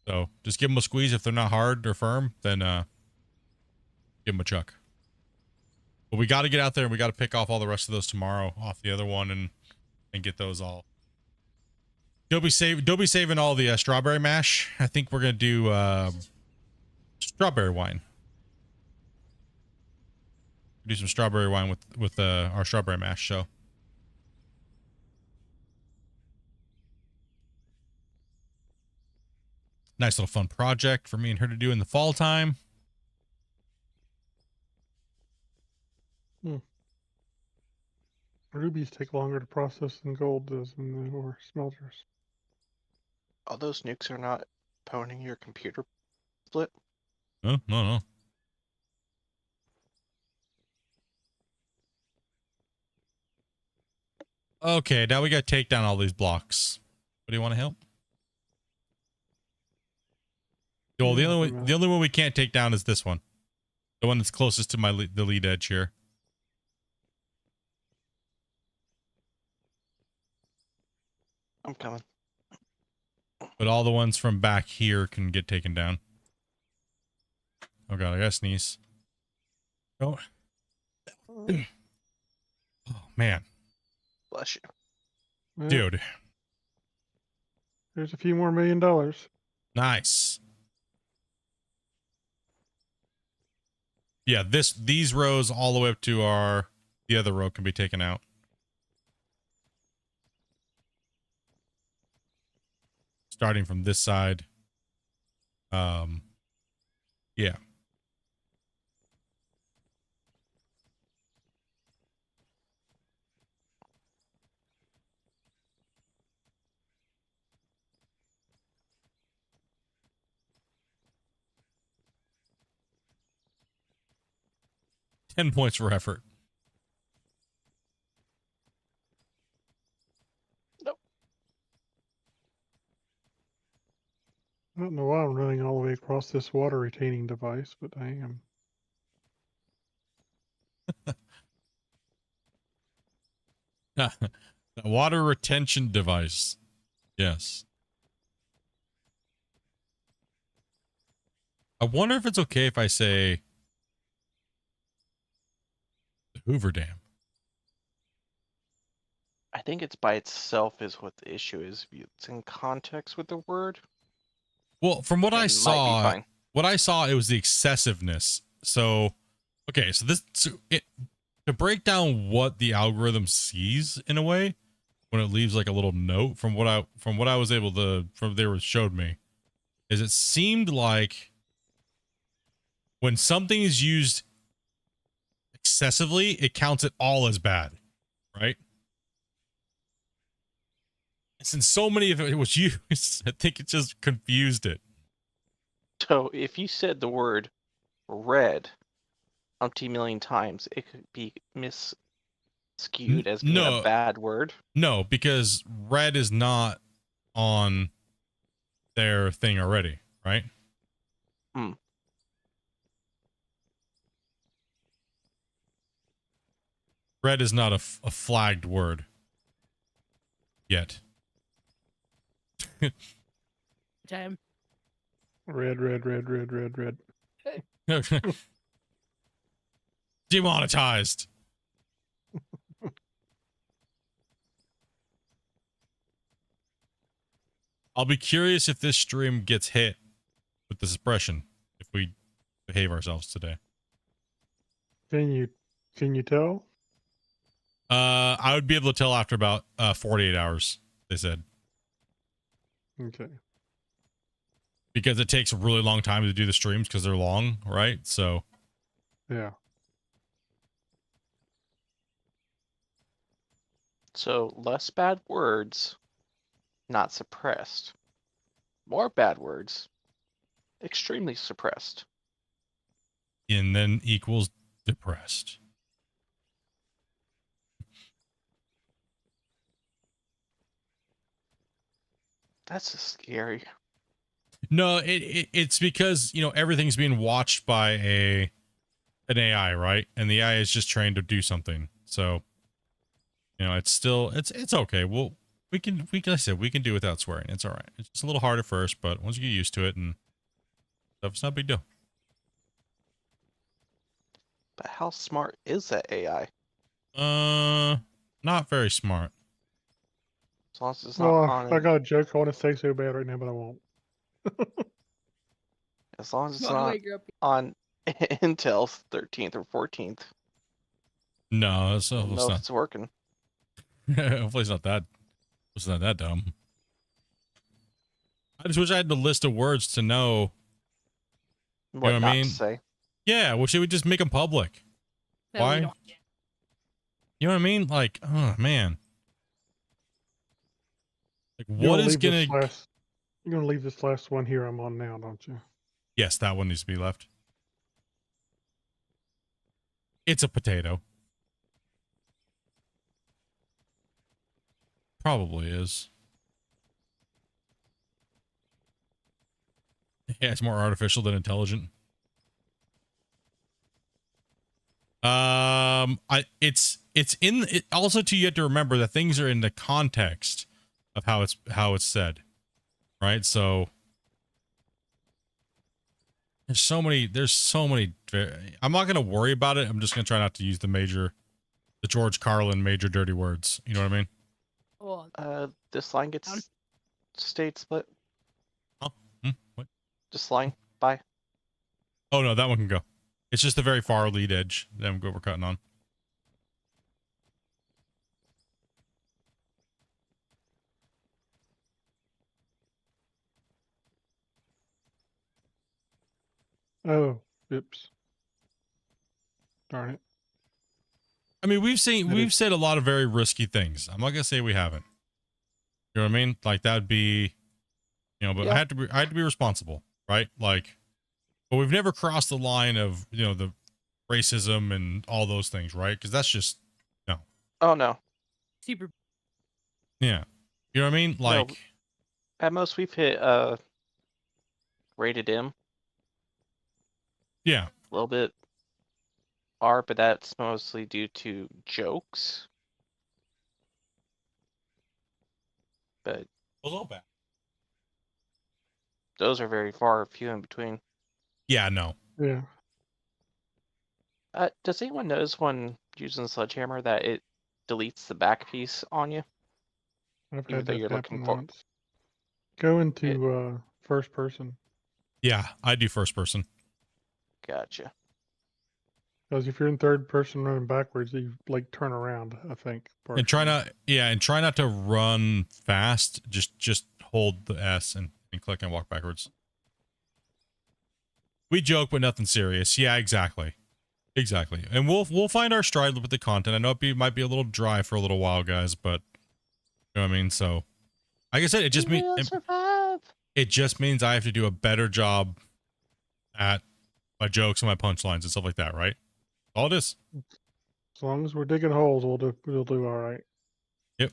So just give them a squeeze. If they're not hard or firm, then give them a chuck. But we got to get out there and we got to pick off all the rest of those tomorrow off the other one and get those all. Dobie saving all the strawberry mash. I think we're gonna do strawberry wine. Do some strawberry wine with our strawberry mash. So nice little fun project for me and her to do in the fall time. Rubies take longer to process than gold does in the ore smelters. All those nukes are not poning your computer split. No, no, no. Okay, now we got to take down all these blocks. What do you want to help? Well, the only one we can't take down is this one, the one that's closest to the lead edge here. I'm coming. But all the ones from back here can get taken down. Oh god, I gotta sneeze. Oh, oh man, Bless you. Yeah, dude, there's a few more $1 million. nice. Yeah, these rows all the way up to the other row can be taken out. Starting from this side. Yeah. $10 points for effort. Nope. I don't know why I'm running all the way across this water retaining device, but I am. The water retention device. Yes. I wonder if it's okay if I say the Hoover Dam. I think it's by itself is what the issue is. If it's in context with the word. Well, from what it I might be saw, fine. it was the excessiveness. So, okay, so to break down what the algorithm sees in a way when it leaves like a little note from what I was able to showed me is it seemed like when something is used excessively, it counts it all as bad, right? Since so many of it was used, I think it just confused it. So if you said the word red umpty million times, it could be skewed as being a bad word. No, because red is not on their thing already, right? Hmm. Red is not a flagged word yet. Time. Red. Demonetized. I'll be curious if this stream gets hit with the suppression if we behave ourselves today. Can you tell? I would be able to tell after about 48 hours, they said. Okay. Because it takes a really long time to do the streams because they're long, right? So Yeah. So less bad words, not suppressed. More bad words, extremely suppressed. and then equals depressed. That's just scary. No, it's because, you know, everything's being watched by an AI, right? And the AI is just trained to do something. So, you know, it's still it's okay. We can like I said, we can do without swearing. It's all right. It's just a little hard at first, but once you get used to it and stuff, it's not a big deal. But how smart is that AI? Not very smart. As long as it's not Well, on. I got a joke I want to say so bad right now, but I won't. As long as it's By the not way, Grumpy, on Intel's 13th or 14th. No, I don't know if it's working. hopefully it's not that. It's not that dumb. I just wish I had the list of words to know. What know what I not mean? to say. Yeah, well, should we just make them public? That we Why? don't- You know what I mean? Like, oh man. Like, You're what gonna is leave this gonna? last- You're gonna leave this last one here I'm on now, don't you? Yes, that one needs to be left. It's a potato. Probably is. Yeah, it's more artificial than intelligent. It's in it also too. You have to remember that things are in the context of how it's said, right? So there's so many. I'm not gonna worry about it. I'm just gonna try not to use the George Carlin major dirty words. You know what I mean? Well, This line gets state split. Oh, what? This line. Bye. Oh no, that one can go. It's just the very far lead edge that we're cutting on. Oh, oops. Darn it. I mean, we've said a lot of very risky things. I'm not gonna say we haven't. You know what I mean? Like that'd be, but Yeah. I had to be responsible, right? Like, but we've never crossed the line of the racism and all those things, right? Because that's just no. Oh no. super. Yeah, you know what I mean? Like, At most we've hit rated M. yeah, A little bit R, but that's mostly due to jokes. But a little bit. those are very far few in between. Yeah, no. Yeah. Does anyone notice when using Sledgehammer that it deletes the back piece on you? I've Even had though that you're happen looking for- once. Go into first person. Yeah, I do first person. Gotcha. Because if you're in third person running backwards, you like turn around, I think. And try partially. not to run fast. Just hold the S and click and walk backwards. We joke, but nothing serious. Yeah, exactly. And we'll find our stride with the content. I know it might be a little dry for a little while, guys, but you know what I mean. So, like I said, it just means I have to do a better job at my jokes and my punchlines and stuff like that, right? All it is. As long as we're digging holes, we'll do all right. Yep.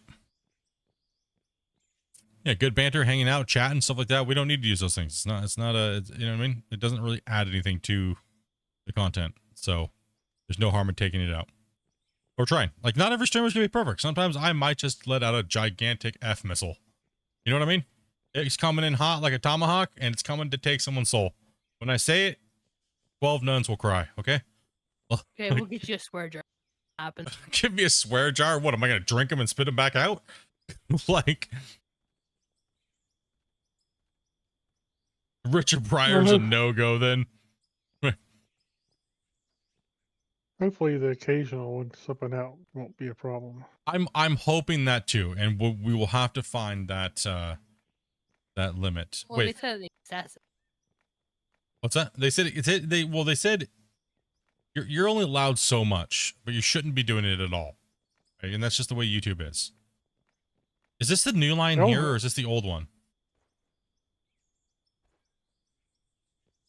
Yeah, good banter, hanging out, chatting, stuff like that. We don't need to use those things. It's not you know what I mean? It doesn't really add anything to the content. So there's no harm in taking it out. Or trying. Like, not every streamer is going to be perfect. Sometimes I might just let out a gigantic F missile. You know what I mean? It's coming in hot like a tomahawk, and it's coming to take someone's soul. When I say it, 12 nuns will cry, okay? Okay, we'll get you a swear jar. Happen. Give me a swear jar. What, am I going to drink them and spit them back out? Like, Richard Pryor's a no-go then. Hopefully the occasional one slipping out won't be a problem. I'm hoping that too, and we will have to find that that limit. Well, Wait, they said excessive. what's that? They said they said you're only allowed so much, but you shouldn't be doing it at all. Right? And that's just the way YouTube is. Is this the new line No. here, or is this the old one?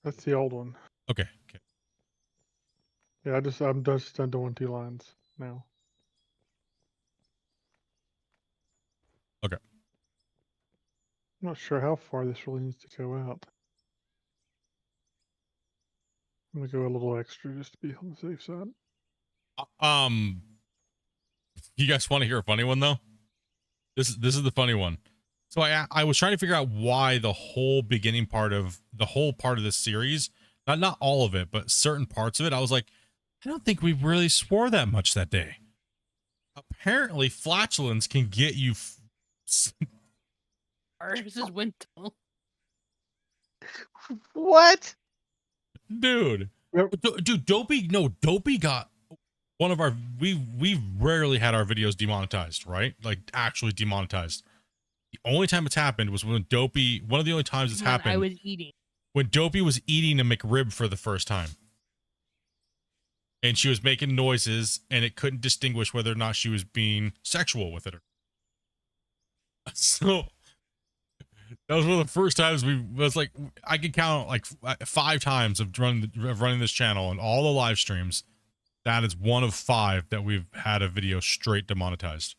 That's the old one. Okay. Yeah, I'm just done doing 2 lines now. Okay. I'm not sure how far this really needs to go out. I'm gonna go a little extra just to be on the safe side. You guys want to hear a funny one though? This is the funny one. So I was trying to figure out why the whole beginning part of this series, not all of it, but certain parts of it, I was like, I don't think we really swore that much that day. Apparently, flatulence can get you. This is Wintel. What? Dude. Yep. Dude, Dopey got one of our we've rarely had our videos demonetized, right? Like actually demonetized. The only time it's happened was when Dopey. One of the only times it's When happened I was eating. when Dopey was eating a McRib for the first time, and she was making noises, and it couldn't distinguish whether or not she was being sexual with it. So that was one of the first times we was like, I could count like 5 times of running this channel and all the live streams. That is one of 5 that we've had a video straight demonetized.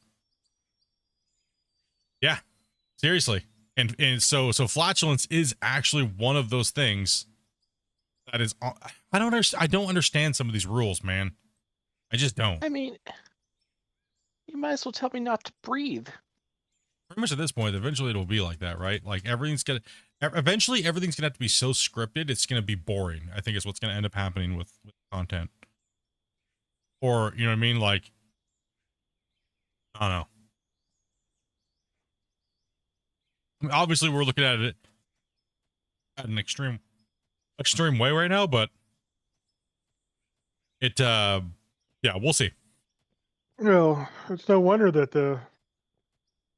Yeah, seriously. And so flatulence is actually one of those things that is, I don't understand some of these rules, man. I just don't. I mean, you might as well tell me not to breathe. Pretty much at this point, eventually it'll be like that, right? Like eventually everything's gonna have to be so scripted, it's gonna be boring. I think is what's gonna end up happening with content. Or, you know what I mean? Like, I don't know. I mean, obviously we're looking at it at an extreme way right now, but it, yeah, we'll see. Well, it's no wonder that a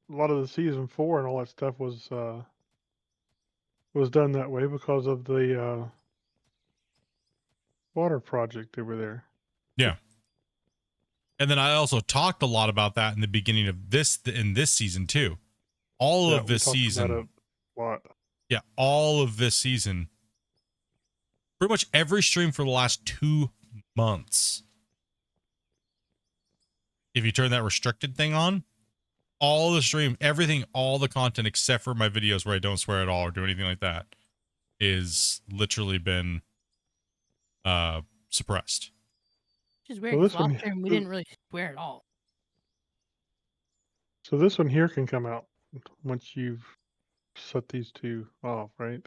lot of the season 4 and all that stuff was done that way because of the water project over there. Yeah. And then I also talked a lot about that in the beginning of this season too. All Yeah, of this we talked season. about it a lot. Yeah, all of this season. Pretty much every stream for the last 2 months. If you turn that restricted thing on, all the stream, everything, all the content except for my videos where I don't swear at all or do anything like that is literally been suppressed. Which is weird. Well, 'Cause this one- last time we didn't really swear at all. So this one here can come out once you've set these 2 off, right?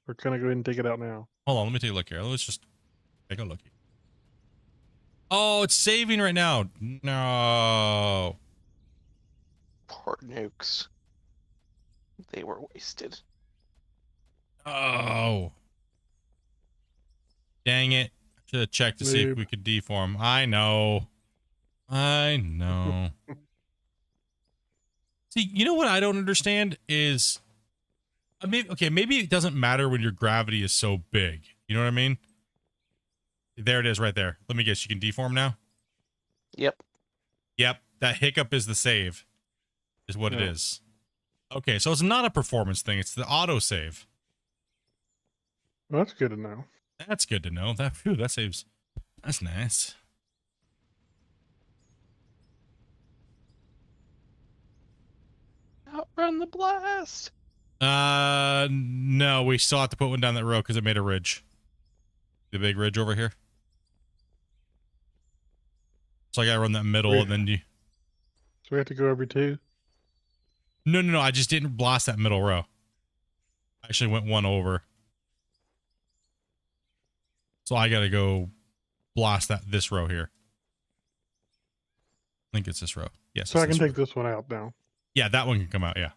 Or can I go ahead and take it out now? Hold on, let me take a look here. Let's just take a look. Oh, it's saving right now. No. Poor nukes. They were wasted. Oh. Dang it. Should have checked to see if Noob. we could deform. I know. See, you know what I don't understand is, I mean, okay, maybe it doesn't matter when your gravity is so big. You know what I mean? There it is right there. Let me guess, you can deform now? Yep. Yep, that hiccup is the save, is what it Yeah. is. Okay, so it's not a performance thing, it's the auto save. Well, that's good to know. That's good to know. That saves. That's nice. Outrun the blast. No, we still have to put one down that road because it made a ridge. The big ridge over here. So I gotta run that middle Wait. and then you. So we have to go every 2? No. I just didn't blast that middle row. I actually went one over. So I gotta go blast this row here. I think it's this row. Yes. So it's I can this take row. this one out now. Yeah, that one can come out. Yeah.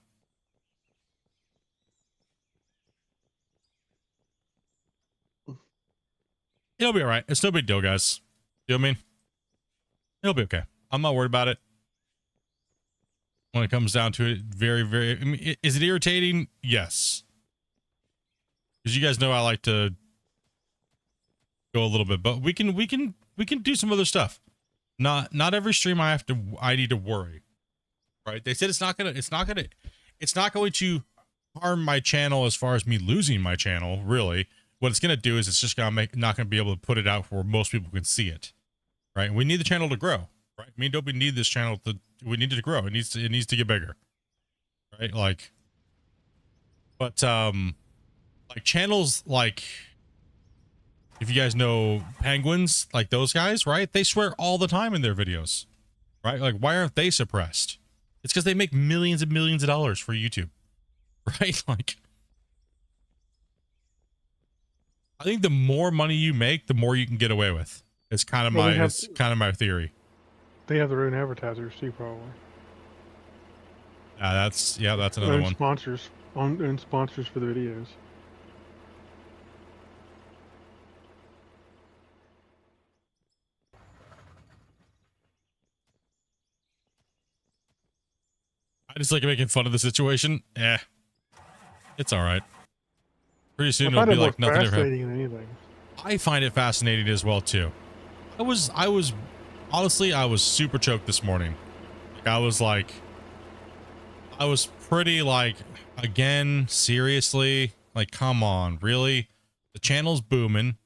It'll be all right. It's no big deal, guys. You know what I mean? It'll be okay. I'm not worried about it. When it comes down to it, very, very. I mean, is it irritating? Yes. Because you guys know I like to go a little bit, but we can do some other stuff. Not every stream I need to worry. Right? They said it's not going to harm my channel as far as me losing my channel, really. What it's going to do is it's just not going to be able to put it out where most people can see it. Right? We need the channel to grow. Right? Me and Dopey need this channel we need it to grow. It needs to get bigger. Right? Like, but like channels like, if you guys know Penguins, like those guys, right? They swear all the time in their videos. Right? Like, why aren't they suppressed? It's because they make millions and millions of dollars for YouTube. Right? Like, I think the more money you make, the more you can get away with. It's kind of my theory. They have their own advertisers too, probably. That's another Own one. sponsors. Own sponsors for the videos. just like making fun of the situation. It's all right. Pretty I soon it'll find be it more like nothing ever happened. fascinating than anything. I find it fascinating as well too. I was honestly, I was super choked this morning. I was pretty like, again, seriously, like, come on, really? The channel's booming.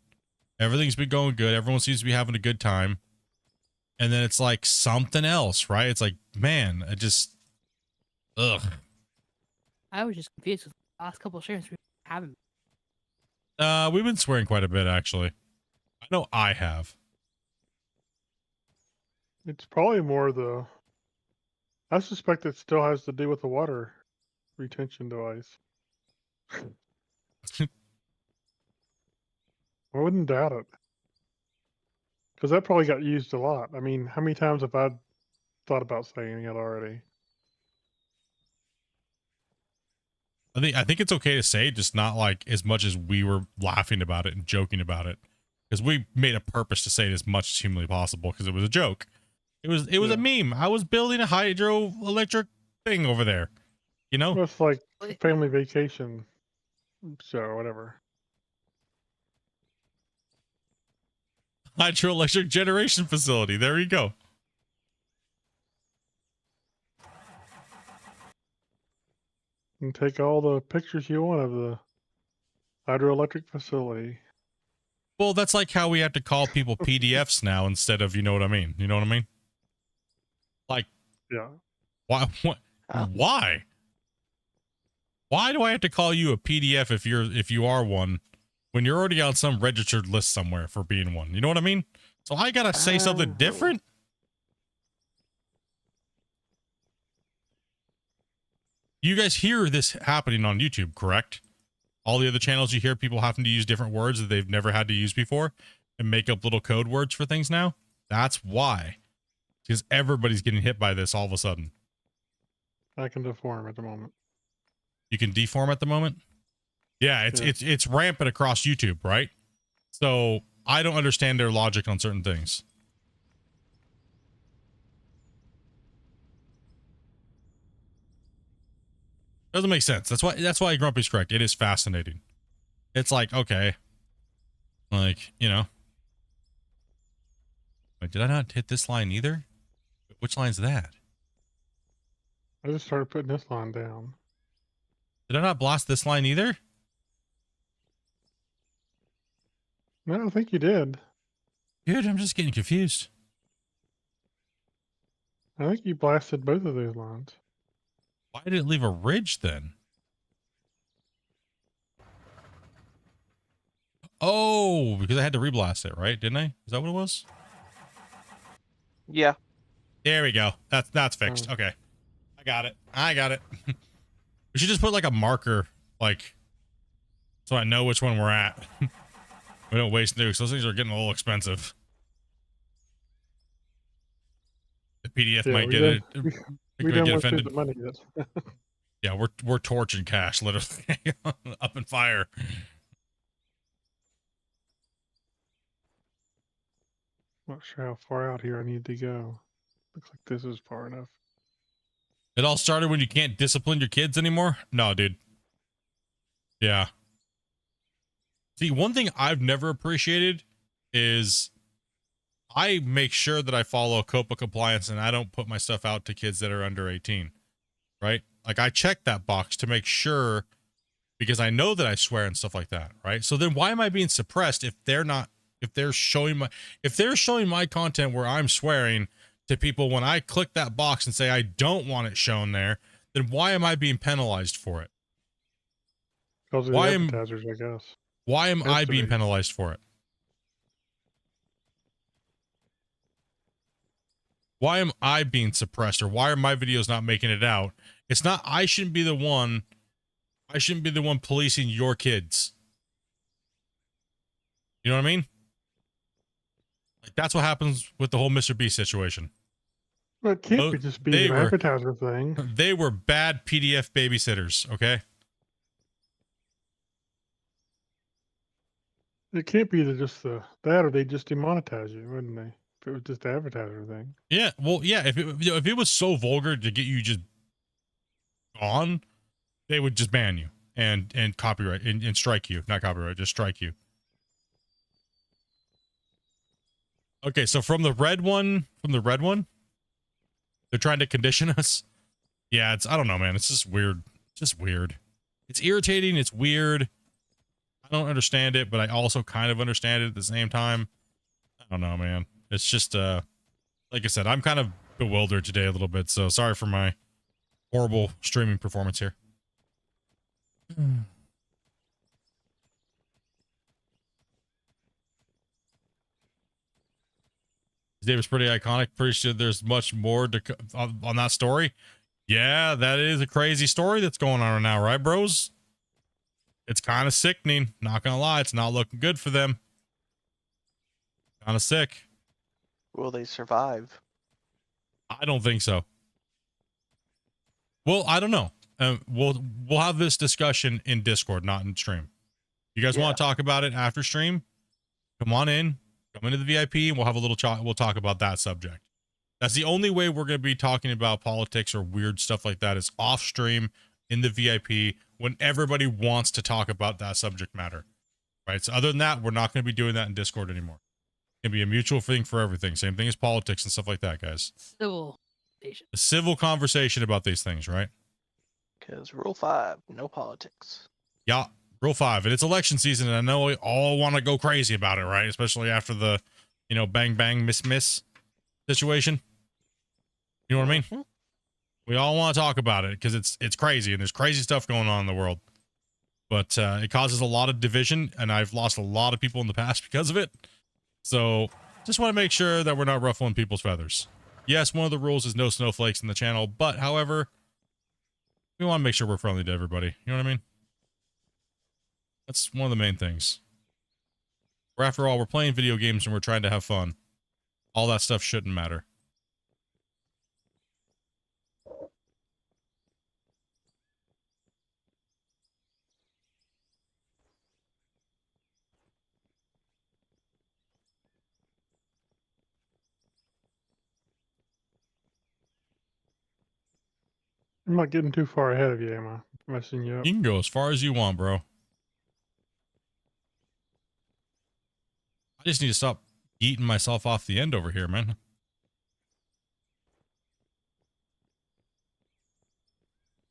Everything's been going good. Everyone seems to be having a good time. And then it's like something else, right? It's like, man, I just, ugh. I was just confused with the last couple of shares we haven't. We've been swearing quite a bit, actually. I know I have. It's probably more the. I suspect it still has to do with the water retention device. I wouldn't doubt it. Because that probably got used a lot. I mean, how many times have I thought about saying it already? I think it's okay to say, just not like as much as we were laughing about it and joking about it, because we made a purpose to say it as much as humanly possible because it was a joke. It was a meme. I was building a hydroelectric thing over there, you know. Well, it's like family vacation show or whatever. Hydroelectric generation facility. There you go. And take all the pictures you want of the hydroelectric facility. Well, that's like how we have to call people PDFs now instead of, you know what I mean? You know what I mean? Like, Yeah. why? What? Huh? Why? Why do I have to call you a PDF if you are one, when you're already on some registered list somewhere for being one? You know what I mean? So I gotta say something different. You guys hear this happening on YouTube, correct? All the other channels, you hear people having to use different words that they've never had to use before and make up little code words for things now. That's why. Because everybody's getting hit by this all of a sudden. I can deform at the moment. You can deform at the moment? Yeah, it's rampant across YouTube, right? So I don't understand their logic on certain things. Doesn't make sense. That's why Grumpy's correct. It is fascinating. It's like, okay. Like, you know. Wait, did I not hit this line either? Which line's that? I just started putting this line down. Did I not blast this line either? No, I think you did. Dude, I'm just getting confused. I think you blasted both of those lines. Why did it leave a ridge then? Oh, because I had to reblast it, right? Didn't I? Is that what it was? Yeah. There we go. That's fixed. Oh. Okay. I got it. We should just put like a marker, like, so I know which one we're at. We don't waste nukes. Those things are getting a little expensive. The PDF might get it. We Might don't get want to offended. the money. That's Yeah, we're torching cash, literally. Up in fire. not sure how far out here I need to go. Looks like this is far enough. It all started when you can't discipline your kids anymore? No, dude. Yeah. See, one thing I've never appreciated is I make sure that I follow COPA compliance and I don't put my stuff out to kids that are under 18, right? Like I check that box to make sure, because I know that I swear and stuff like that, right? So then why am I being suppressed if they're showing my content where I'm swearing to people when I click that box and say I don't want it shown there, then why am I being penalized for it? Because of the advertisers, I guess. Why am Has I to being be. penalized for it? Why am I being suppressed, or why are my videos not making it out? It's not, I shouldn't be the one policing your kids. You know what I mean? Like that's what happens with the whole Mr. Beast situation. Well, it can't Oh, be just be they an were- advertiser thing. They were bad PDF babysitters, okay? It can't be that, or they just demonetize you, wouldn't they? If it was just the advertiser thing. Yeah, well, yeah, if it was so vulgar to get you just on, they would just ban you and copyright and strike you. Not copyright, just strike you. Okay, so from the red one, they're trying to condition us. Yeah, I don't know, man. It's just weird. Just weird. It's irritating. It's weird. I don't understand it, but I also kind of understand it at the same time. I don't know, man. It's just, like I said, I'm kind of bewildered today a little bit, so sorry for my horrible streaming performance here. David's pretty iconic. Pretty sure there's much more to on that story. Yeah, that is a crazy story that's going on right now, right, bros? It's kind of sickening. Not gonna lie, it's not looking good for them. Kind of sick. Will they survive? I don't think so. Well, I don't know. We'll have this discussion in Discord, not in stream. You guys want to talk about it after stream? Come on in. Come into the VIP, and we'll have a little we'll talk about that subject. That's the only way we're going to be talking about politics or weird stuff like that is off stream in the VIP when everybody wants to talk about that subject matter. Right? So other than that, we're not going to be doing that in Discord anymore. It's going to be a mutual thing for everything. Same thing as politics and stuff like that, guys. Civil station. A civil conversation about these things, right? Because Rule 5, no politics. Yeah, Rule 5. And it's election season, and I know we all want to go crazy about it, right? Especially after the, you know, bang, bang, miss situation. You know what I mean? Mhm. We all want to talk about it because it's crazy, and there's crazy stuff going on in the world. But it causes a lot of division, and I've lost a lot of people in the past because of it. So just want to make sure that we're not ruffling people's feathers. Yes, one of the rules is no snowflakes in the channel, but however, we want to make sure we're friendly to everybody. You know what I mean? That's one of the main things. Where after all, we're playing video games and we're trying to have fun. All that stuff shouldn't matter. I'm not getting too far ahead of you, am I? Messing you up. You can go as far as you want, bro. I just need to stop eating myself off the end over here, man.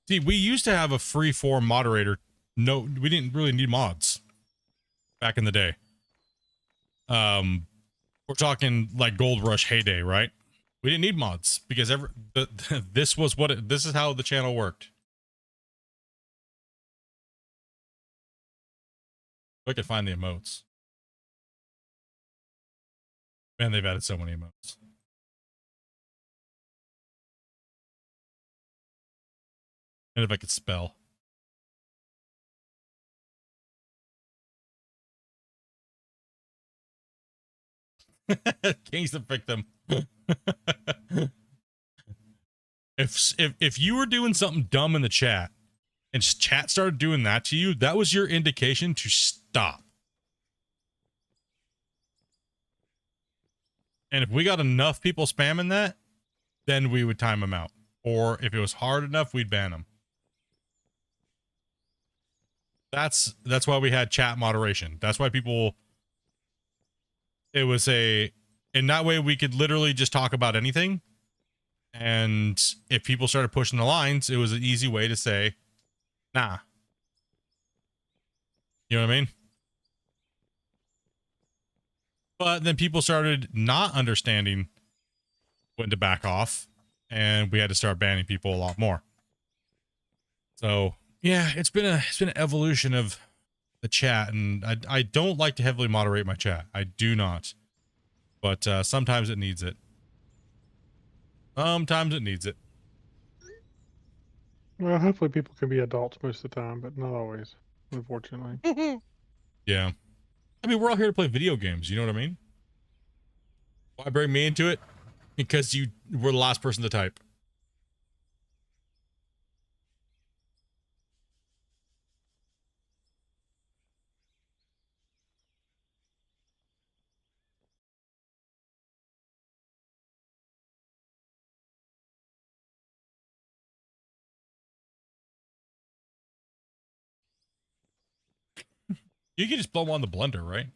See, we used to have a free-form moderator. No, we didn't really need mods back in the day. We're talking like Gold Rush heyday, right? We didn't need mods because this was what this is how the channel worked. If I could find the emotes. Man, they've added so many emotes. And if I could spell. King's the victim. If you were doing something dumb in the chat and chat started doing that to you, that was your indication to stop. And if we got enough people spamming that, then we would time them out. Or if it was hard enough, we'd ban them. That's why we had chat moderation. That's why people, it was in that way we could literally just talk about anything. And if people started pushing the lines, it was an easy way to say, nah. You know what I mean? But then people started not understanding when to back off, and we had to start banning people a lot more. So yeah, it's been an evolution of the chat, and I don't like to heavily moderate my chat. I do not. But sometimes it needs it. Sometimes it needs it. Well, hopefully people can be adults most of the time, but not always, unfortunately. Yeah. I mean, we're all here to play video games, you know what I mean? Why bring me into it? Because you were the last person to type. You can just blow them on the blender, right?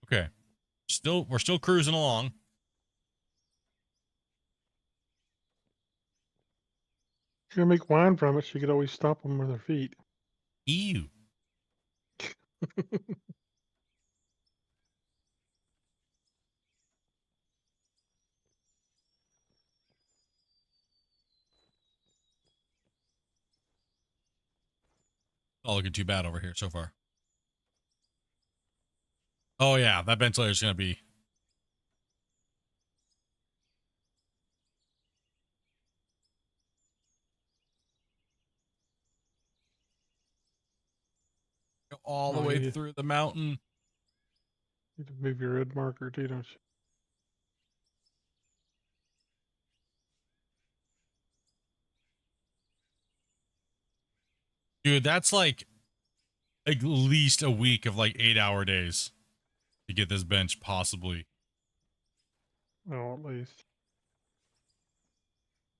Okay. We're still cruising along. If you're gonna make wine from it, she could always stop them with her feet. Ew. Not looking too bad over here so far. Oh yeah, that ventilator is gonna be. Go all the Oh, way you through the mountain. need to move your red marker too, don't you? Dude, that's like at least a week of like 8-hour days to get this bench possibly. Oh, at least.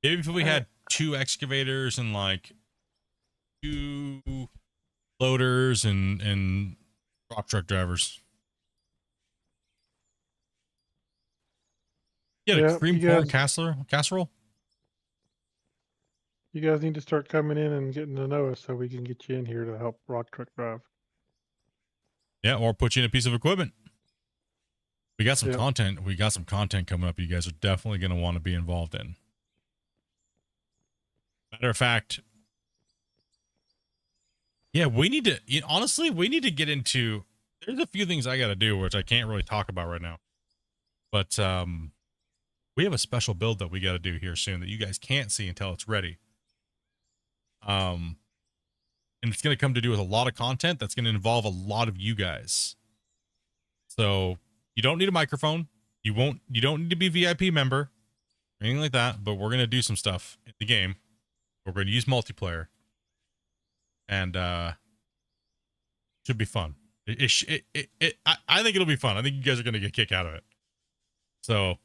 Maybe if we had 2 excavators and like 2 loaders and rock truck drivers. You had a Yeah, cream you corn guys, casserole? you guys need to start coming in and getting to know us so we can get you in here to help rock truck drive. Yeah, or put you in a piece of equipment. We got some Yep. content. We got some content coming up you guys are definitely going to want to be involved in. Matter of fact, yeah, we need to, honestly, we need to get into, there's a few things I got to do, which I can't really talk about right now. But we have a special build that we got to do here soon that you guys can't see until it's ready. And it's going to come to do with a lot of content that's going to involve a lot of you guys. So you don't need a microphone. You don't need to be a VIP member or anything like that, but we're going to do some stuff in the game. We're going to use multiplayer and should be fun. I think it'll be fun. I think you guys are going to get a kick out of it. So,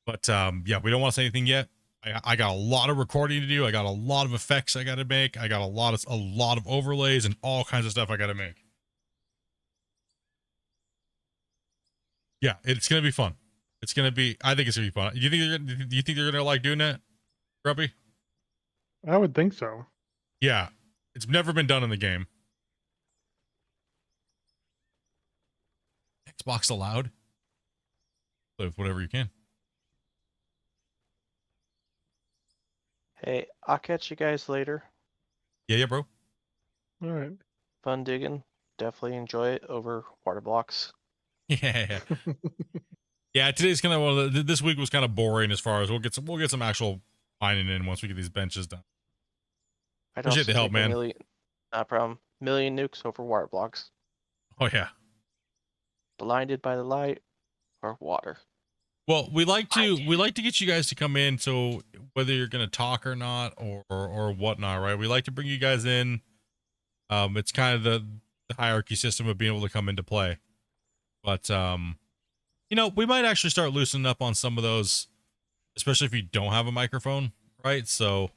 but yeah, we don't want to say anything yet. I got a lot of recording to do. I got a lot of effects I got to make. I got a lot of overlays and all kinds of stuff I got to make. Yeah, it's gonna be fun. It's gonna be. I think it's gonna be fun. Do you think they're gonna like doing that, Grubby? I would think so. Yeah, it's never been done in the game. Xbox allowed. Play with whatever you can. Hey, I'll catch you guys later. Yeah, bro. All right. Fun digging. Definitely enjoy it over water blocks. Yeah. Yeah, today's kind of one of the, this week was kind of boring as far as we'll get some actual mining in once we get these benches done. I'd Appreciate also the help, take man. Not a problem. Million nukes over water blocks. Oh yeah. Blinded by the light or water. Well, we like to get you guys to come in, so whether you're gonna talk or not or whatnot, right? We like to bring you guys in. It's kind of the hierarchy system of being able to come into play. But you know, we might actually start loosening up on some of those, especially if you don't have a microphone, right? So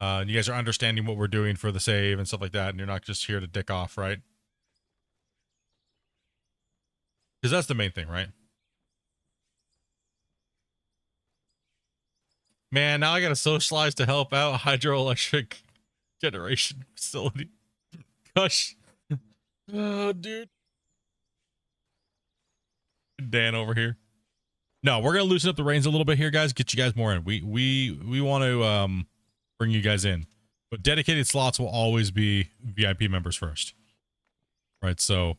you guys are understanding what we're doing for the save and stuff like that, and you're not just here to dick off, right? Because that's the main thing, right? Man, now I gotta socialize to help out hydroelectric generation facility. Gosh. Oh, dude. Dan over here. No, we're gonna loosen up the reins a little bit here, guys. Get you guys more in. We want to bring you guys in, but dedicated slots will always be VIP members first, right? So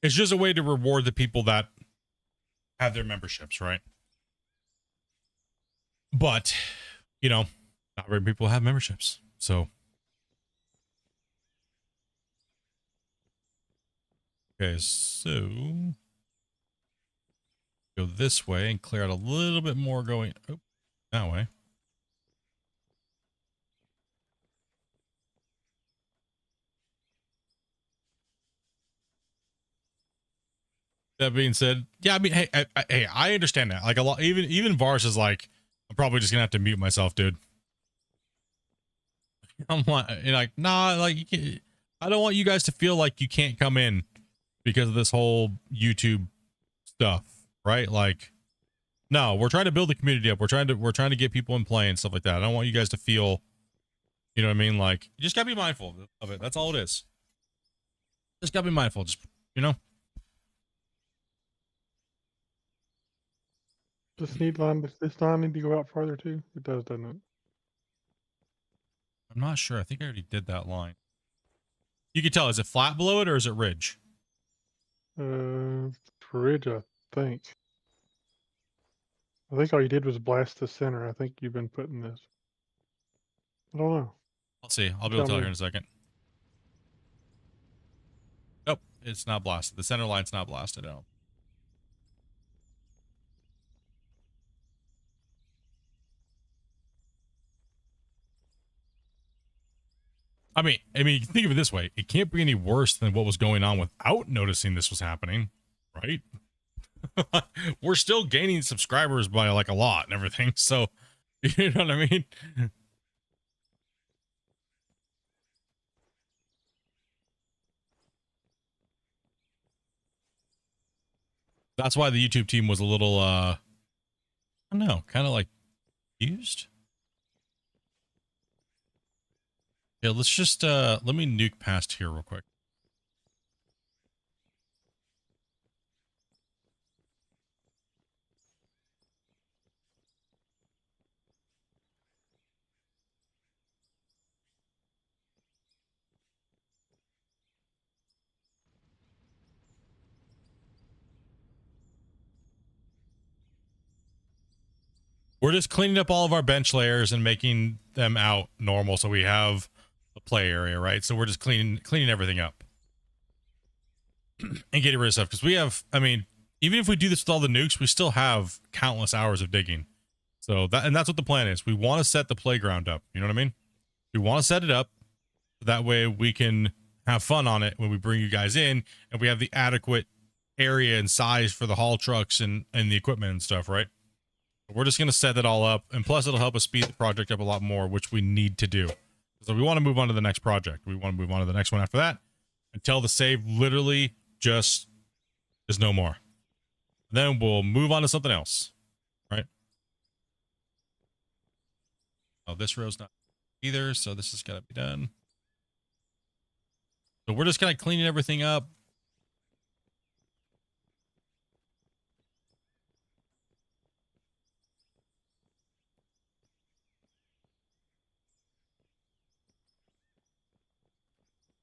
it's just a way to reward the people that have their memberships, right? But you know, not very many people have memberships, so. Okay, so Go this way and clear out a little bit more going that way. That being said, yeah, I mean, hey, I understand that. Like a lot, even Vars is like, I'm probably just gonna have to mute myself, dude. I'm like, nah, like I don't want you guys to feel like you can't come in because of this whole YouTube stuff, right? Like, no, we're trying to build the community up. We're trying to get people in play and stuff like that. I don't want you guys to feel, you know what I mean? Like, you just gotta be mindful of it. That's all it is. Just gotta be mindful. Just, you know. This line need to go out farther too. It does, doesn't it? I'm not sure. I think I already did that line. You can tell. Is it flat below it or is it ridge? Ridge, I think. I think all you did was blast the center. I think you've been putting this. I don't know. I'll see. I'll be able to Tell tell me. here in a second. Nope, it's not blasted. The center line's not blasted out. I mean, think of it this way. It can't be any worse than what was going on without noticing this was happening, right? We're still gaining subscribers by like a lot and everything. So, you know what I mean? That's why the YouTube team was a little, I don't know, kind of like confused. Yeah, let's just, let me nuke past here real quick. We're just cleaning up all of our bench layers and making them out normal so we have a play area, right? So we're just cleaning everything up and getting rid of stuff because we have, I mean, even if we do this with all the nukes, we still have countless hours of digging. So that's what the plan is. We want to set the playground up. You know what I mean? We want to set it up. That way we can have fun on it when we bring you guys in and we have the adequate area and size for the haul trucks and the equipment and stuff, right? We're just going to set that all up, and plus it'll help us speed the project up a lot more, which we need to do. So we want to move on to the next project. We want to move on to the next one after that until the save literally just is no more. Then we'll move on to something else, right? Oh, this row's not either, so this has got to be done. So we're just kind of cleaning everything up.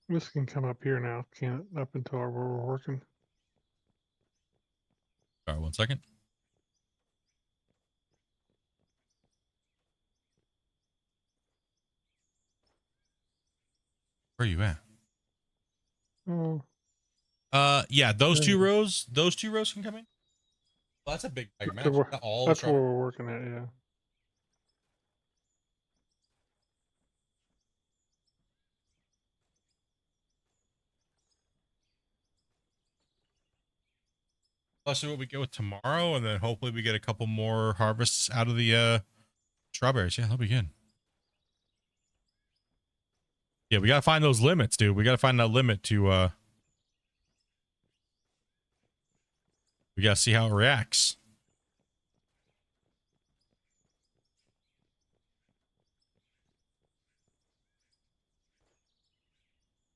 This can come up here now, can't it? Up until where we're working. All right, 1 second. Where are you at? Oh, Yeah, those two rows can come in. Well, that's a big match. Not all that's the where we're working at, yeah. Let's see what we get with tomorrow, and then hopefully we get a couple more harvests out of the strawberries. Yeah, that'll be good. Yeah, we gotta find those limits, dude. We gotta find that limit to we gotta see how it reacts.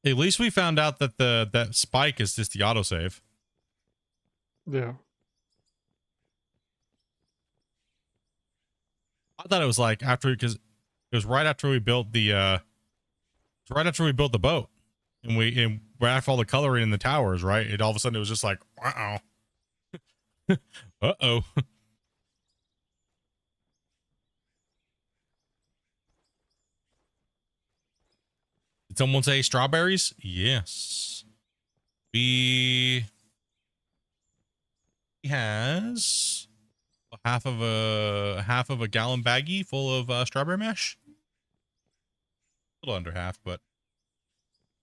At least we found out that that spike is just the autosave. Yeah. I thought it was like after, because it was right after we built the boat, and right after all the coloring in the towers, right? It all of a sudden it was just like, uh-oh. Uh-oh. Did someone say strawberries? Yes. We He has half of a gallon baggie full of strawberry mash. A little under half, but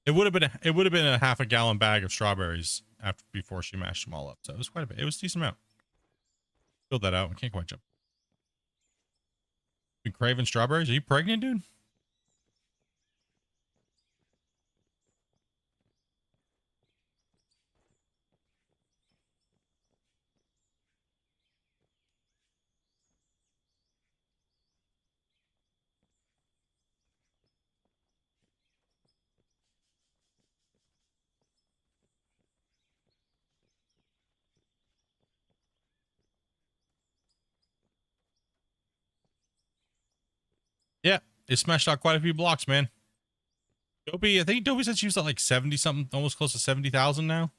it would have been a half a gallon bag of strawberries before she mashed them all up. So it was quite a bit. It was a decent amount. Filled that out. I can't quite jump. You craving strawberries? Are you pregnant, dude? Yeah, it smashed out quite a few blocks, man. Dobie, I think Dobie said she was at like 70 something, almost close to 70,000 now.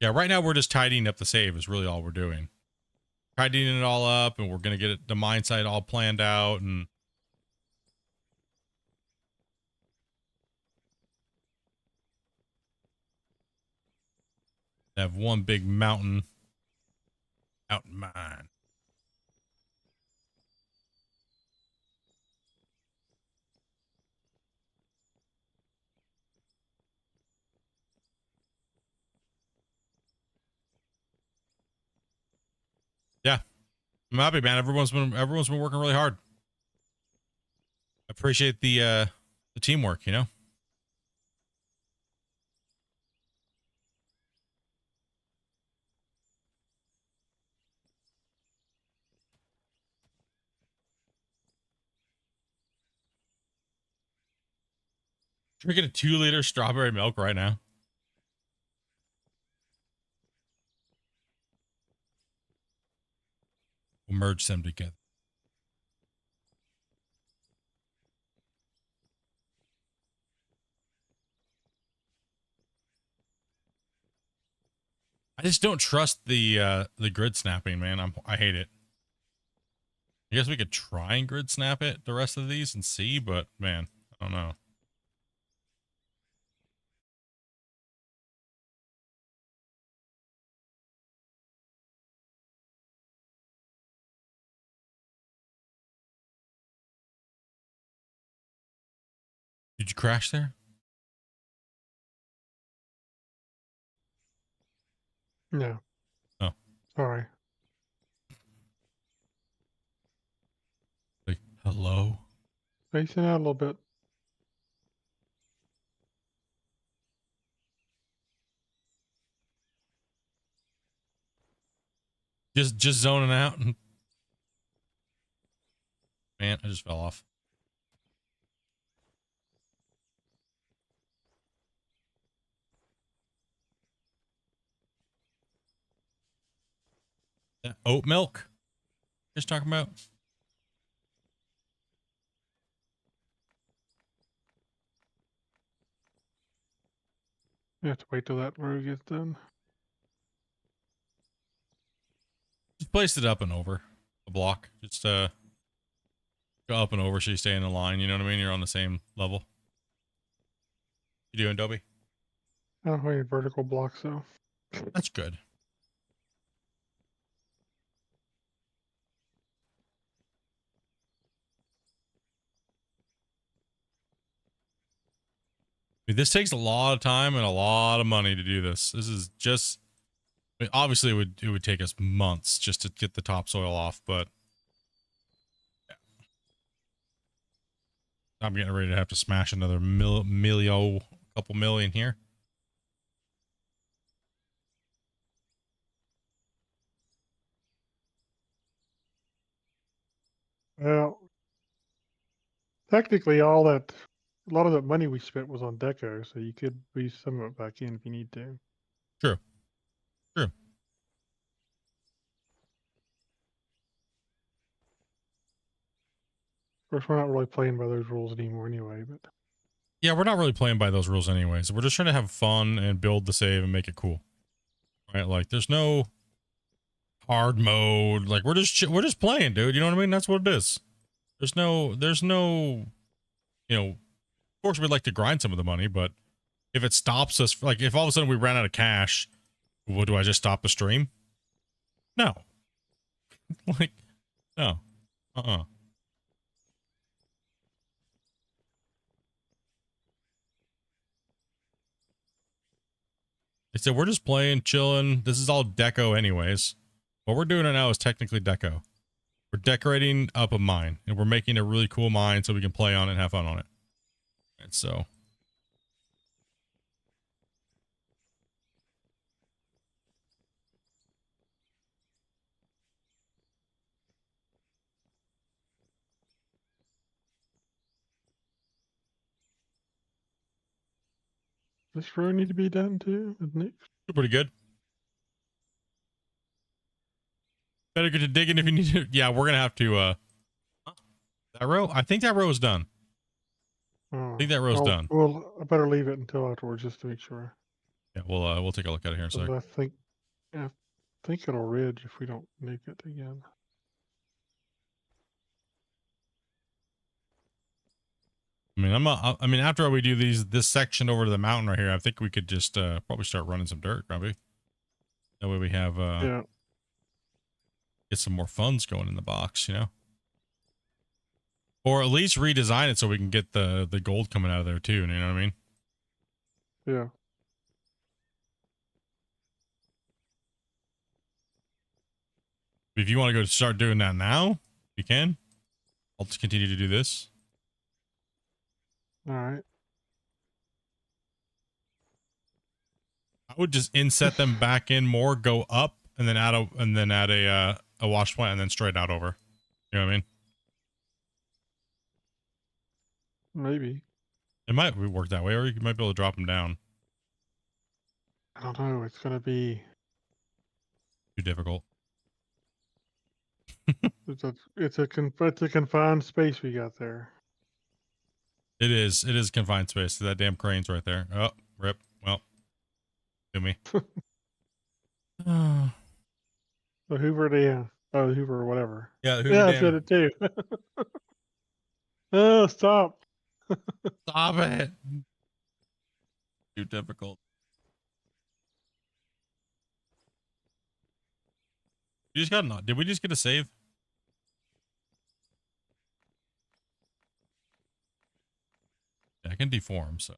Yeah, right now we're just tidying up the save is really all we're doing. Tidying it all up, and we're going to get the mine site all planned out, and have one big mountain mine. Yeah, I'm happy, man. Everyone's been working really hard. I appreciate the teamwork, you know. Drinking a 2-liter strawberry milk right now. We'll merge them together. I just don't trust the grid snapping, man. I hate it. I guess we could try and grid snap it the rest of these and see, but man, I don't know. Did you crash there? No. Oh. Sorry. Like, hello? Spacing out a little bit. Just zoning out. Man, I just fell off. That oat milk? Just talking about? You have to wait till that road gets done. Just placed it up and over a block. Just go up and over so you stay in the line, you know what I mean? You're on the same level. You doing, Dobie? I don't have any vertical blocks though. That's good. I mean, this takes a lot of time and a lot of money to do this. This is just, I mean, obviously it would take us months just to get the topsoil off, but yeah. I'm getting ready to have to smash another couple million here. Well, technically a lot of that money we spent was on deco, so you could breathe some of it back in if you need to. True. True. Of course, we're not really playing by those rules anymore anyway, but Yeah, we're not really playing by those rules anyways. We're just trying to have fun and build the save and make it cool. Right? Like there's no hard mode. Like we're just playing, dude. You know what I mean? That's what it is. There's no, of course we'd like to grind some of the money, but if it stops us, like if all of a sudden we ran out of cash, what do I just stop the stream? No. Like, no. They said we're just playing, chilling. This is all deco anyways. What we're doing right now is technically deco. We're decorating up a mine, and we're making a really cool mine so we can play on it and have fun on it. And so, This road need to be done too, isn't it? we're pretty good. Better get to digging if you need to. Yeah, we're gonna have to. That row. I think that row is done. Oh, I think that row's done. Well, I better leave it until afterwards just to make sure. Yeah, we'll take a look at it here in a 'Cause sec. I think it'll ridge if we don't nuke it again. I mean, after we do this section over to the mountain right here, I think we could just probably start running some dirt, probably. That way we have Yeah. get some more funds going in the box, or at least redesign it so we can get the gold coming out of there too. You know what I mean? Yeah. If you want to go start doing that now, you can. I'll just continue to do this. All right. I would just inset them back in more, go up, and then add a wash plant, and then straight out over. You know what I mean? Maybe. It might work that way, or you might be able to drop them down. I don't know. It's gonna be. Too difficult. It's a confined space we got there. It is confined space. That damn crane's right there. Oh, rip. Well, do me. The Hoover, the Hoover or whatever. Yeah, Yeah, I said it too. Oh, stop. Stop it. Too difficult. You just got did we just get a save? Yeah, I can deform, so.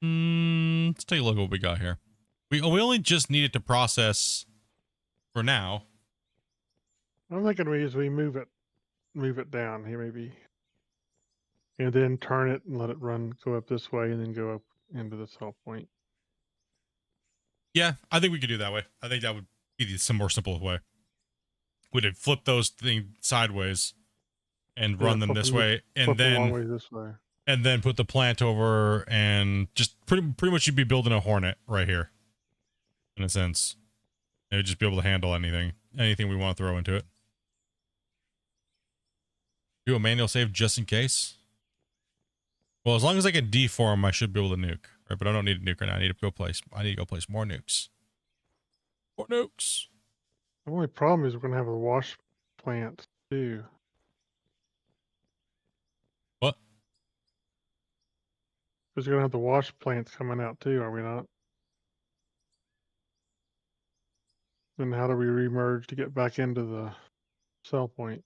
Let's take a look at what we got here. We only just needed to process for now. I'm thinking we move it down here maybe, and then turn it and let it go up this way, and then go up into this whole point. Yeah, I think we could do that way. I think that would be the more simple way. We'd flip those things sideways and run them this way, and Flip a long then way this way. and then put the plant over, and just pretty much you'd be building a Hornet right here, in a sense. It would just be able to handle anything we want to throw into it. Do a manual save just in case. Well, as long as I can deform, I should be able to nuke, right? But I don't need a nuke right now. I need to go place more nukes. More nukes. The only problem is we're gonna have a wash plant too. What? Because we're gonna have the wash plants coming out too, are we not? Then how do we remerge to get back into the cell point?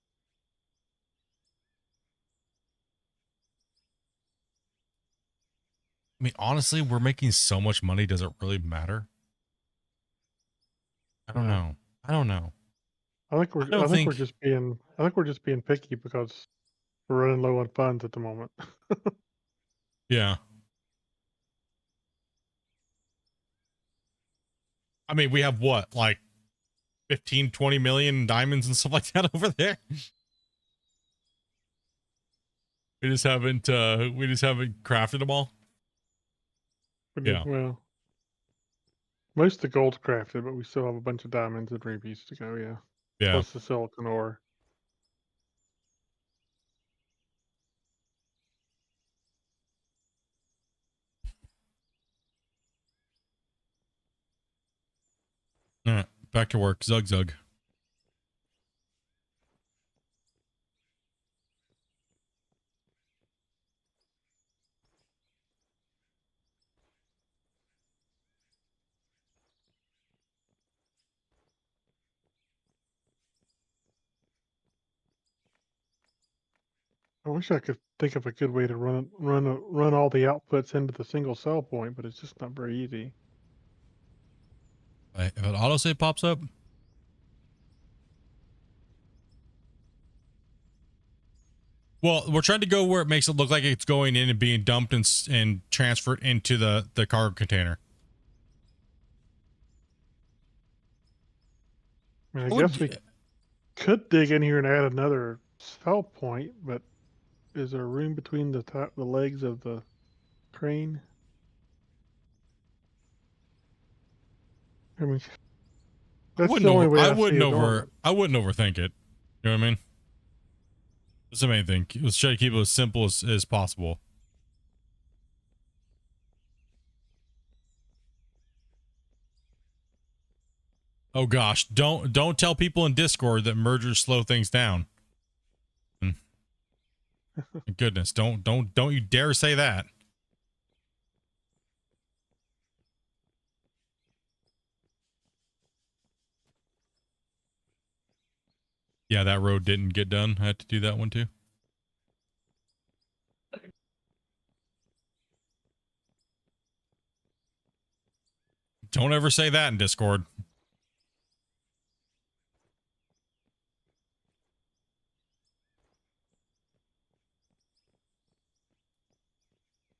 I mean, honestly, we're making so much money. Does it really matter? I don't know. I don't know. I think we're just being picky because we're running low on funds at the moment. Yeah. I mean, we have what, like 15, 20 million diamonds and stuff like that over there. We just haven't crafted them all. Yeah. Well, most of the gold's crafted, but we still have a bunch of diamonds and rubies to go. Yeah. Yeah. Plus the silicon ore. back to work. Zug zug. I wish I could think of a good way to run all the outputs into the single cell point, but it's just not very easy. If an autosave pops up. Well, we're trying to go where it makes it look like it's going in and being dumped and transferred into the cargo container. I mean, I guess we could dig in here and add another cell point, but is there room between the legs of the crane? I mean, that's the only way I wouldn't overthink it. You know what I mean? That's the main thing. Let's try to keep it as simple as possible. Oh gosh, don't tell people in Discord that mergers slow things down. Goodness, don't you dare say that. Yeah, that road didn't get done. I had to do that one too. Don't ever say that in Discord.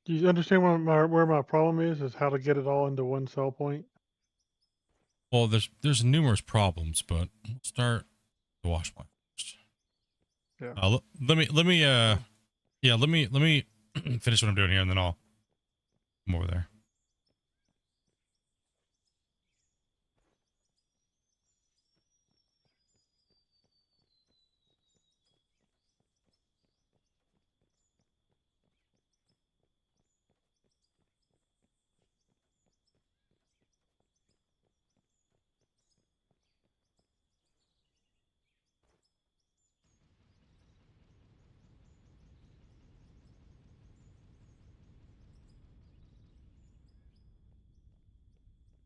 Do you understand where my problem is how to get it all into one cell point? Well, there's numerous problems, but we'll start to wash my first. Yeah. Let me finish what I'm doing here, and then I'll come over there.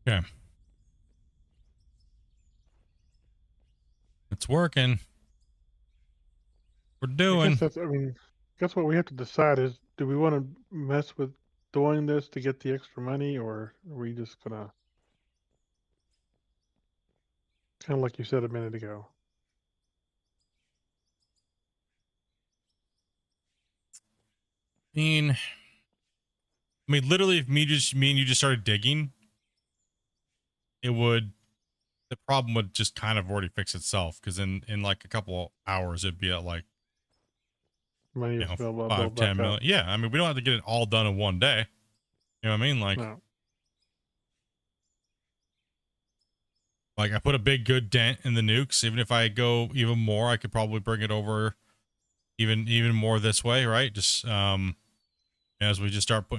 Okay. It's working. We're I doing. guess what we have to decide is, do we want to mess with doing this to get the extra money, or are we just gonna, kind of like you said a minute ago? I mean, literally, if me and you just started digging, the problem would just kind of already fix itself, because in like a couple hours it'd be at like Money is build 5, back 10 million. up. Yeah, I mean, we don't have to get it all done in one day. You know what I mean? Like, No. like I put a big good dent in the nukes. Even if I go even more, I could probably bring it over even more this way, right? Just as we just start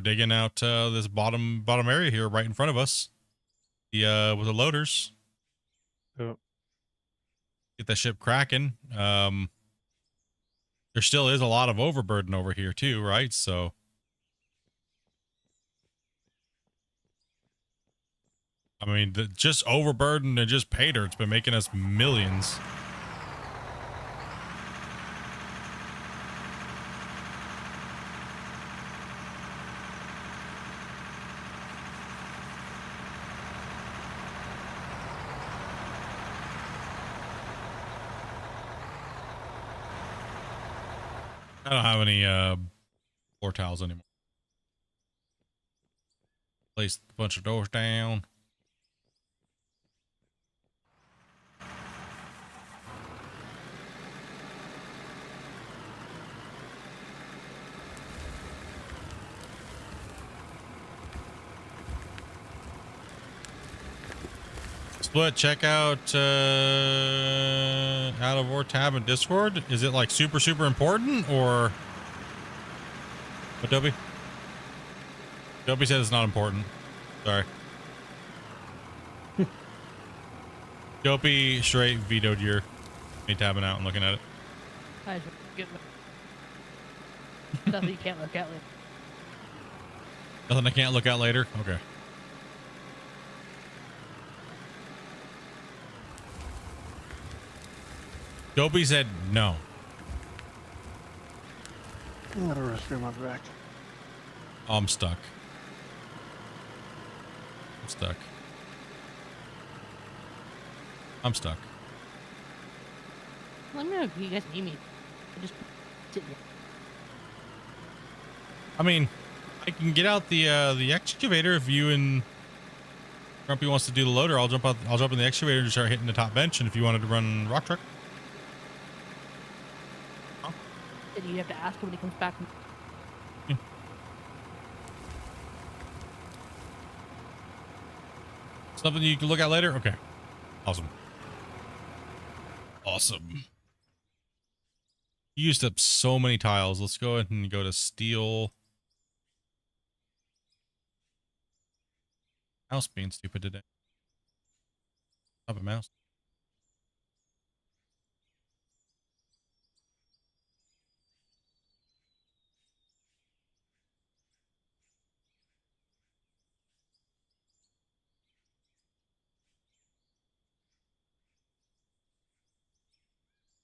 digging out this bottom area here right in front of us. With the loaders. Yep. Get that ship cracking. There still is a lot of overburden over here too, right? So I mean, just overburden and just pay dirt, it's been making us millions. I don't have any floor tiles anymore. Placed a bunch of doors down. Split, check out out of our tab in Discord. Is it like super important, or Adobe? Adobe said it's not important. Sorry. Dopey straight vetoed your me tabbing out and looking at it. I just get stuff that you can't look at later. Nothing I can't look at later? Okay. Dopey said no. I got a restroom on the back. Oh, I'm stuck. I'm stuck. I'm stuck. Let me know if you guys need me. I just sit here. I mean, I can get out the excavator if you and Grumpy wants to do the loader. I'll jump out. I'll jump in the excavator and start hitting the top bench. And if you wanted to run rock truck, And you have to ask him when he comes back. something you can look at later. Okay, awesome, awesome. You used up so many tiles. Let's go ahead and go to steel. Mouse being stupid today. Stop it, mouse.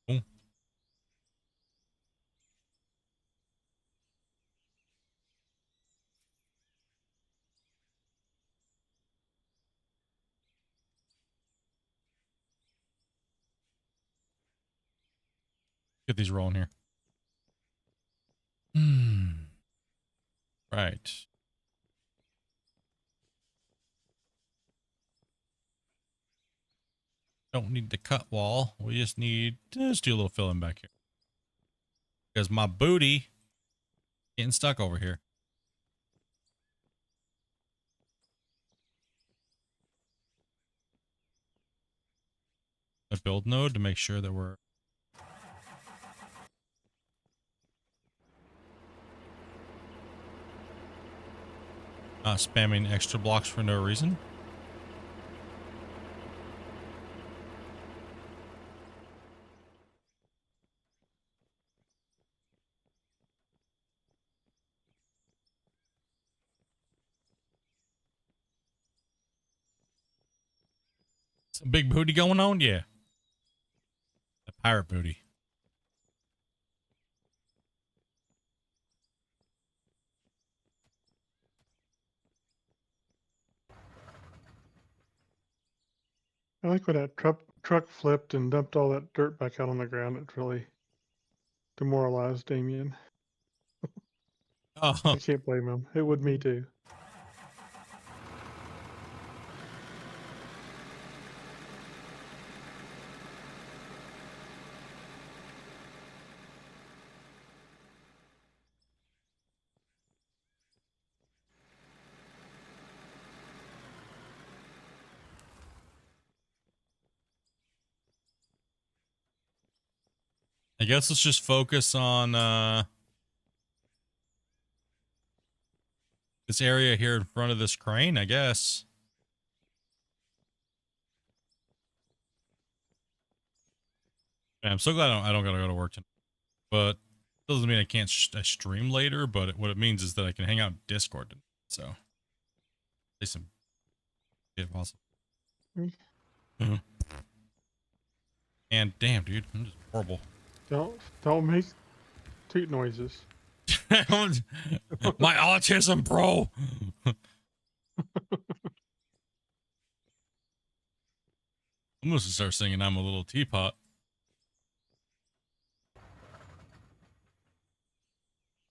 Boom. Get these rolling here. Right. Don't need the cut wall. We just need to do a little filling back here. Because my booty getting stuck over here. A build node to make sure that we're not spamming extra blocks for no reason. Some big booty going on, yeah. The pirate booty. I like when that truck flipped and dumped all that dirt back out on the ground. It really demoralized Damien. Oh, I can't blame him. It would me too. I guess let's just focus on this area here in front of this crane, I guess. Man, I'm so glad I don't gotta go to work tonight. But doesn't mean I can't stream later, but what it means is that I can hang out in Discord tonight, so say some shit possible. And damn, dude, I'm just horrible. Don't make toot noises. My autism, bro. I'm gonna start singing "I'm a Little Teapot."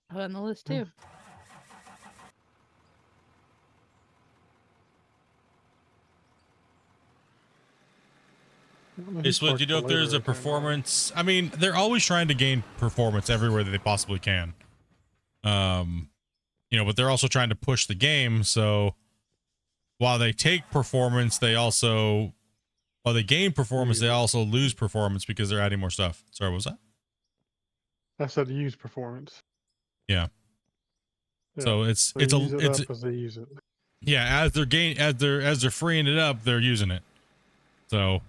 Put on the list too. Hey, Split, do you know if there's a performance? I mean, they're always trying to gain performance everywhere that they possibly can. You know, but they're also trying to push the game. So while they take performance, while they gain performance, they also lose performance because they're adding more stuff. Sorry, what was that? I said use performance. Yeah. Yeah. So it's They use it up as they use it. yeah, as they're freeing it up, they're using it. So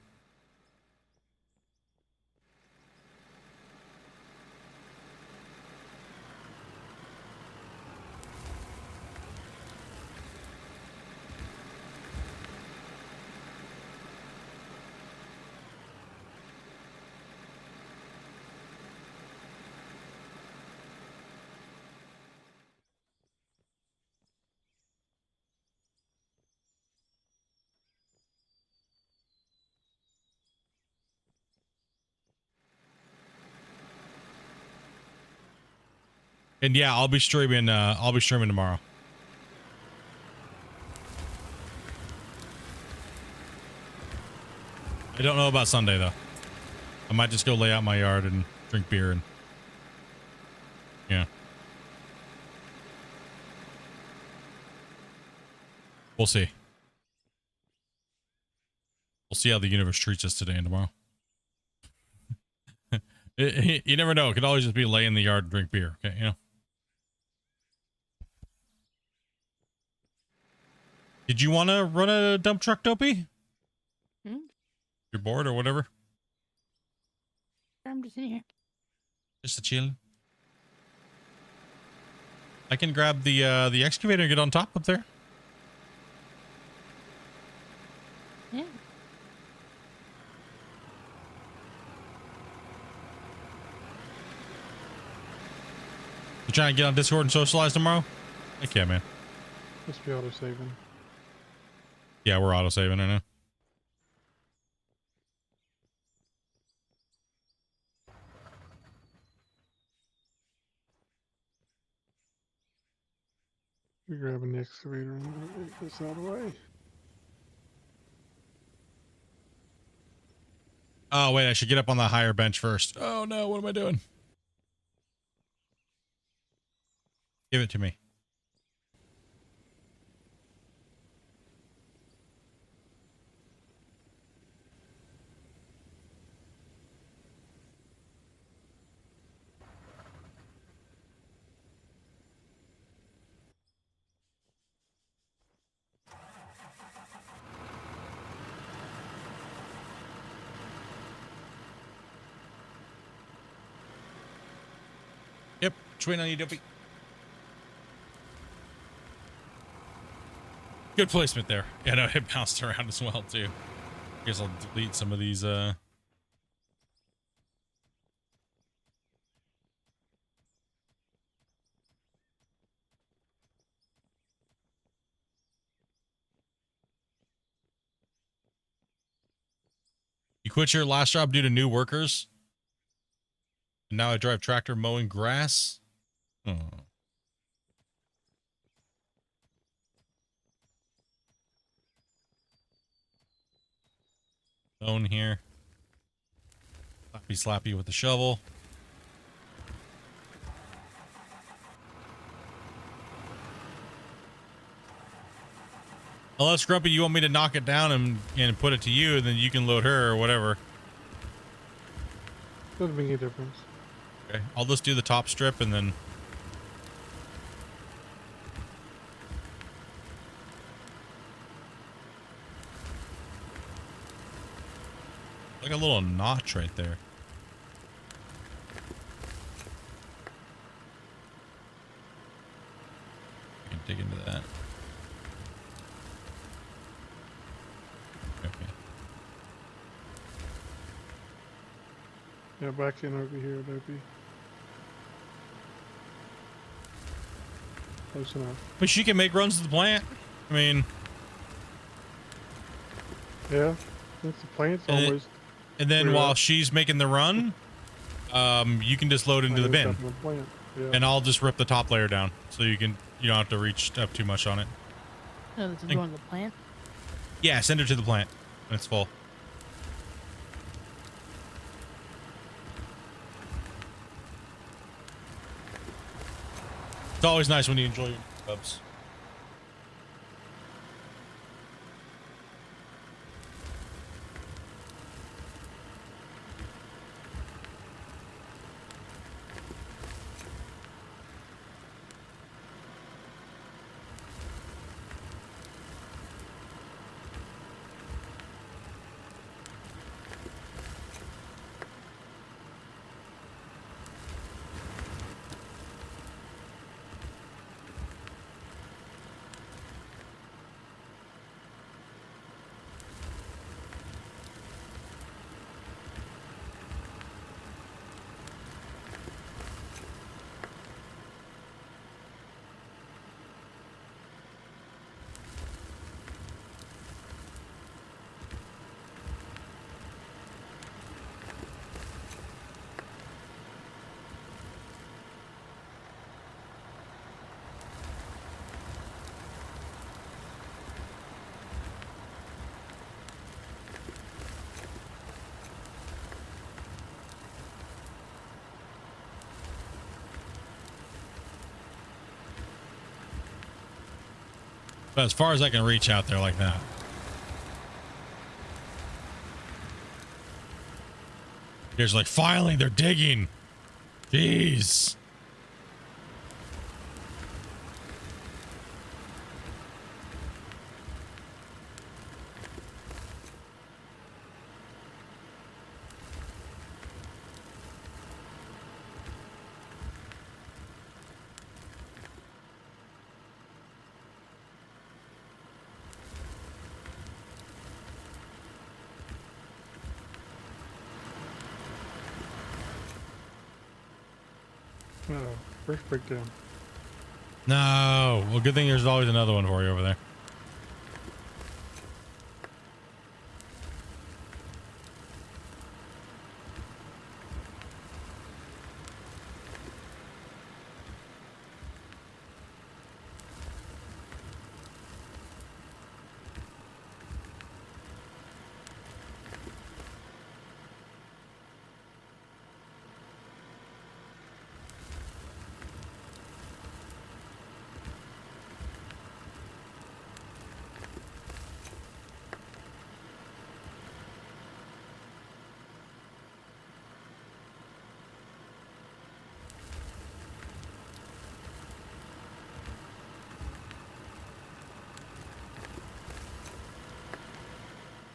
And yeah, I'll be streaming. I'll be streaming tomorrow. I don't know about Sunday though. I might just go lay out my yard and drink beer and yeah. We'll see. We'll see how the universe treats us today and tomorrow. You never know. It could always just be lay in the yard and drink beer. Okay, you know. Did you want to run a dump truck, Dopey? Hmm? You're bored or whatever? I'm just in here. Just a chill. I can grab the excavator and get on top up there. Yeah. You trying to get on Discord and socialize tomorrow? Heck yeah, man. Must be auto saving. Yeah, we're auto saving right now. We're grabbing the excavator and get this out of the way. Oh, wait, I should get up on the higher bench first. Oh, no, what am I doing? Give it to me. Yep, just waiting on you, Dopey. Good placement there. Yeah, no, it bounced around as well, too. I guess I'll delete some of these, You quit your last job due to new workers? And now I drive tractor mowing grass? Oh. Bone here. Slappy slappy with the shovel. Unless, Grumpy, you want me to knock it down and put it to you, and then you can load her or whatever. Doesn't make any difference. Okay, I'll just do the top strip and then... Like a little notch right there. I can dig into that. Okay. Yeah, back in over here, Dopey. Close enough. But she can make runs to the plant. I mean... Yeah, since the plant's And it- almost... And then Clear while up. she's making the run, you can just load into the bin. Plant. Yeah. And I'll just rip the top layer down. So you don't have to reach up too much on it. No, this is Think- going to the plant. Yeah, send her to the plant when it's full. It's always nice when you enjoy your cubs. But as far as I can reach out there like that. Here's like, finally, they're digging. Jeez. Uh-oh. First breakdown. No. Well, good thing there's always another one for you over there.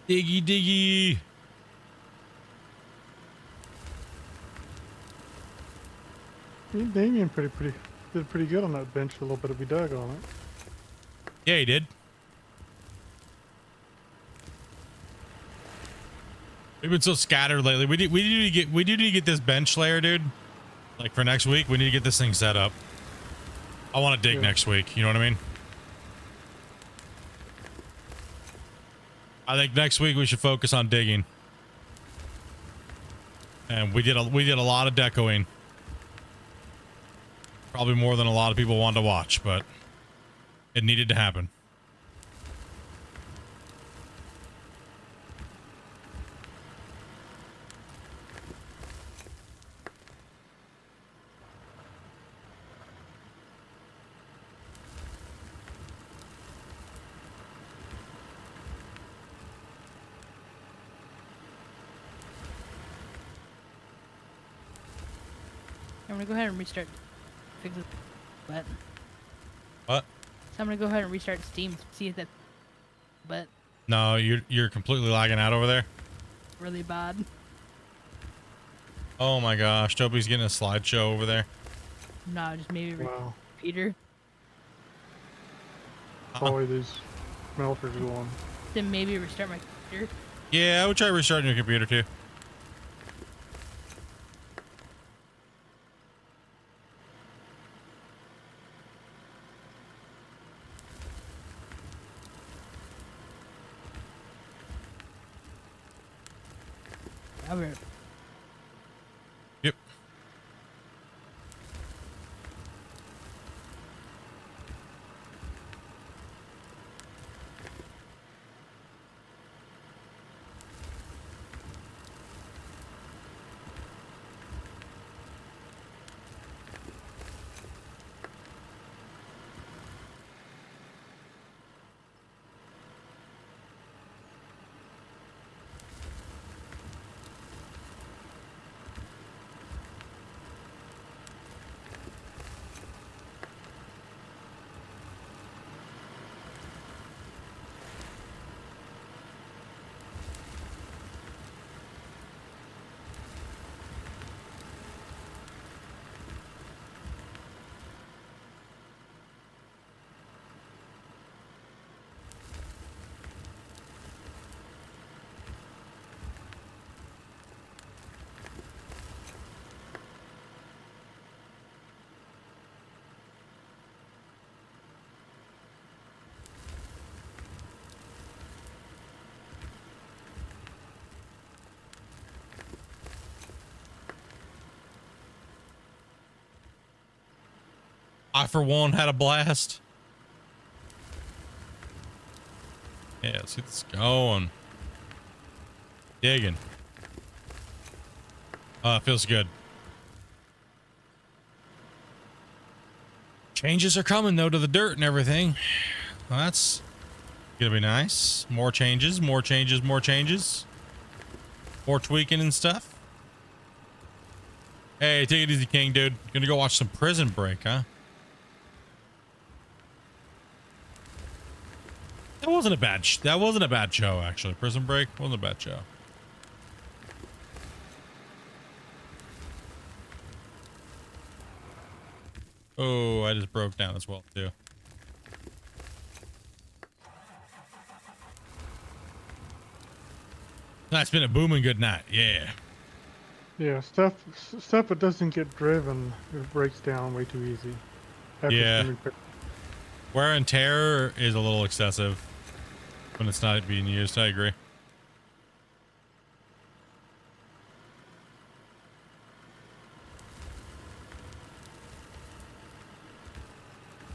Diggy, diggy. Damien did pretty good on that bench for a little bit if we dug on it. Yeah, he did. We've been so scattered lately. We do need to get this bench layer, dude. Like for next week, we need to get this thing set up. I want to dig next week. You know what I mean? I think next week we should focus on digging. And we did a lot of decoing. Probably more than a lot of people wanted to watch, but it needed to happen. I'm gonna go ahead and restart. Fix it. But What? so I'm gonna go ahead and restart Steam to see if that. But No, you're completely lagging out over there. really bad. Oh my gosh, Toby's getting a slideshow over there. No, just maybe Wow. Peter. Always these smelters going. Then maybe restart my computer. Yeah, I would try restarting your computer too. I'll be Yep. I, for one, had a blast. Yeah, let's get this going. Digging. It feels good. Changes are coming, though, to the dirt and everything. That's gonna be nice. More changes, more changes, more changes. More tweaking and stuff. Hey, take it easy, King, dude. Gonna go watch some Prison Break, huh? That wasn't a bad show, actually. Prison Break wasn't a bad show. Oh, I just broke down as well, too. It's been a booming good night. Yeah. Yeah, stuff that doesn't get driven, it breaks down way too easy. After Yeah. some repair. Wear and tear is a little excessive when it's not being used. I agree.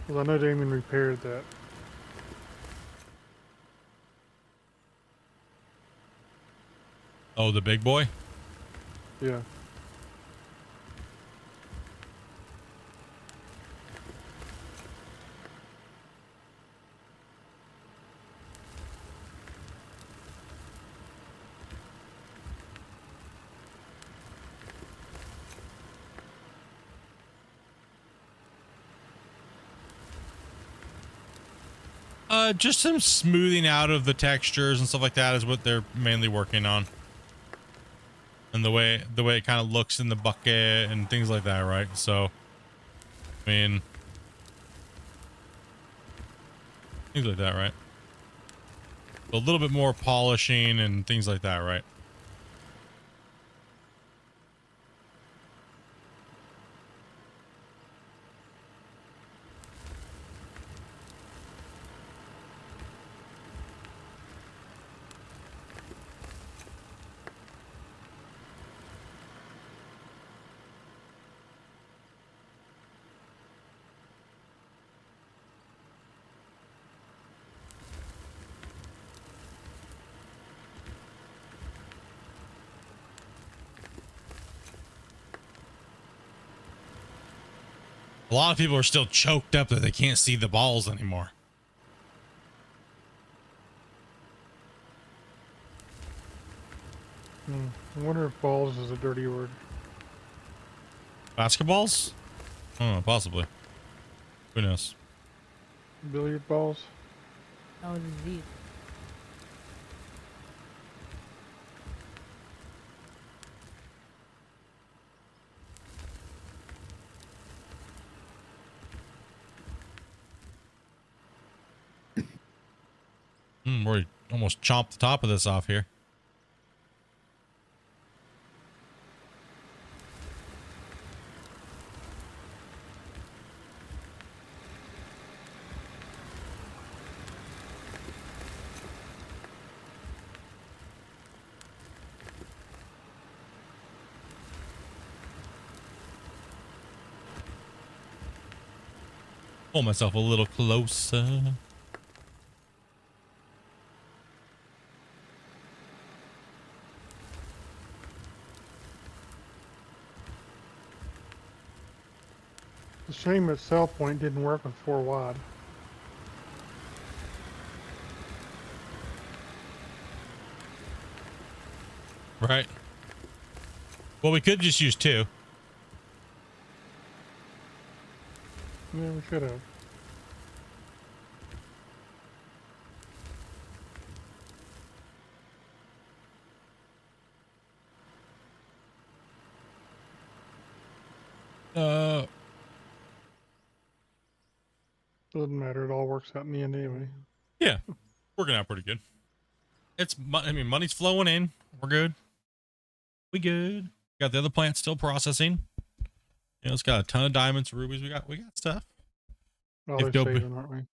Well, I know Damien repaired that. Oh, the big boy? Yeah. Just some smoothing out of the textures and stuff like that is what they're mainly working on. And the way it kind of looks in the bucket and things like that, right? So, I mean, things like that, right? A little bit more polishing and things like that, right? A lot of people are still choked up that they can't see the balls anymore. I wonder if balls is a dirty word. Basketballs? Oh, possibly. Who knows? Billiard balls? That was a Z. We almost chomped the top of this off here. Pull myself a little closer. It's a shame that cell point didn't work with 4 wide. Right. Well, we could just use 2. Yeah, we should have. Doesn't matter. It all works out in the end anyway. Yeah, working out pretty good. I mean, money's flowing in. We're good. We good. Got the other plant still processing. You know, it's got a ton of diamonds, rubies. We got stuff. Oh, If they're Dopey- saving, aren't we?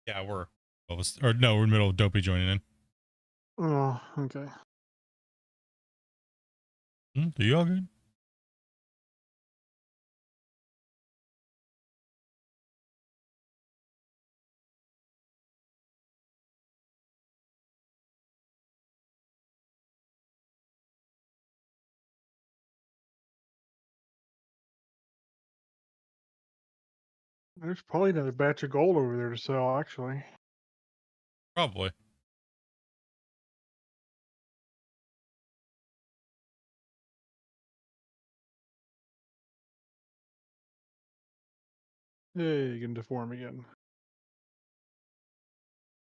Yeah, we're in the middle of Dopey joining in. Oh, okay. Do you all good? There's probably another batch of gold over there to sell, actually. Probably. Hey, you can deform again.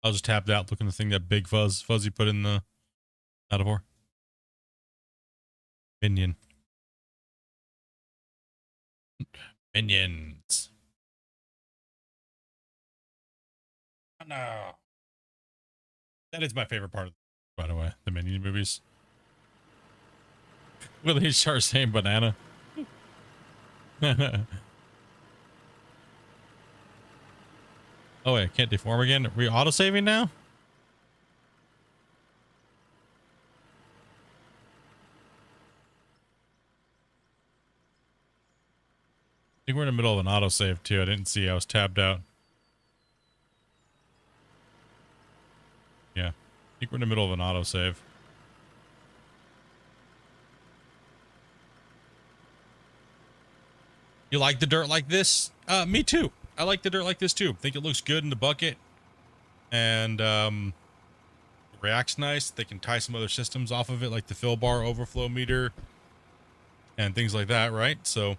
I was tapped out looking at the thing that Big Fuzzy put in the metaphor. Minion. Minions. Oh, no. That is my favorite part, by the way, the Minion movies. Will he start saying banana? Oh wait, I can't deform again. Are we auto-saving now? I think we're in the middle of an autosave too. I didn't see. I was tabbed out. Yeah. I think we're in the middle of an autosave. You like the dirt like this? Me too. I like the dirt like this too. Think it looks good in the bucket. And reacts nice. They can tie some other systems off of it, like the fill bar overflow meter and things like that, right? So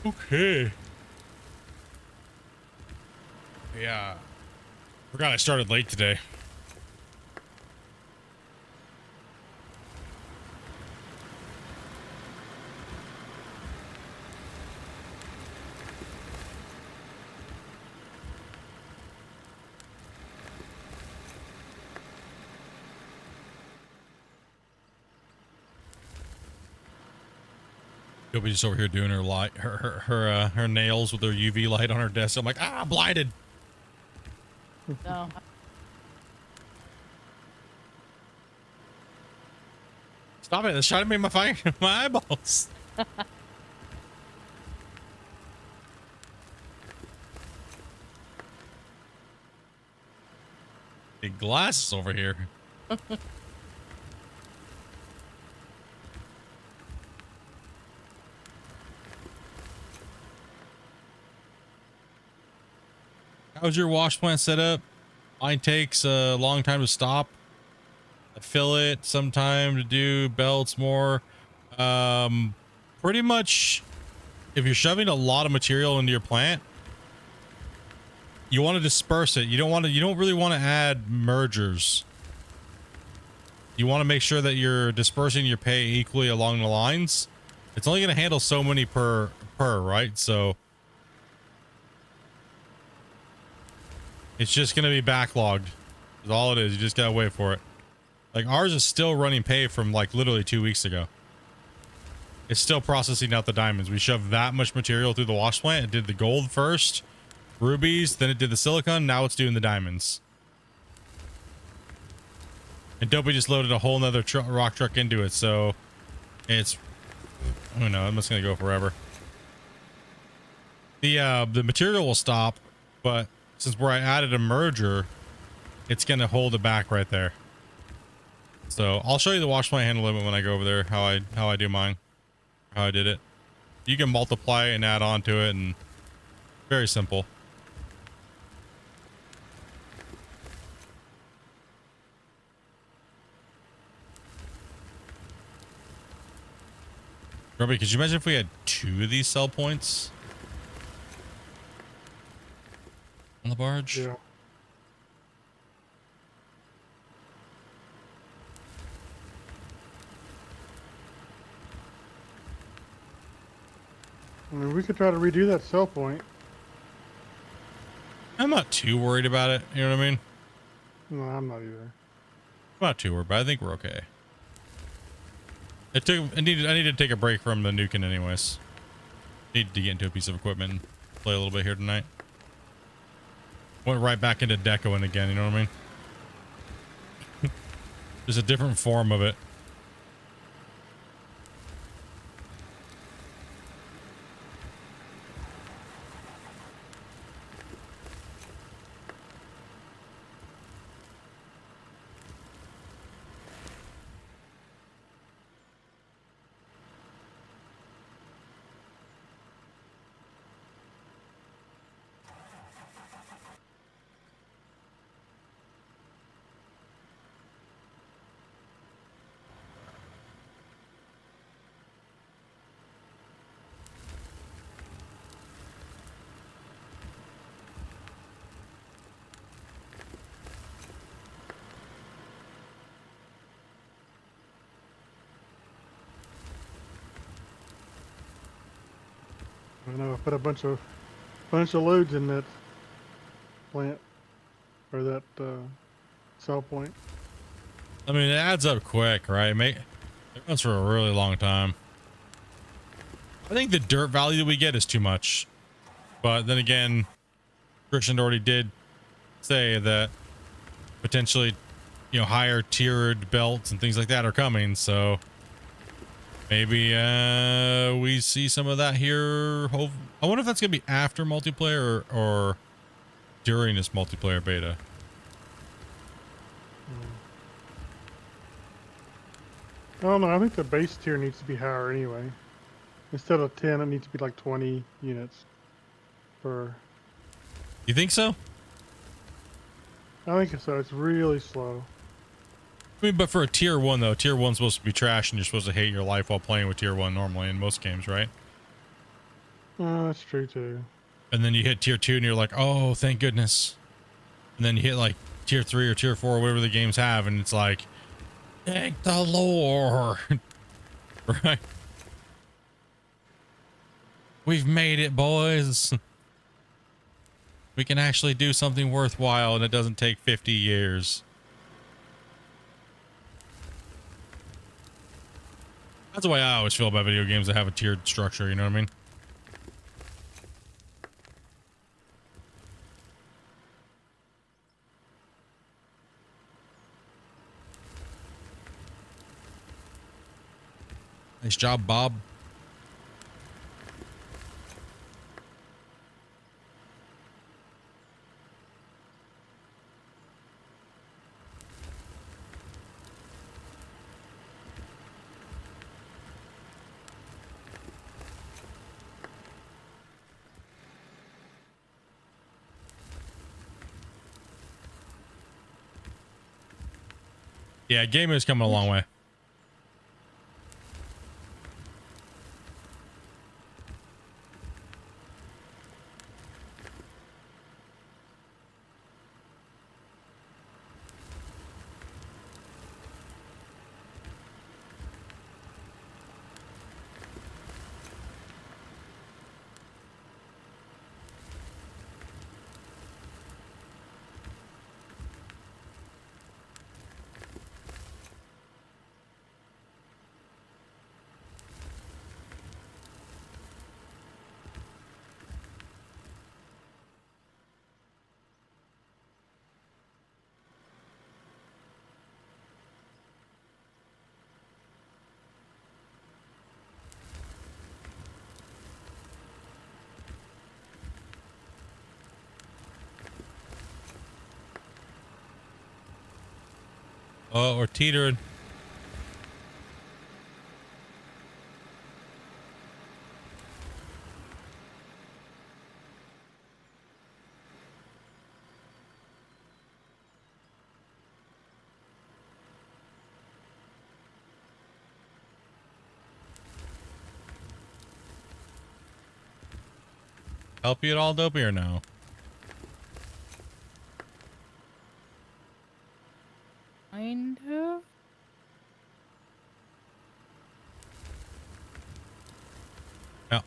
okay. Yeah. Forgot I started late today. You'll be just over here doing her light, her nails with her UV light on her desk. I'm like, ah, blinded. No. Stop it! It's trying to make my eyeballs. Big glasses over here. How's your wash plant set up? Mine takes a long time to stop. I fill it, some time to do belts more. Pretty much, if you're shoving a lot of material into your plant, you want to disperse it. You don't really want to add mergers. You want to make sure that you're dispersing your pay equally along the lines. It's only going to handle so many per, right? So it's just going to be backlogged. That's all it is. You just got to wait for it. Like ours is still running pay from like literally 2 weeks ago. It's still processing out the diamonds. We shoved that much material through the wash plant. It did the gold first, rubies, then it did the silicon. Now it's doing the diamonds. And Dopey just loaded a whole nother rock truck into it. So it's, I don't know, I'm just going to go forever. The material will stop, but since where I added a merger, it's going to hold it back right there. So I'll show you the wash plant handle limit when I go over there, how I do mine, how I did it. You can multiply and add on to it, and very simple. Robbie, could you imagine if we had 2 of these sell points on the barge? Yeah. I mean, we could try to redo that sell point. I'm not too worried about it. You know what I mean? No, I'm not either. I'm not too worried, but I think we're okay. I needed to take a break from the nuking anyways. Needed to get into a piece of equipment and play a little bit here tonight. Went right back into decoing again, you know what I mean? Just a different form of it. I know I put a bunch of loads in that plant or that cell point. I mean, it adds up quick, right? It runs for a really long time. I think the dirt value that we get is too much. But then again, Christian already did say that potentially, you know, higher tiered belts and things like that are coming. So maybe we see some of that here. I wonder if that's going to be after multiplayer or during this multiplayer beta. I don't know. I think the base tier needs to be higher anyway. Instead of 10, it needs to be like 20 units per. You think so? I think so. It's really slow. I mean, but for a tier 1 though, tier 1's supposed to be trash and you're supposed to hate your life while playing with tier 1 normally in most games, right? That's true too. And then you hit tier 2 and you're like, oh, thank goodness. And then you hit like tier 3 or tier 4, whatever the games have, and it's like, thank the Lord. Right? We've made it, boys. We can actually do something worthwhile and it doesn't take 50 years. That's the way I always feel about video games that have a tiered structure, you know what I mean? Nice job, Bob. Yeah, gaming is coming a long way. Oh, we're teetering. Help you at all, Dopey, or no? Kind of. Yeah.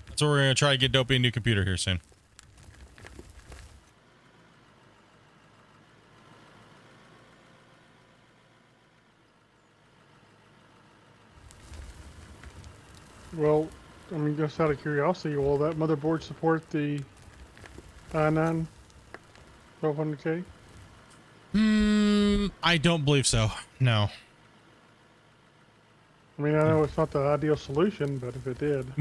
That's what we're going to try to get Dopey a new computer here soon. Well, I mean, just out of curiosity, will that motherboard support the i9 1200K? I don't believe so. No. I mean, I know it's not the ideal solution, but if it did, I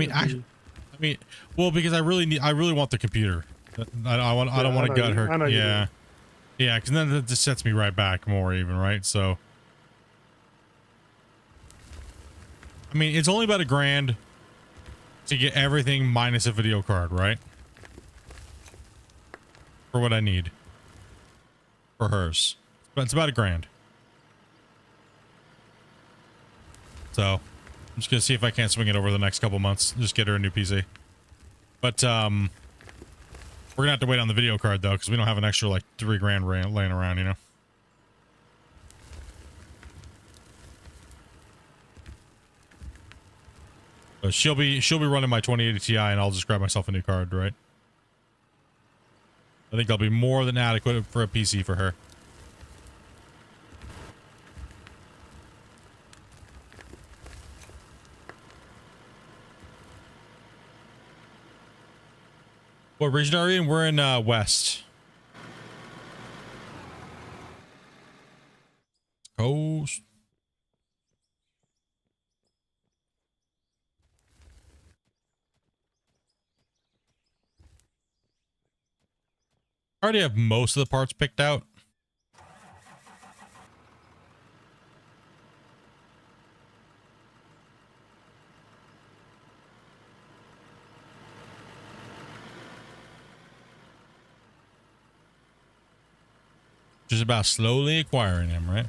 mean, well, because I really want the computer. I don't want to gut her. I know you Yeah. do. Yeah, because then that just sets me right back more even, right? So, I mean, it's only about $1,000 to get everything minus a video card, right? For what I need. For hers. But it's about $1,000. So, I'm just going to see if I can't swing it over the next couple months. Just get her a new PC. But, we're gonna have to wait on the video card though, because we don't have an extra like $3,000 laying around, you know. But she'll be running my 2080 Ti, and I'll just grab myself a new card, right? I think I'll be more than adequate for a PC for her. What region are you in? We're in West. Coast. I already have most of the parts picked out. Just about slowly acquiring him, right?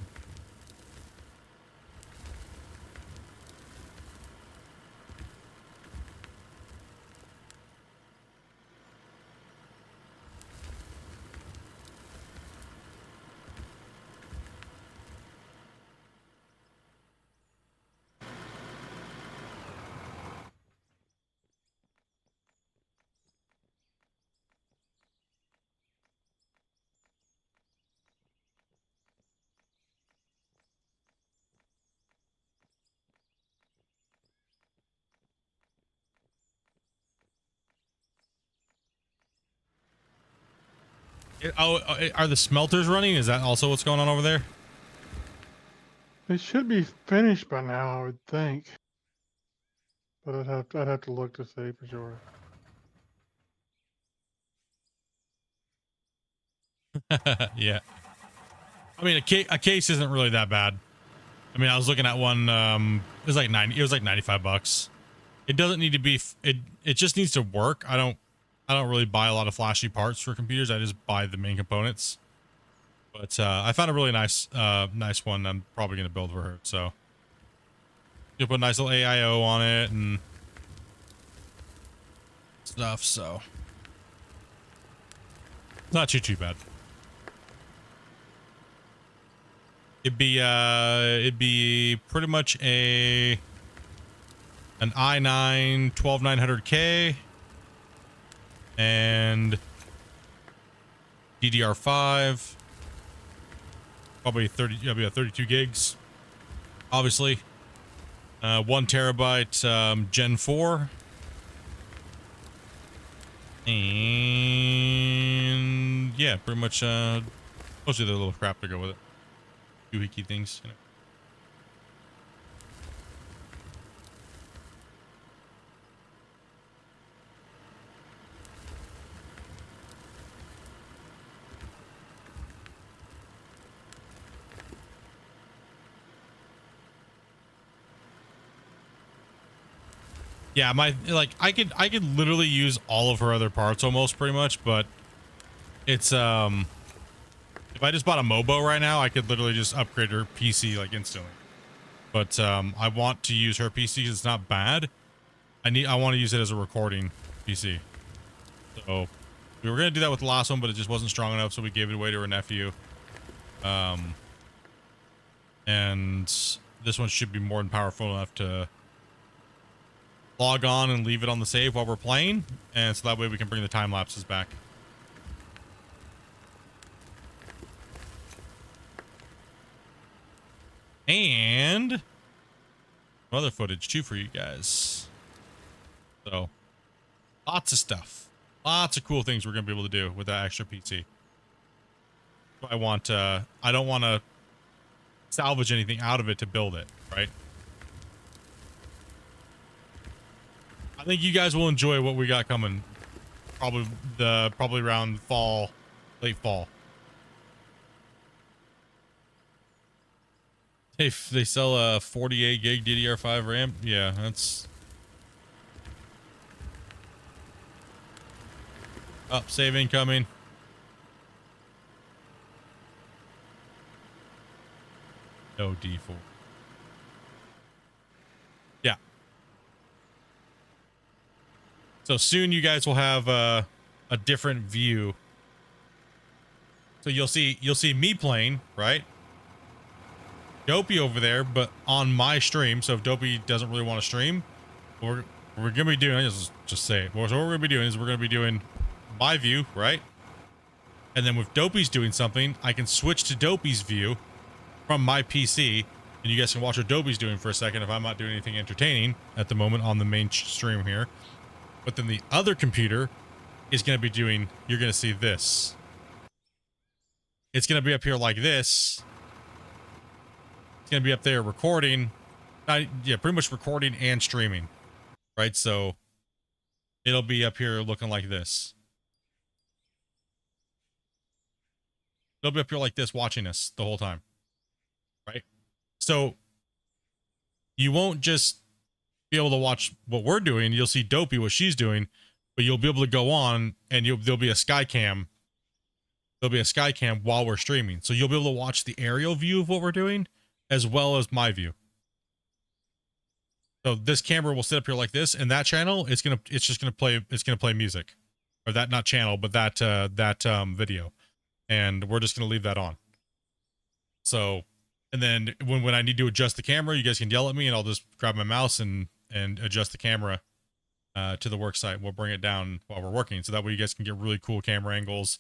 Are the smelters running? Is that also what's going on over there? It should be finished by now, I would think. But I'd have to look to see for sure. Yeah. I mean, a case isn't really that bad. I mean, I was looking at one. It was like $95. It doesn't need to be. It just needs to work. I don't really buy a lot of flashy parts for computers. I just buy the main components. But I found a really nice one. I'm probably gonna build for her. So you put a nice little AIO on it and stuff. So not too bad. It'd be pretty much an i9 12900K and DDR5, probably 32 gigs, obviously, 1 terabyte Gen 4, and yeah, pretty much most of the little crap to go with it. Doohickey things, you know. Yeah, I could literally use all of her other parts almost pretty much, but it's if I just bought a Mobo right now, I could literally just upgrade her PC like instantly. But I want to use her PC because it's not bad. I want to use it as a recording PC. So we were gonna do that with the last one, but it just wasn't strong enough, so we gave it away to her nephew. And this one should be more than powerful enough to log on and leave it on the save while we're playing, and so that way we can bring the time lapses back. And other footage too for you guys. So lots of stuff, lots of cool things we're gonna be able to do with that extra PC. I don't want to salvage anything out of it to build it, right? I think you guys will enjoy what we got coming. Probably around fall, late fall. If they sell a 48 gig DDR5 RAM, yeah, that's up. Save incoming. No D4. Yeah. So soon you guys will have a different view. So you'll see me playing, right? Dopey over there, but on my stream. So if Dopey doesn't really want to stream, we're gonna be doing, just say it. So what we're gonna be doing is we're gonna be doing my view, right? And then if Dopey's doing something, I can switch to Dopey's view from my PC, and you guys can watch what Dopey's doing for a second if I'm not doing anything entertaining at the moment on the main stream here. But then the other computer is gonna be doing, you're gonna see this. It's gonna be up here like this. It's gonna be up there recording, yeah, pretty much recording and streaming, right? So it'll be up here looking like this. It'll be up here like this, watching us the whole time, right? So you won't just be able to watch what we're doing. You'll see Dopey what she's doing, but you'll be able to go on and there'll be a sky cam. There'll be a sky cam while we're streaming, so you'll be able to watch the aerial view of what we're doing as well as my view. So this camera will sit up here like this, and that channel it's just gonna play music, or that, not channel, but that video, and we're just gonna leave that on. So, and then when I need to adjust the camera, you guys can yell at me, and I'll just grab my mouse and adjust the camera to the work site. We'll bring it down while we're working, so that way you guys can get really cool camera angles,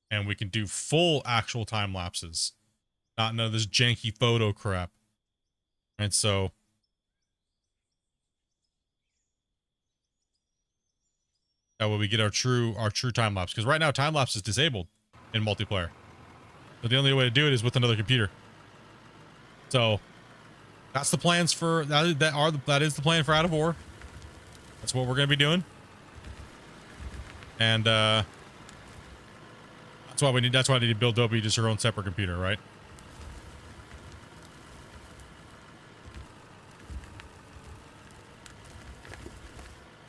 and we can do full actual time lapses. Not none of this janky photo crap. And so that way we get our true time lapse. Because right now time lapse is disabled in multiplayer. But the only way to do it is with another computer. So that's the plans for that is the plan for Out of War. That's what we're gonna be doing. And that's why I need to build Dopey just her own separate computer, right?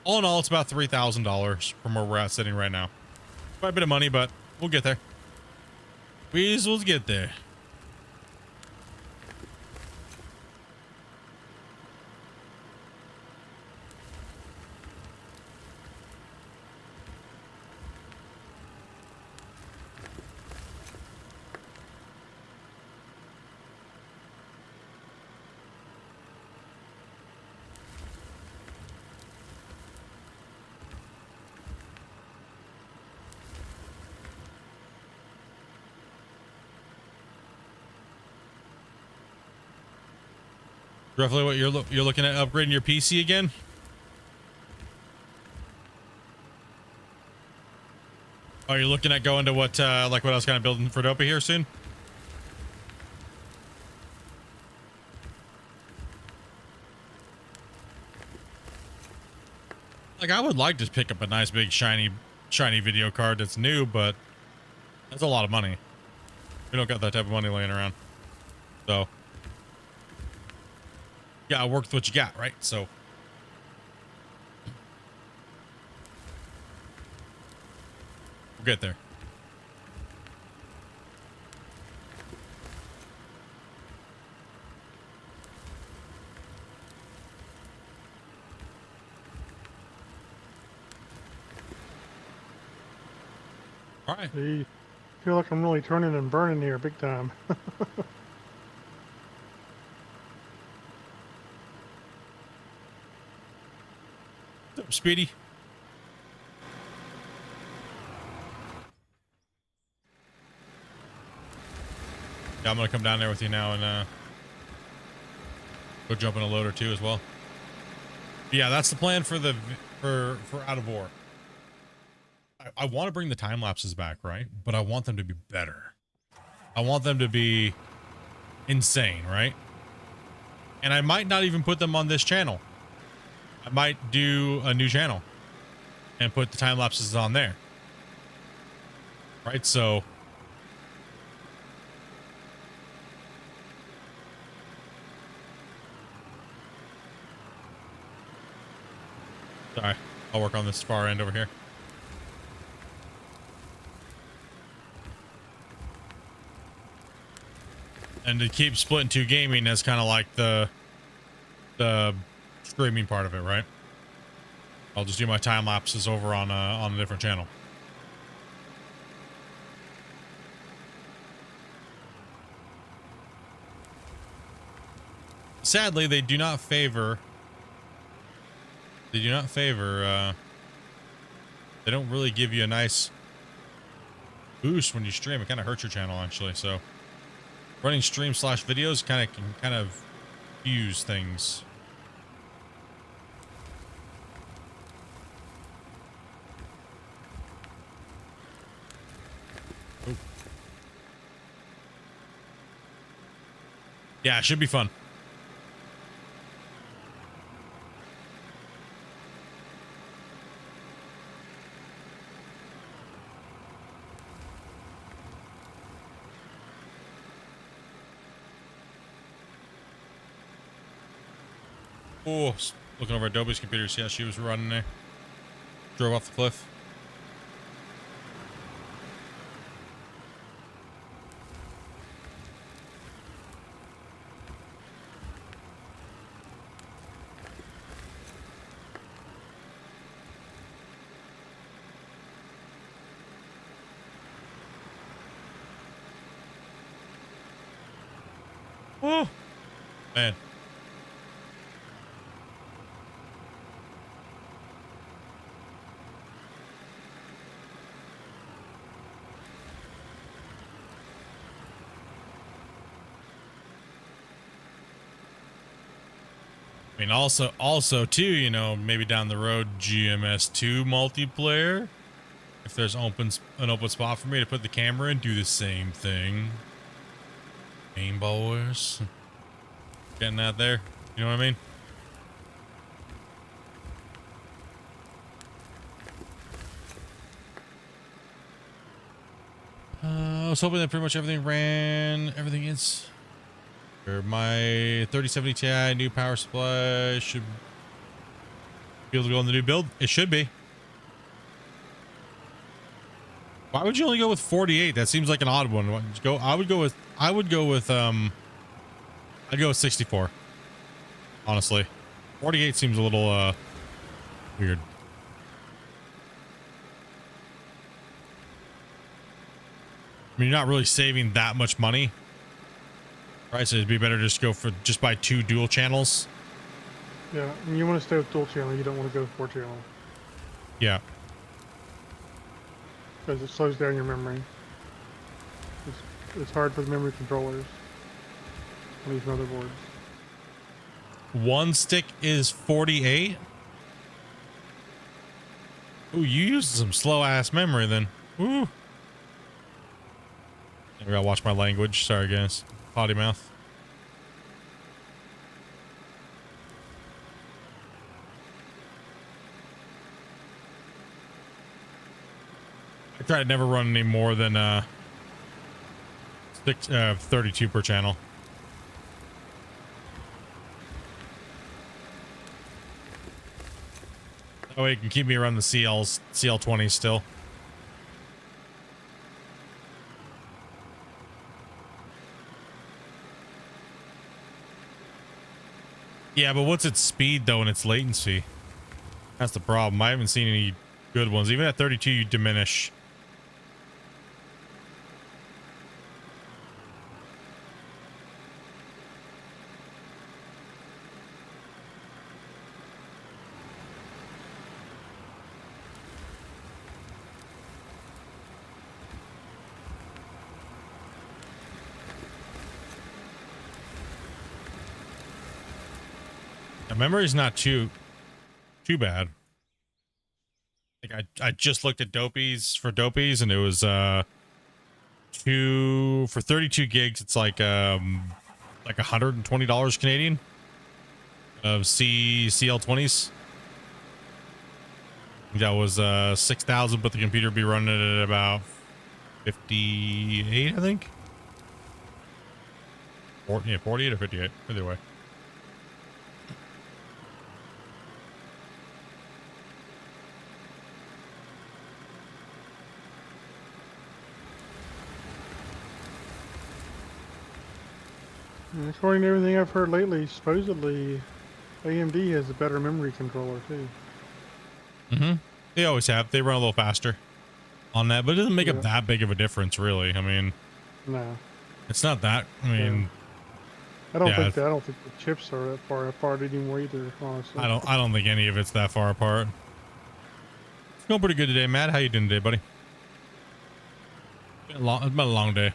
All in all, it's about $3,000 from where we're at sitting right now. Quite a bit of money, but we'll get there. We'll get there. Roughly what you're looking at upgrading your PC again? Oh, you're looking at going to what like what I was kind of building for Dopey here soon? Like, I would like to pick up a nice big shiny video card that's new, but that's a lot of money. We don't got that type of money laying around. So yeah, work with what you got, right? So we'll get there. All right. I feel like I'm really turning and burning here big time. What's up, Speedy? Yeah, I'm gonna come down there with you now and go jump in a load or two as well. Yeah, that's the plan for Out of War. I want to bring the time lapses back, right? But I want them to be better. I want them to be insane, right? And I might not even put them on this channel. I might do a new channel and put the time lapses on there. Right? So sorry, I'll work on this far end over here. And to keep Splitintwo Gaming as kind of like the streaming part of it, right? I'll just do my time lapses over on a different channel. Sadly, they do not favor. They don't really give you a nice boost when you stream. It kind of hurts your channel actually. So running stream/videos can kind of use things. Oh. Yeah, it should be fun. Oh, looking over at Adobe's computers. Yeah, she was running there. Drove off the cliff. Oh, man. I mean, also too, you know, maybe down the road, GMS2 multiplayer. If there's an open spot for me to put the camera in, do the same thing. Aim boys. Getting that there. You know what I mean? I was hoping that pretty much everything is. My 3070 Ti new power supply should be able to go on the new build. It should be. Why would you only go with 48? That seems like an odd one. I would go with 64. Honestly. 48 seems a little weird. I mean, you're not really saving that much money. Right, so it'd be better just buy 2 dual channels. Yeah, and you want to stay with dual channel. You don't want to go 4 channel. Yeah. Because it slows down your memory. It's hard for the memory controllers on these motherboards. One stick is 48. Ooh, you used some slow ass memory then. Ooh. I gotta watch my language. Sorry, guys. Potty mouth. I try to never run any more than 32 per channel. That way it can keep me around the CL20 still. Yeah, but what's its speed though and its latency? That's the problem. I haven't seen any good ones. Even at 32 you diminish. The memory's not too bad. Like I just looked at Dopies and it was for 32 gigs it's like like $120 Canadian of CL20s. That was 6,000, but the computer would be running at about 58, I think. 48 or 58, either way. And according to everything I've heard lately, supposedly AMD has a better memory controller too. Mm-hmm. They always have. They run a little faster on that, but it doesn't make Yeah. up that big of a difference, really. I mean, No, it's not that. I mean, I don't Yeah, think that. I don't think the chips are that far apart anymore either. Honestly, I don't think any of it's that far apart. It's going pretty good today, Matt. How you doing today, buddy? It's been a long day.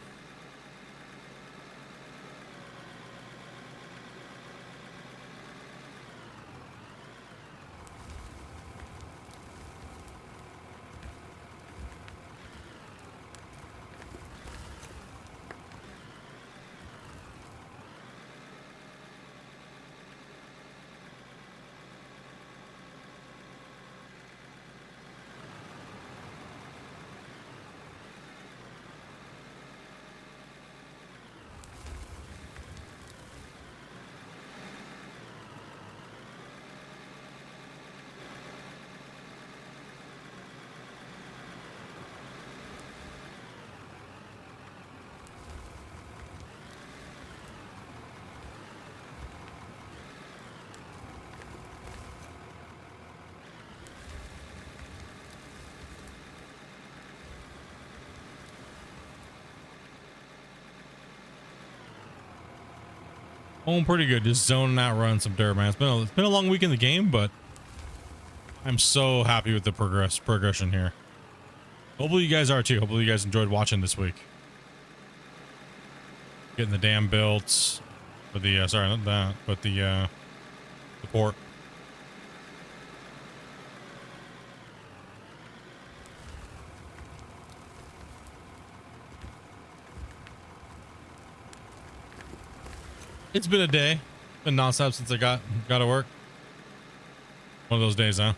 Oh, pretty good. Just zoning out, running some dirt, man. It's been a long week in the game, but I'm so happy with the progression here. Hopefully you guys are too. Hopefully you guys enjoyed watching this week. Getting the dam built for the sorry, not that, but the port. It's been a day. Been nonstop since I got to work. One of those days, huh?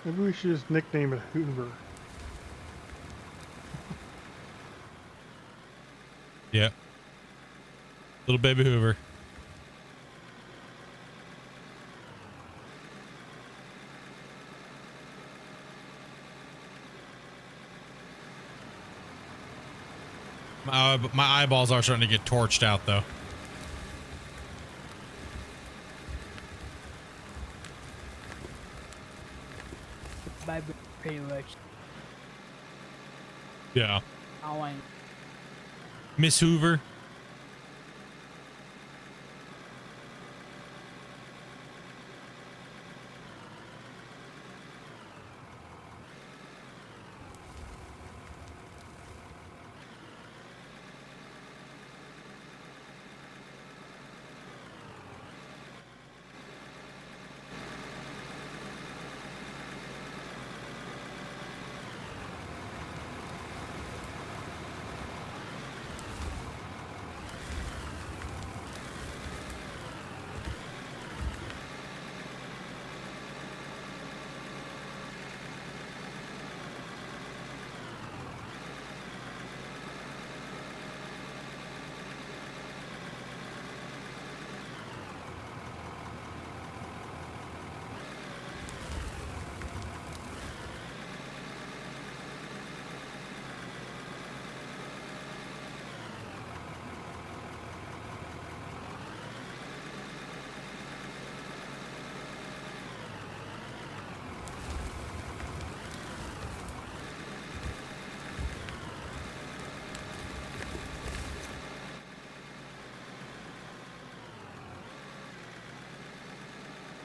maybe we should just nickname it Hoover. Yeah. Little baby Hoover. My eyeballs are starting to get torched out, though. Pretty much. Yeah. I want. Miss Hoover.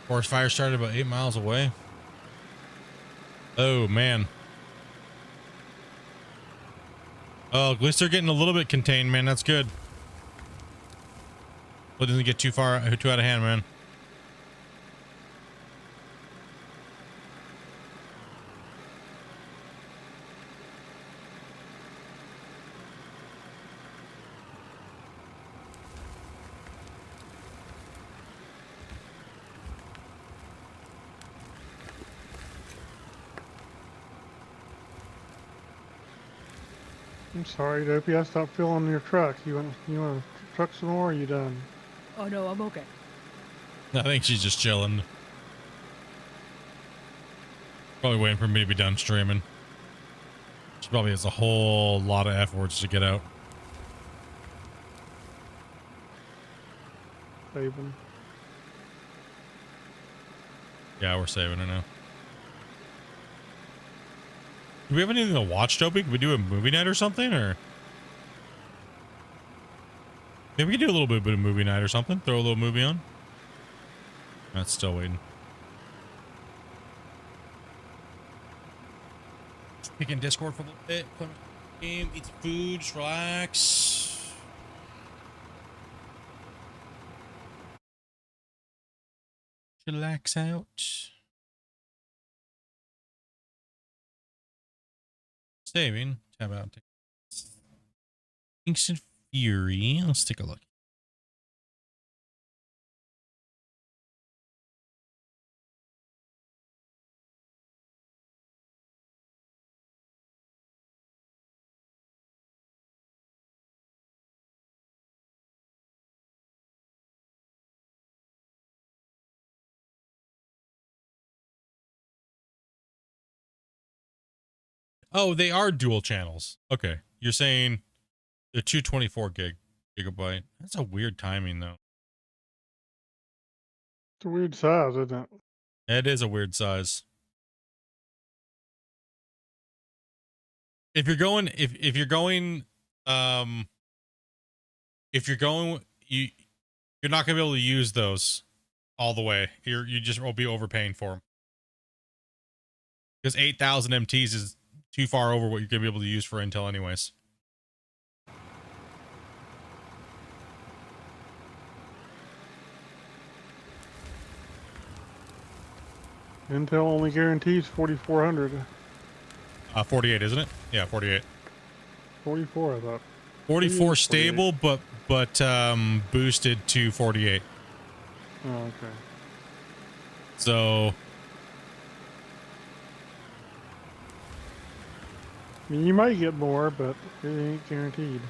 Forest fire started about 8 miles away. Oh, man. Oh, at least they're getting a little bit contained, man. That's good. It doesn't get too out of hand, man. I'm sorry, Dopey. I stopped filling your truck. You want to truck some more? Or are you done? Oh no, I'm okay. I think she's just chilling. Probably waiting for me to be done streaming. She probably has a whole lot of F words to get out. Saving. Yeah, we're saving it now. Do we have anything to watch, Dopey? Could we do a movie night or something? Or maybe we could do a little bit of movie night or something. Throw a little movie on. That's still waiting. Speak in Discord for a little bit. Play my game, eat some food, just relax. Chillax out. Saving. Tab out. Instant Fury. Let's take a look. Oh, they are dual channels. Okay. You're saying they're 224 gigabyte. That's a weird timing though. It's a weird size, isn't it? It is a weird size. If you're going you're not gonna be able to use those all the way. You just will be overpaying for them. Because 8,000 MTs is too far over what you're gonna be able to use for Intel anyways. Intel only guarantees 4,400. 48, isn't it? Yeah, 48. 44, I thought. 44 48. stable, but boosted to 48. Oh, okay. So I mean, you might get more, but it ain't guaranteed.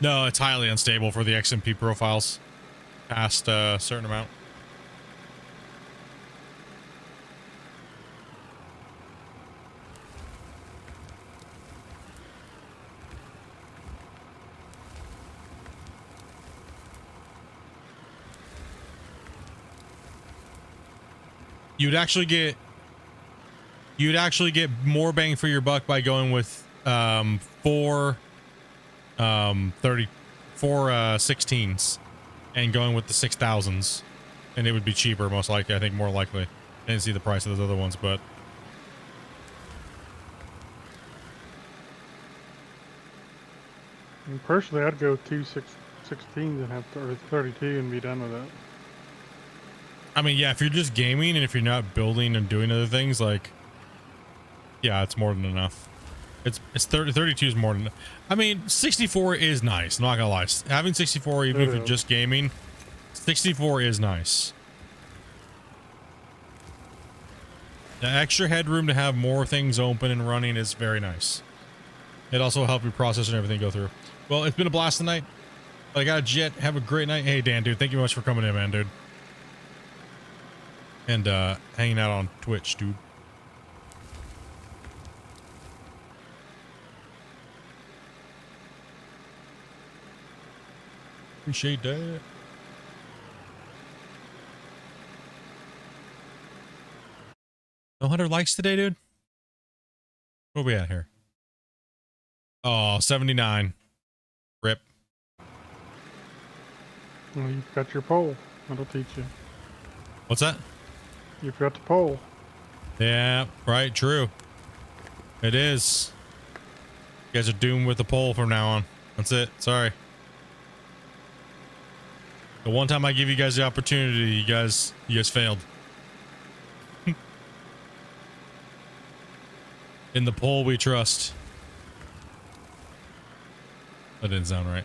no, it's highly unstable for the XMP profiles past a certain amount. You'd actually get more bang for your buck by going with 4 16s and going with the 6,000s, and it would be cheaper most likely. I think more likely. I didn't see the price of those other ones, but And personally, I'd go 16s and have 32 and be done with it. I mean, yeah, if you're just gaming and if you're not building and doing other things, like, yeah, it's more than enough. It's 32 is more than. I mean, 64 is nice. I'm not gonna lie. Having 64, even if you're just gaming, 64 is nice. The extra headroom to have more things open and running is very nice. It also helps your processor and everything go through. Well, it's been a blast tonight. I got a jet. Have a great night. Hey, Dan, dude, thank you much for coming in, man, dude. And hanging out on Twitch, dude. Appreciate that. No 100 likes today, dude? Where are we at here? Oh, 79. Rip. Well, you've got your poll. That'll teach you. What's that? You've got the poll. Yeah, right, true. It is. You guys are doomed with the poll from now on. That's it. Sorry. The one time I give you guys the opportunity, you guys failed. In the poll we trust. That didn't sound right.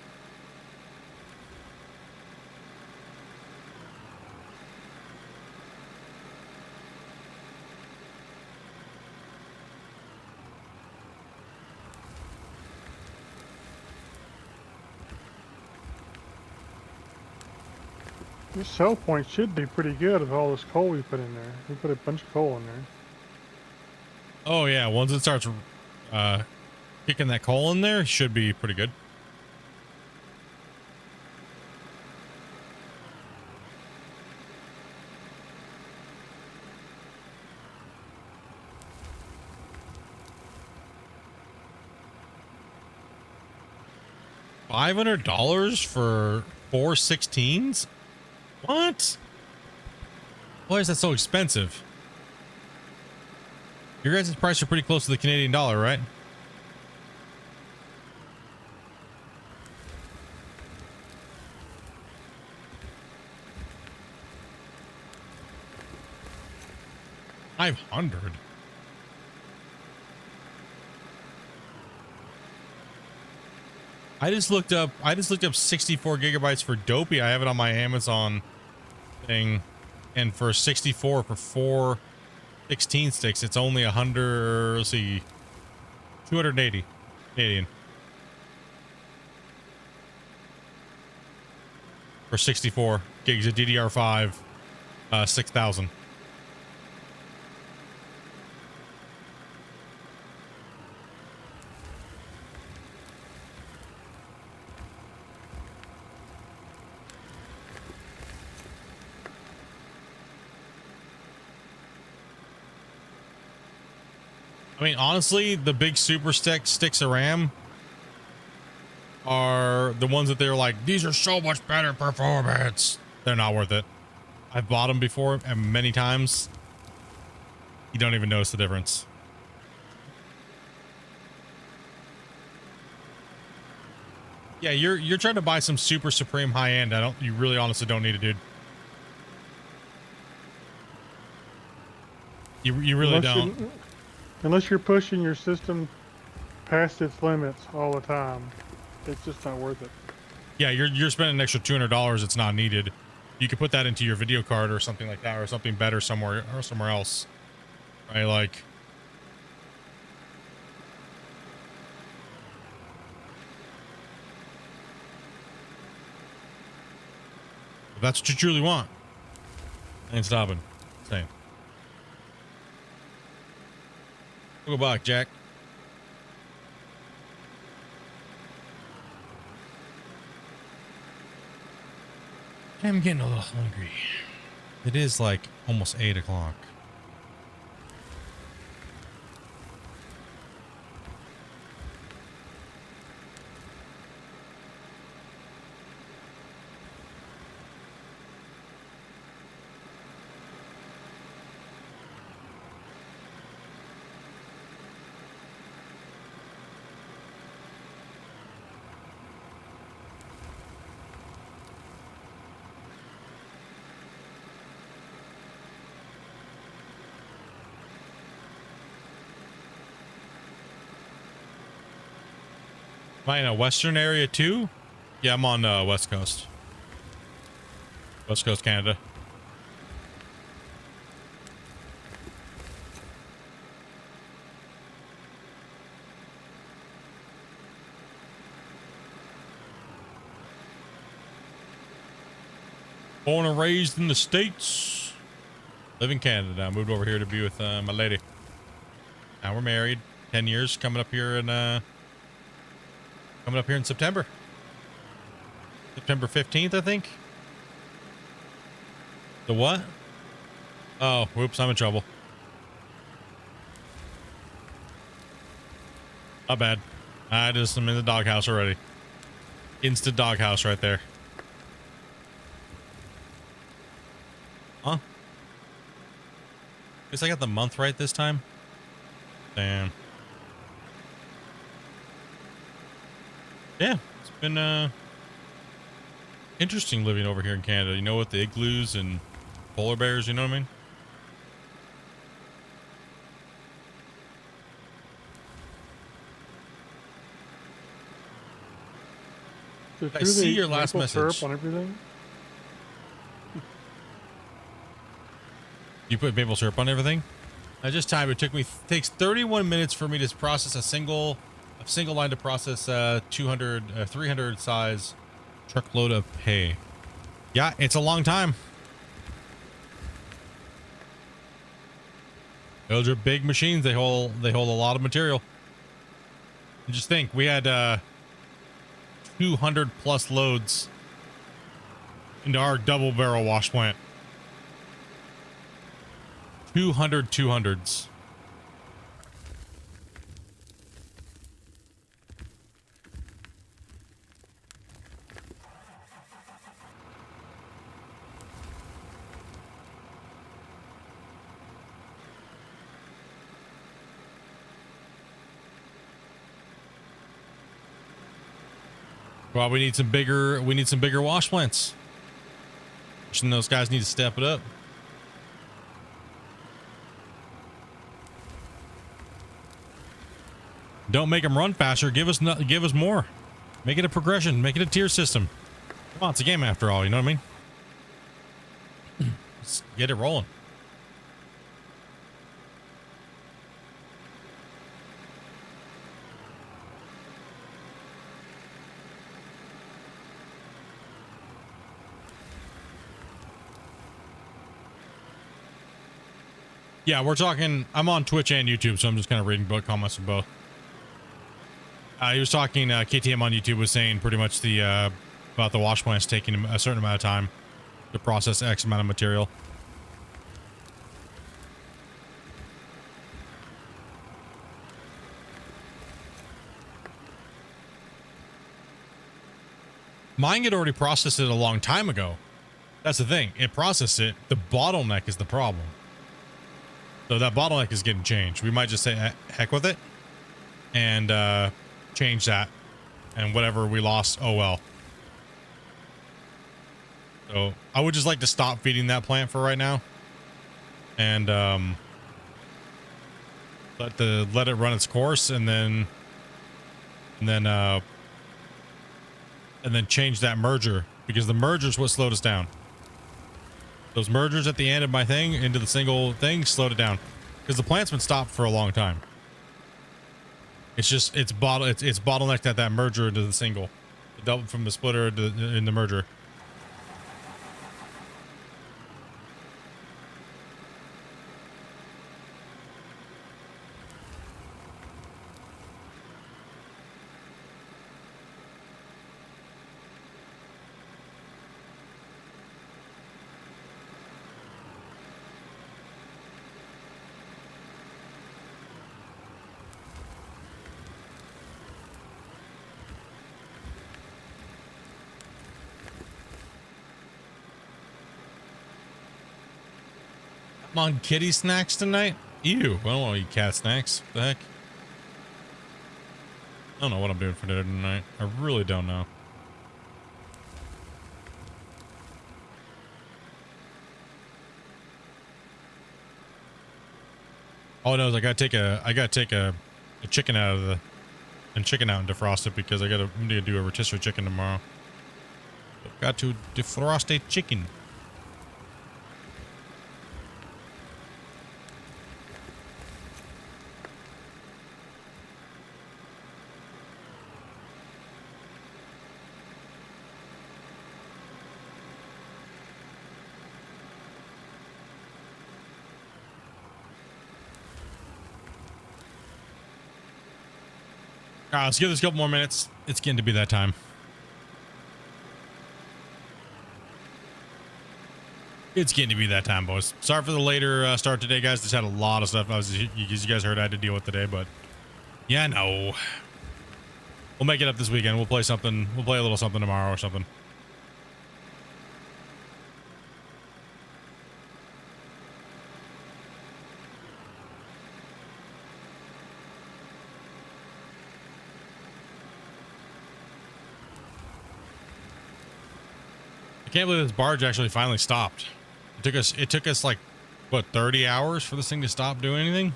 This sell point should be pretty good with all this coal we put in there. We put a bunch of coal in there. Oh yeah, once it starts kicking that coal in there, should be pretty good. $500 for 4 16s? What? Why is that so expensive? Your guys' price are pretty close to the Canadian dollar, right? $500. I just looked up 64 gigabytes for Dopey. I have it on my Amazon thing, and for 64 for 4 16 sticks, it's only 100. Let's see, 280 Canadian for 64 gigs of DDR5, 6,000. I mean, honestly, the big super sticks of RAM are the ones that they're like, these are so much better performance. They're not worth it. I've bought them before and many times. You don't even notice the difference. Yeah, you're trying to buy some super supreme high end. You really honestly don't need it, dude. You really don't. Unless you're pushing your system past its limits all the time, it's just not worth it. Yeah, you're spending an extra $200. It's not needed. You could put that into your video card or something like that, or something better somewhere else, right? Like, if that's what you truly want, ain't stopping. Same. Go back, Jack. I'm getting a little hungry. It is like almost 8 o'clock. Am I in a western area too? Yeah, I'm on West Coast. West Coast, Canada. Born and raised in the States. Live in Canada now. Moved over here to be with my lady. Now we're married. 10 years coming up here in September. September 15th, I think. The what? Oh, whoops, I'm in trouble. Not bad. I'm in the doghouse already. Instant doghouse right there. Huh? Guess I got the month right this time. Damn. Yeah, it's been interesting living over here in Canada. You know, with the igloos and polar bears, you know what I mean? I see your last message. Syrup on everything? You put maple syrup on everything? I just timed it. Takes 31 minutes for me to process a single line to process 300 size truckload of hay. Yeah, it's a long time. Those are big machines. They hold a lot of material. And just think, we had 200 plus loads into our double barrel wash plant. 200 200s. Well, we need some bigger wash plants. And those guys need to step it up. Don't make them run faster. Give us more. Make it a progression. Make it a tier system. Come on, it's a game after all. You know what I mean? Let's get it rolling. Yeah, we're talking. I'm on Twitch and YouTube, so I'm just kind of reading both comments from both. He was talking. KTM on YouTube was saying pretty much the about the wash plants taking a certain amount of time to process X amount of material. Mine had already processed it a long time ago. That's the thing. It processed it. The bottleneck is the problem. So that bottleneck is getting changed. We might just say heck with it and change that, and whatever we lost, oh well. So I would just like to stop feeding that plant for right now, and let it run its course, and then change that merger, because the merger is what slowed us down. Those mergers at the end of my thing into the single thing slowed it down, because the plant's been stopped for a long time. It's just it's bottlenecked at that merger into the single, the double from the splitter in the merger. I'm on kitty snacks tonight. Ew, I don't want to eat cat snacks. What the heck? I don't know what I'm doing for dinner tonight. I really don't know. All I know is I gotta take a chicken out of and defrost it, because I'm gonna do a rotisserie chicken tomorrow. I've got to defrost a chicken. All right, let's give this a couple more minutes. It's getting to be that time. It's getting to be that time, boys. Sorry for the later start today, guys. Just had a lot of stuff you guys heard I had to deal with today, but yeah, no. We'll make it up this weekend. We'll play something. We'll play a little something tomorrow or something. I can't believe this barge actually finally stopped. It took us like, what, 30 hours for this thing to stop doing anything?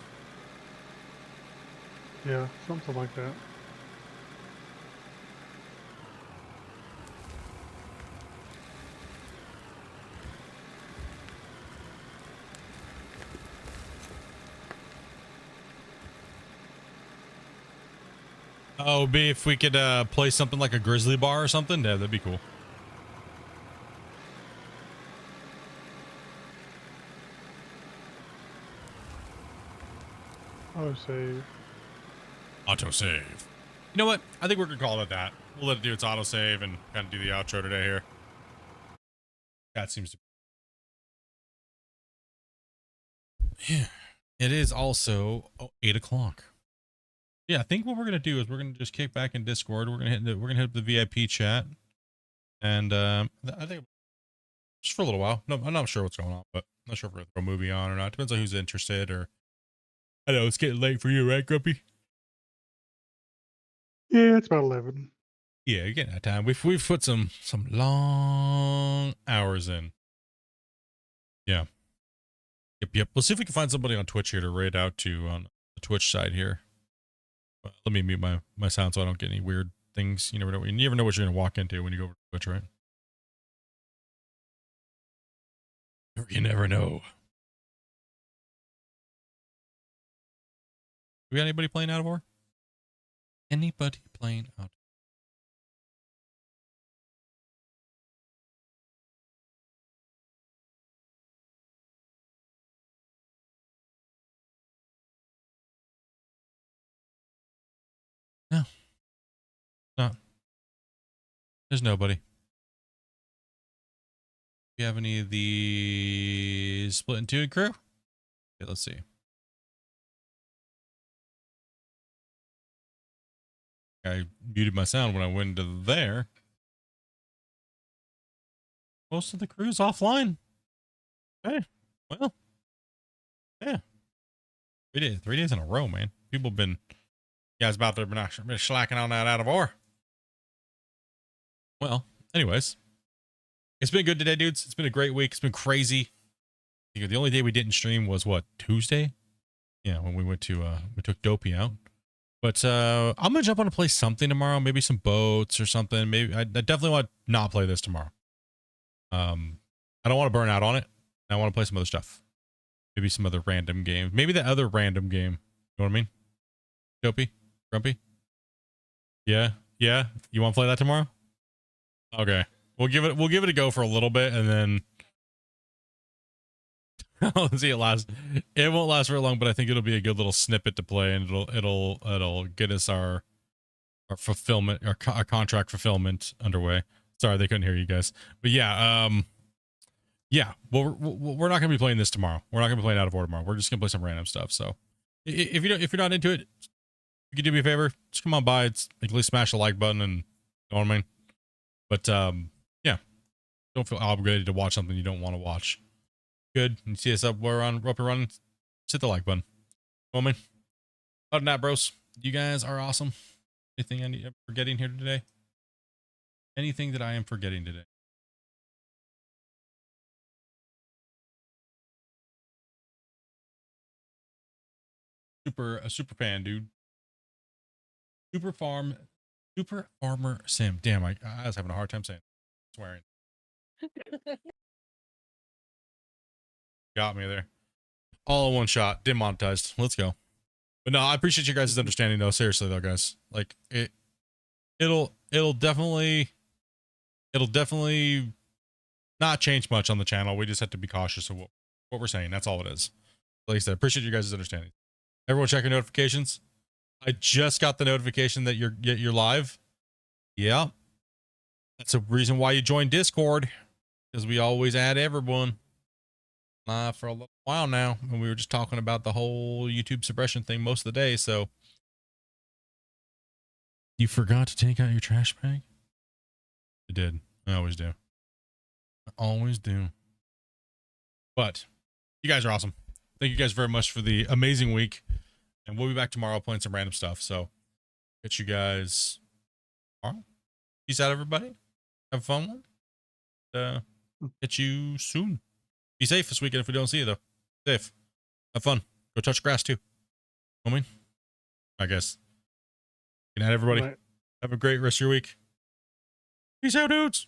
Yeah, something like that. Oh, it'd be if we could play something like a grizzly bar or something. Yeah, that'd be cool. Oh, save. Autosave. You know what? I think we're gonna call it that. We'll let it do its autosave and kind of do the outro today here. That seems to. Yeah. It is also 8 o'clock. Yeah, I think what we're gonna do is we're gonna just kick back in Discord. We're gonna hit up the VIP chat, and I think just for a little while. No, I'm not sure what's going on, but I'm not sure if we're gonna throw a movie on or not. Depends on who's interested. Or I know it's getting late for you, right, Grumpy? Yeah, it's about 11. Yeah, you're getting that time. We've put some long hours in. Yeah. Yep. Let's see if we can find somebody on Twitch here to raid out to on the Twitch side here. Let me mute my sound so I don't get any weird things. You never know what you're gonna walk into when you go over to Twitch, right? You never know. We got anybody playing out of war? Anybody playing out? No. No. There's nobody. Do you have any of the Splitintwo Tee crew? Okay, let's see. I muted my sound when I went into there. Most of the crew's offline. Hey, well, yeah. 3 days in a row, man. People have been, you guys about to been slacking on that out of war. Well, anyways, it's been good today, dudes. It's been a great week. It's been crazy. The only day we didn't stream was what, Tuesday? Yeah, when we went to we took Dopey out. But I'm gonna jump on to play something tomorrow, maybe some boats or something. Maybe I definitely want to not play this tomorrow. I don't want to burn out on it. I want to play some other stuff. Maybe some other random game. Maybe the other random game. You know what I mean? Dopey? Grumpy? Yeah? Yeah? You want to play that tomorrow? Okay. We'll give it a go for a little bit, and then I'll see it last. It won't last very long, but I think it'll be a good little snippet to play, and it'll get us our fulfillment, our contract fulfillment underway. Sorry, they couldn't hear you guys, but yeah, yeah. Well, we're not gonna be playing this tomorrow. We're not gonna be playing Out of War tomorrow. We're just gonna play some random stuff. So, if you're not into it, you can do me a favor. Just come on by. It's at least smash the like button, and you know what I mean. But yeah, don't feel obligated to watch something you don't want to watch. Good. You see us up and running. Just hit the like button. You know what I mean? Other than that, bros, you guys are awesome. Anything I'm forgetting here today? Anything that I am forgetting today? A super fan, dude. Super Farmer Sim. Damn, I was having a hard time saying it. Swearing. Got me there. All in one shot. Demonetized. Let's go. But no, I appreciate you guys' understanding though. Seriously though, guys. Like it'll definitely not change much on the channel. We just have to be cautious of what we're saying. That's all it is. Like I said, appreciate you guys' understanding. Everyone check your notifications. I just got the notification that you're live. Yeah. That's a reason why you joined Discord. Because we always add everyone live for a little while now. And we were just talking about the whole YouTube suppression thing most of the day. So you forgot to take out your trash bag? I did. I always do. I always do. But you guys are awesome. Thank you guys very much for the amazing week. And we'll be back tomorrow playing some random stuff. So catch you guys tomorrow. Peace out, everybody. Have a fun one. Catch you soon. Be safe this weekend if we don't see you, though. Safe. Have fun. Go touch grass, too. You know what I mean? I guess. Good night, everybody. Right. Have a great rest of your week. Peace out, dudes.